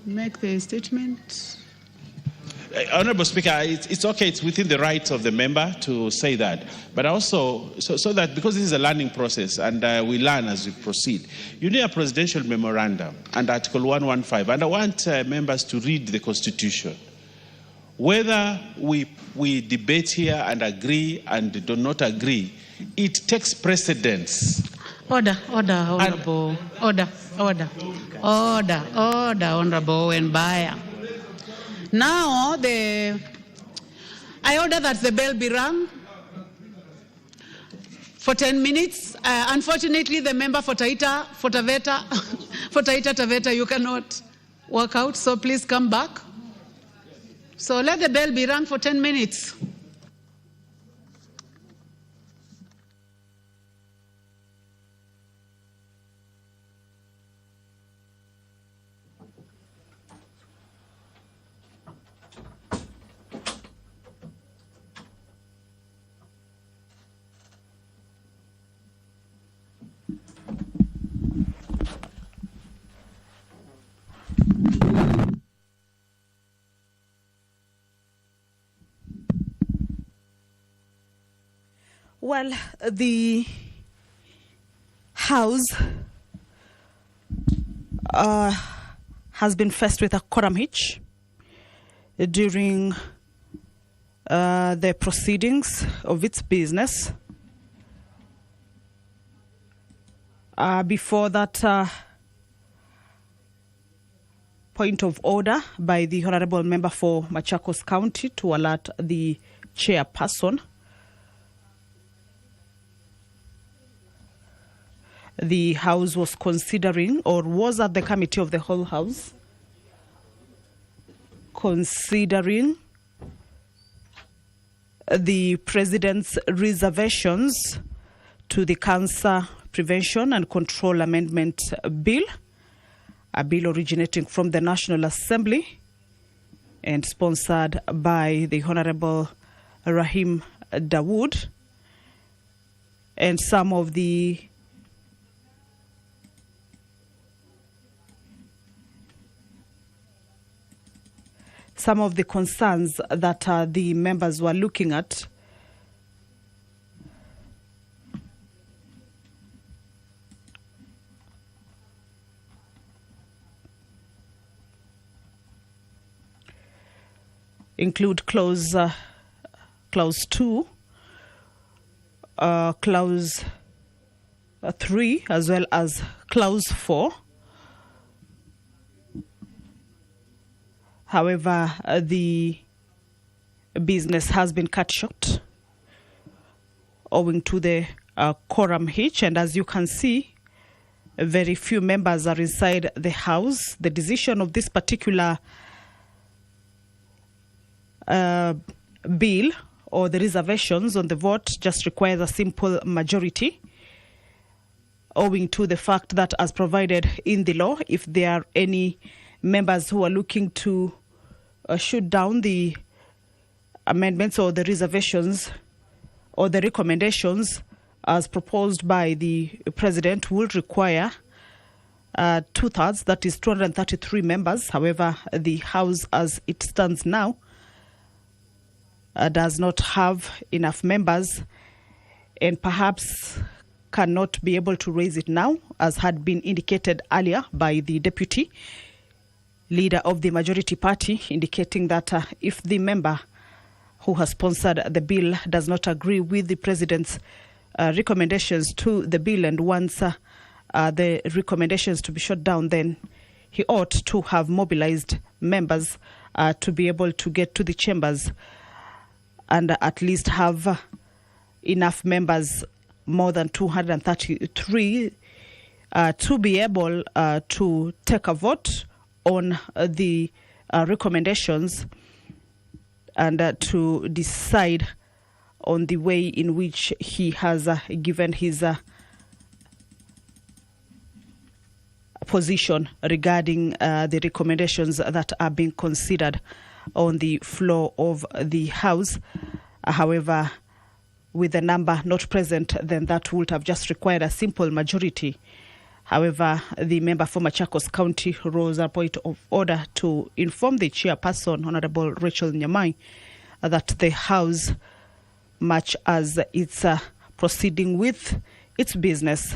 S17: make the statement?
S10: Honorable Speaker, it's okay. It's within the right of the member to say that. But also, so that because this is a learning process and we learn as we proceed, you need a presidential memorandum and Article 115. And I want members to read the Constitution. Whether we debate here and agree and do not agree, it takes precedence.
S17: Order, Honorable. Order, Honorable Wenbaya. Now, I order that the bell be rung for 10 minutes. Unfortunately, the member for Taita Taveta, you cannot walk out, so please come back. So let the bell be rung for 10 minutes.
S12: Well, the House has been faced with a quorum hitch during the proceedings of its business. Before that point of order by the Honorable Member for Machakos County to alert the chairperson. The House was considering, or was at the committee of the whole House, considering the President's reservations to the Cancer Prevention and Control Amendment Bill, a bill originating from the National Assembly and sponsored by the Honorable Rahim Dawood, and some of the concerns that the members were looking at include clause 2, clause 3, as well as clause 4. However, the business has been cut short owing to the quorum hitch, and as you can see, very few members are inside the House. The decision of this particular bill or the reservations on the vote just requires a simple majority, owing to the fact that, as provided in the law, if there are any members who are looking to shoot down the amendments or the reservations or the recommendations as proposed by the President, will require 2/3, that is 233 members. However, the House as it stands now does not have enough members and perhaps cannot be able to raise it now, as had been indicated earlier by the Deputy Leader of the Majority Party, indicating that if the member who has sponsored the bill does not agree with the President's recommendations to the bill and wants the recommendations to be shut down, then he ought to have mobilized members to be able to get to the chambers and at least have enough members, more than 233, to be able to take a vote on the recommendations and to decide on the way in which he has given his position regarding the recommendations that are being considered on the floor of the House. However, with the number not present, then that would have just required a simple majority. However, the member for Machakos County rose a point of order to inform the chairperson, Honorable Rachel Nyamai, that the House, much as it's proceeding with its business,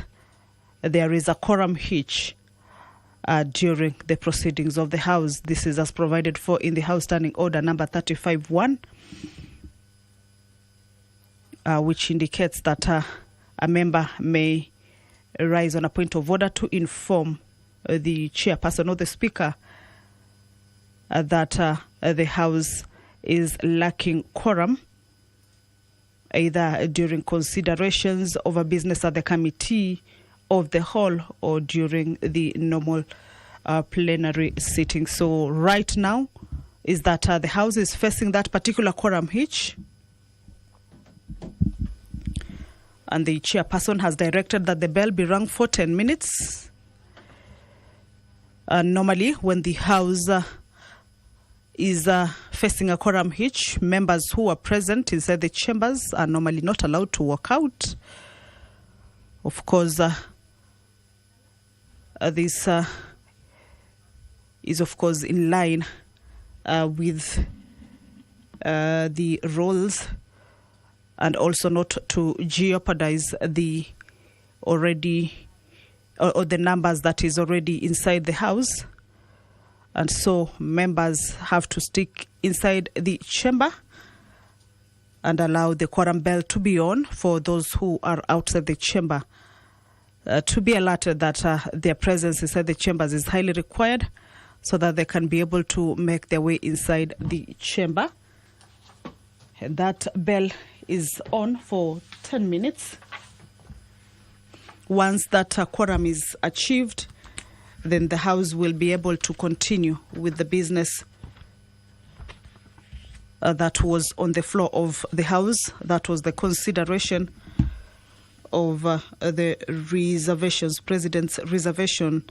S12: there is a quorum hitch during the proceedings of the House. This is as provided for in the House Standing Order number 35-1, which indicates that a member may rise on a point of order to inform the chairperson or the speaker that the House is lacking quorum, either during considerations of a business at the committee of the whole or during the normal plenary sitting. So right now is that the House is facing that particular quorum hitch, and the chairperson has directed that the bell be rung for 10 minutes. Normally, when the House is facing a quorum hitch, members who are present inside the chambers are normally not allowed to walk out. Of course, this is, of course, in line with the rules, and also not to jeopardize the already or the numbers that is already inside the House. And so members have to stick inside the chamber and allow the quorum bell to be on for those who are outside the chamber to be alerted that their presence inside the chambers is highly required, so that they can be able to make their way inside the chamber. And that bell is on for 10 minutes. Once that quorum is achieved, then the House will be able to continue with the business that was on the floor of the House. That was the consideration of the reservations, President's reservation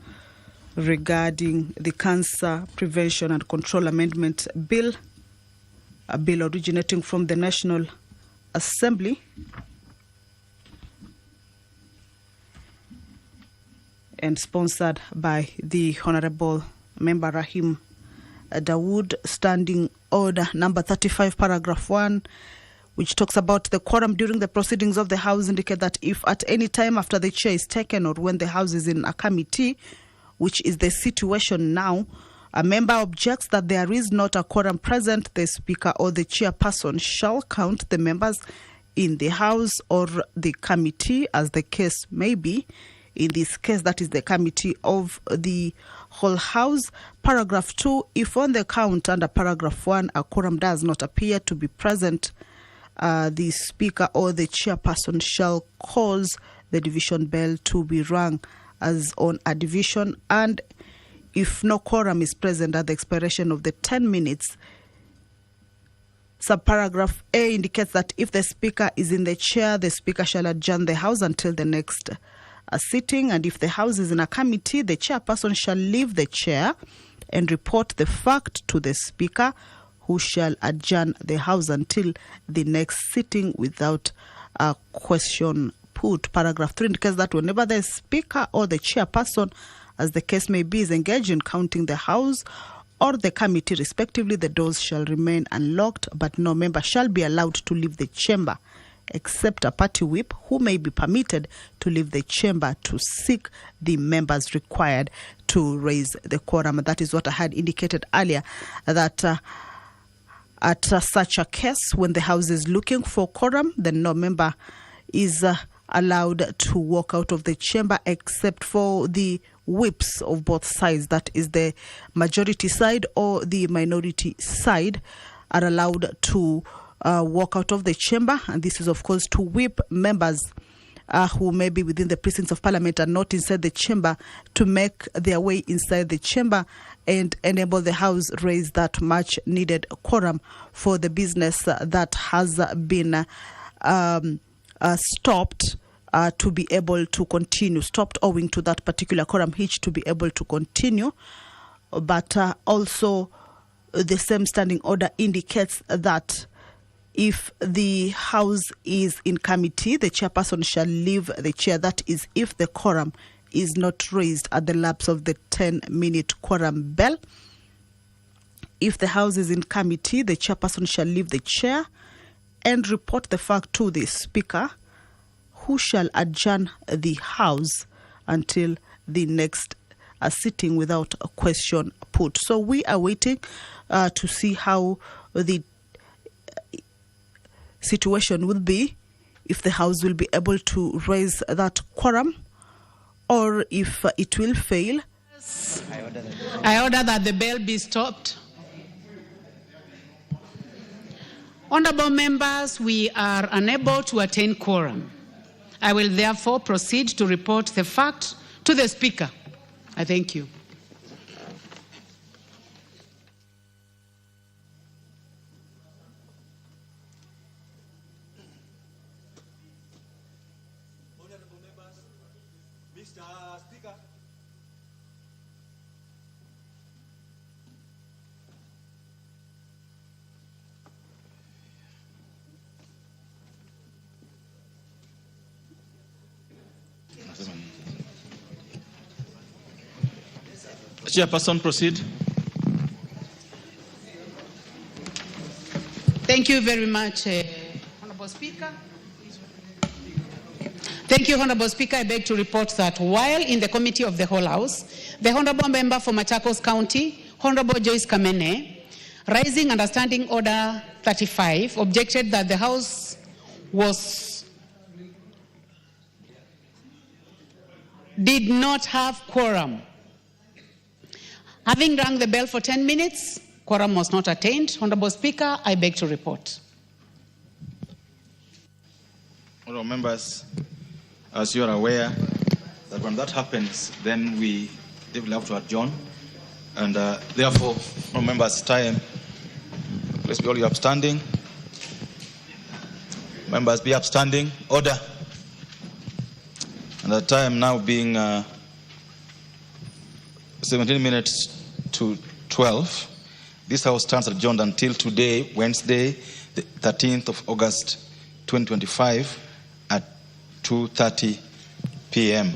S12: regarding the Cancer Prevention and Control Amendment Bill, a bill originating from the National Assembly and sponsored by the Honorable Member Rahim Dawood. Standing Order number 35, paragraph 1, which talks about the quorum during the proceedings of the House, indicate that if at any time after the chair is taken or when the House is in a committee, which is the situation now, a member objects that there is not a quorum present, the Speaker or the chairperson shall count the members in the House or the committee, as the case may be. In this case, that is the committee of the whole House. Paragraph 2, if on the count under paragraph 1 a quorum does not appear to be present, the Speaker or the chairperson shall cause the division bell to be rung as on a division, and if no quorum is present at the expiration of the 10 minutes, Subparagraph A indicates that if the Speaker is in the chair, the Speaker shall adjourn the House until the next sitting, and if the House is in a committee, the chairperson shall leave the chair and report the fact to the Speaker, who shall adjourn the House until the next sitting without a question put. Paragraph 3 indicates that whenever the Speaker or the chairperson, as the case may be, is engaged in counting the House or the committee respectively, the doors shall remain unlocked, but no member shall be allowed to leave the chamber except a party whip, who may be permitted to leave the chamber to seek the members required to raise the quorum. That is what I had indicated earlier, that at such a case, when the House is looking for quorum, then no member is allowed to walk out of the chamber except for the whips of both sides, that is the majority side or the minority side, are allowed to walk out of the chamber. And this is, of course, to whip members who may be within the precincts of Parliament and not inside the chamber to make their way inside the chamber and enable the House raise that much needed quorum for the business that has been stopped to be able to continue, stopped owing to that particular quorum hitch to be able to continue. But also the same standing order indicates that if the House is in committee, the chairperson shall leave the chair. That is, if the quorum is not raised at the lapse of the 10-minute quorum bell. If the House is in committee, the chairperson shall leave the chair and report the fact to the Speaker, who shall adjourn the House until the next sitting without a question put. So we are waiting to see how the situation will be, if the House will be able to raise that quorum or if it will fail.
S23: I order that the bell be stopped. Honorable members, we are unable to attain quorum. I will therefore proceed to report the fact to the Speaker. I thank you.
S16: Mr. Speaker. Chairperson, proceed.
S23: Thank you very much, Honorable Speaker. Thank you, Honorable Speaker. I beg to report that while in the Committee of the Whole House, the Honorable Member for Machakos County, Honorable Joyce Kamene, rising under Standing Order 35, objected that the House did not have quorum. Having rung the bell for 10 minutes, quorum was not attained. Honorable Speaker, I beg to report.
S16: Honorable members, as you are aware, that when that happens, then we will have to adjourn. And therefore, honorable members, time, please be all you upstanding. Members, be upstanding. Order. And the time now being 17 minutes to 12, this House stands adjourned until today, Wednesday, the 13th of August, 2025, at 2:30 p.m.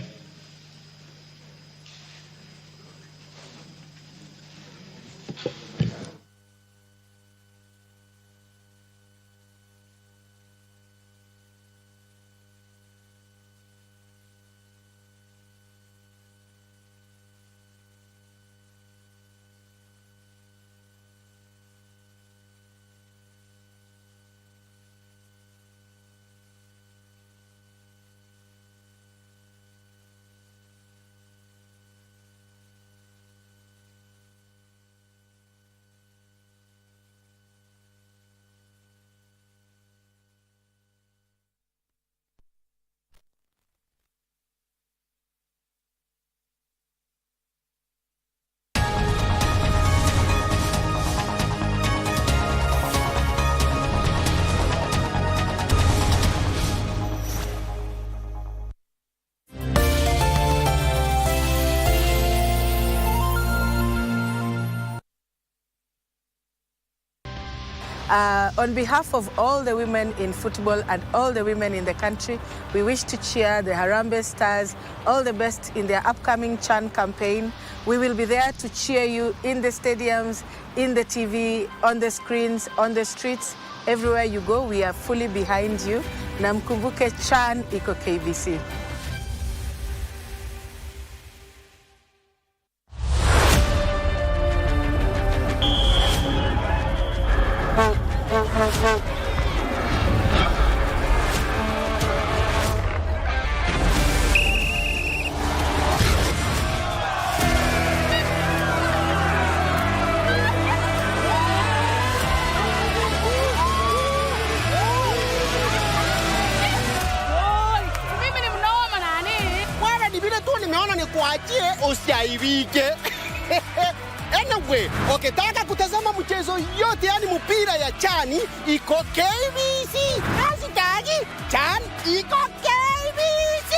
S13: On behalf of all the women in football and all the women in the country, we wish to cheer the Harambee Stars all the best in their upcoming CHAN campaign. We will be there to cheer you in the stadiums, in the TV, on the screens, on the streets. Everywhere you go, we are fully behind you. Na mkumbuke CHAN iko KBC.
S15: Anyway, ukitaka kutazama mchezo yote yani mpira ya CHAN iko KBC. Hashtag CHAN iko KBC.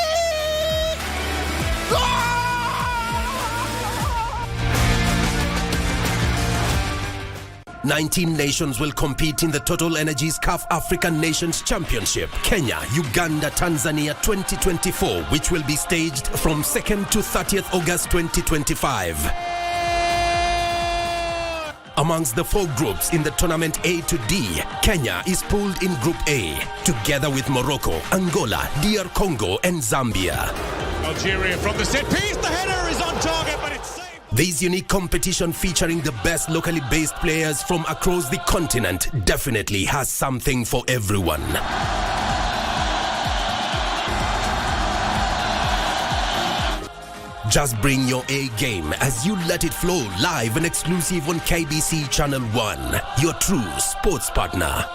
S20: 19 nations will compete in the Total Energies CAF African Nations Championship, Kenya, Uganda, Tanzania 2024, which will be staged from 2nd to 30th August 2025. Amongst the 4 groups in the tournament A to D, Kenya is pooled in Group A, together with Morocco, Angola, DR Congo, and Zambia.
S24: Algeria from the set piece, the header is on target, but it's saved.
S20: This unique competition featuring the best locally based players from across the continent definitely has something for everyone. Just bring your A game as you let it flow live and exclusive on KBC Channel 1, your true sports partner.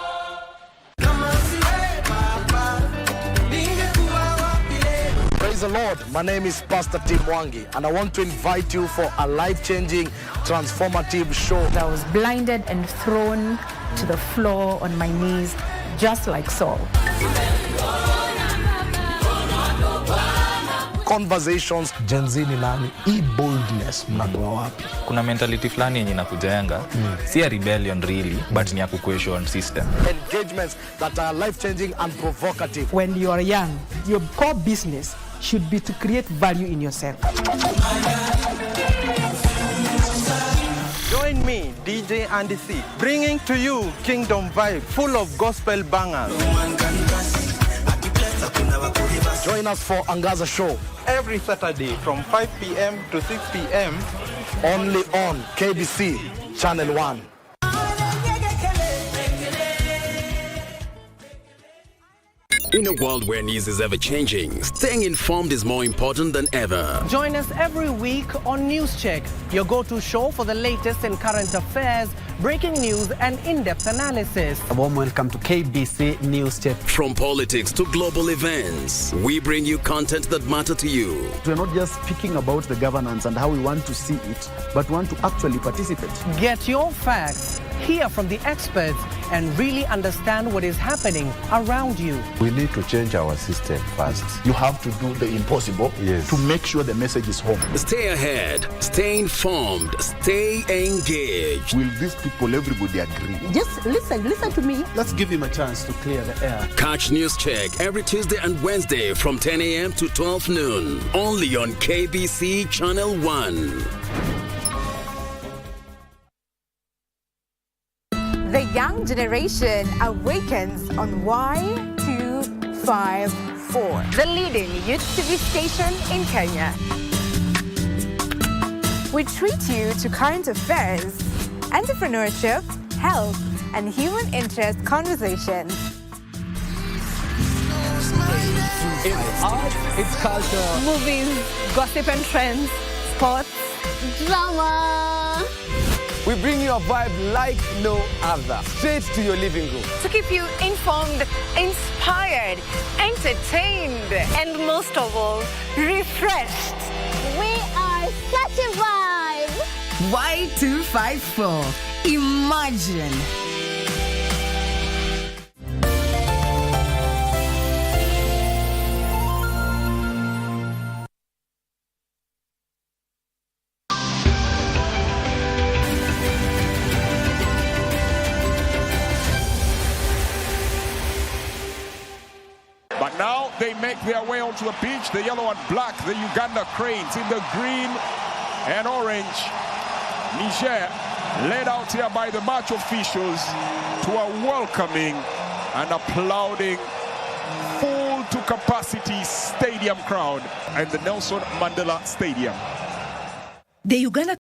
S25: Praise the Lord. My name is Pastor Tim Wangi, and I want to invite you for a life-changing, transformative show.
S26: I was blinded and thrown to the floor on my knees, just like Saul.
S25: Conversations. Gen Z ni nani? E-boldness mnatoa wapi?
S27: Kuna mentality fulani yenye inakujenga, si a rebellion really, but ni ya kuquestion system.
S25: Engagements that are life-changing and provocative.
S28: When you are young, your core business should be to create value in yourself.
S29: Join me, DJ Andy C, bringing to you Kingdom Vibe, full of gospel bangers.
S25: Join us for Angaza Show.
S29: Every Saturday from 5 p.m. to 6 p.m.
S25: Only on KBC Channel 1.
S30: In a world where news is ever-changing, staying informed is more important than ever.
S28: Join us every week on News Check, your go-to show for the latest in current affairs, breaking news and in-depth analysis.
S31: A warm welcome to KBC News Check.
S30: From politics to global events, we bring you content that matter to you.
S31: We're not just speaking about the governance and how we want to see it, but want to actually participate.
S28: Get your facts, hear from the experts, and really understand what is happening around you.
S32: We need to change our system first.
S25: You have to do the impossible to make sure the message is home.
S30: Stay ahead, stay informed, stay engaged.
S32: Will these people, everybody agree?
S28: Just listen to me.
S31: Let's give him a chance to clear the air.
S30: Catch News Check every Tuesday and Wednesday from 10 a.m. to 12 noon. Only on KBC Channel 1.
S33: The young generation awakens on Y254, the leading youth TV station in Kenya. We treat you to current affairs, entrepreneurship, health, and human interest conversations.
S28: It's art, it's culture,
S33: Movies, gossip and trends, sports, drama.
S29: We bring you a vibe like no other, straight to your living room.
S33: To keep you informed, inspired, entertained, and most of all, refreshed. We are such a vibe.
S34: Y254. Imagine.
S1: they make their way onto the pitch. The yellow and black, the Uganda Cranes in the green and orange. Niger led out here by the match officials to a welcoming and applauding full to capacity stadium crowd and the Nelson Mandela Stadium.
S2: The Uganda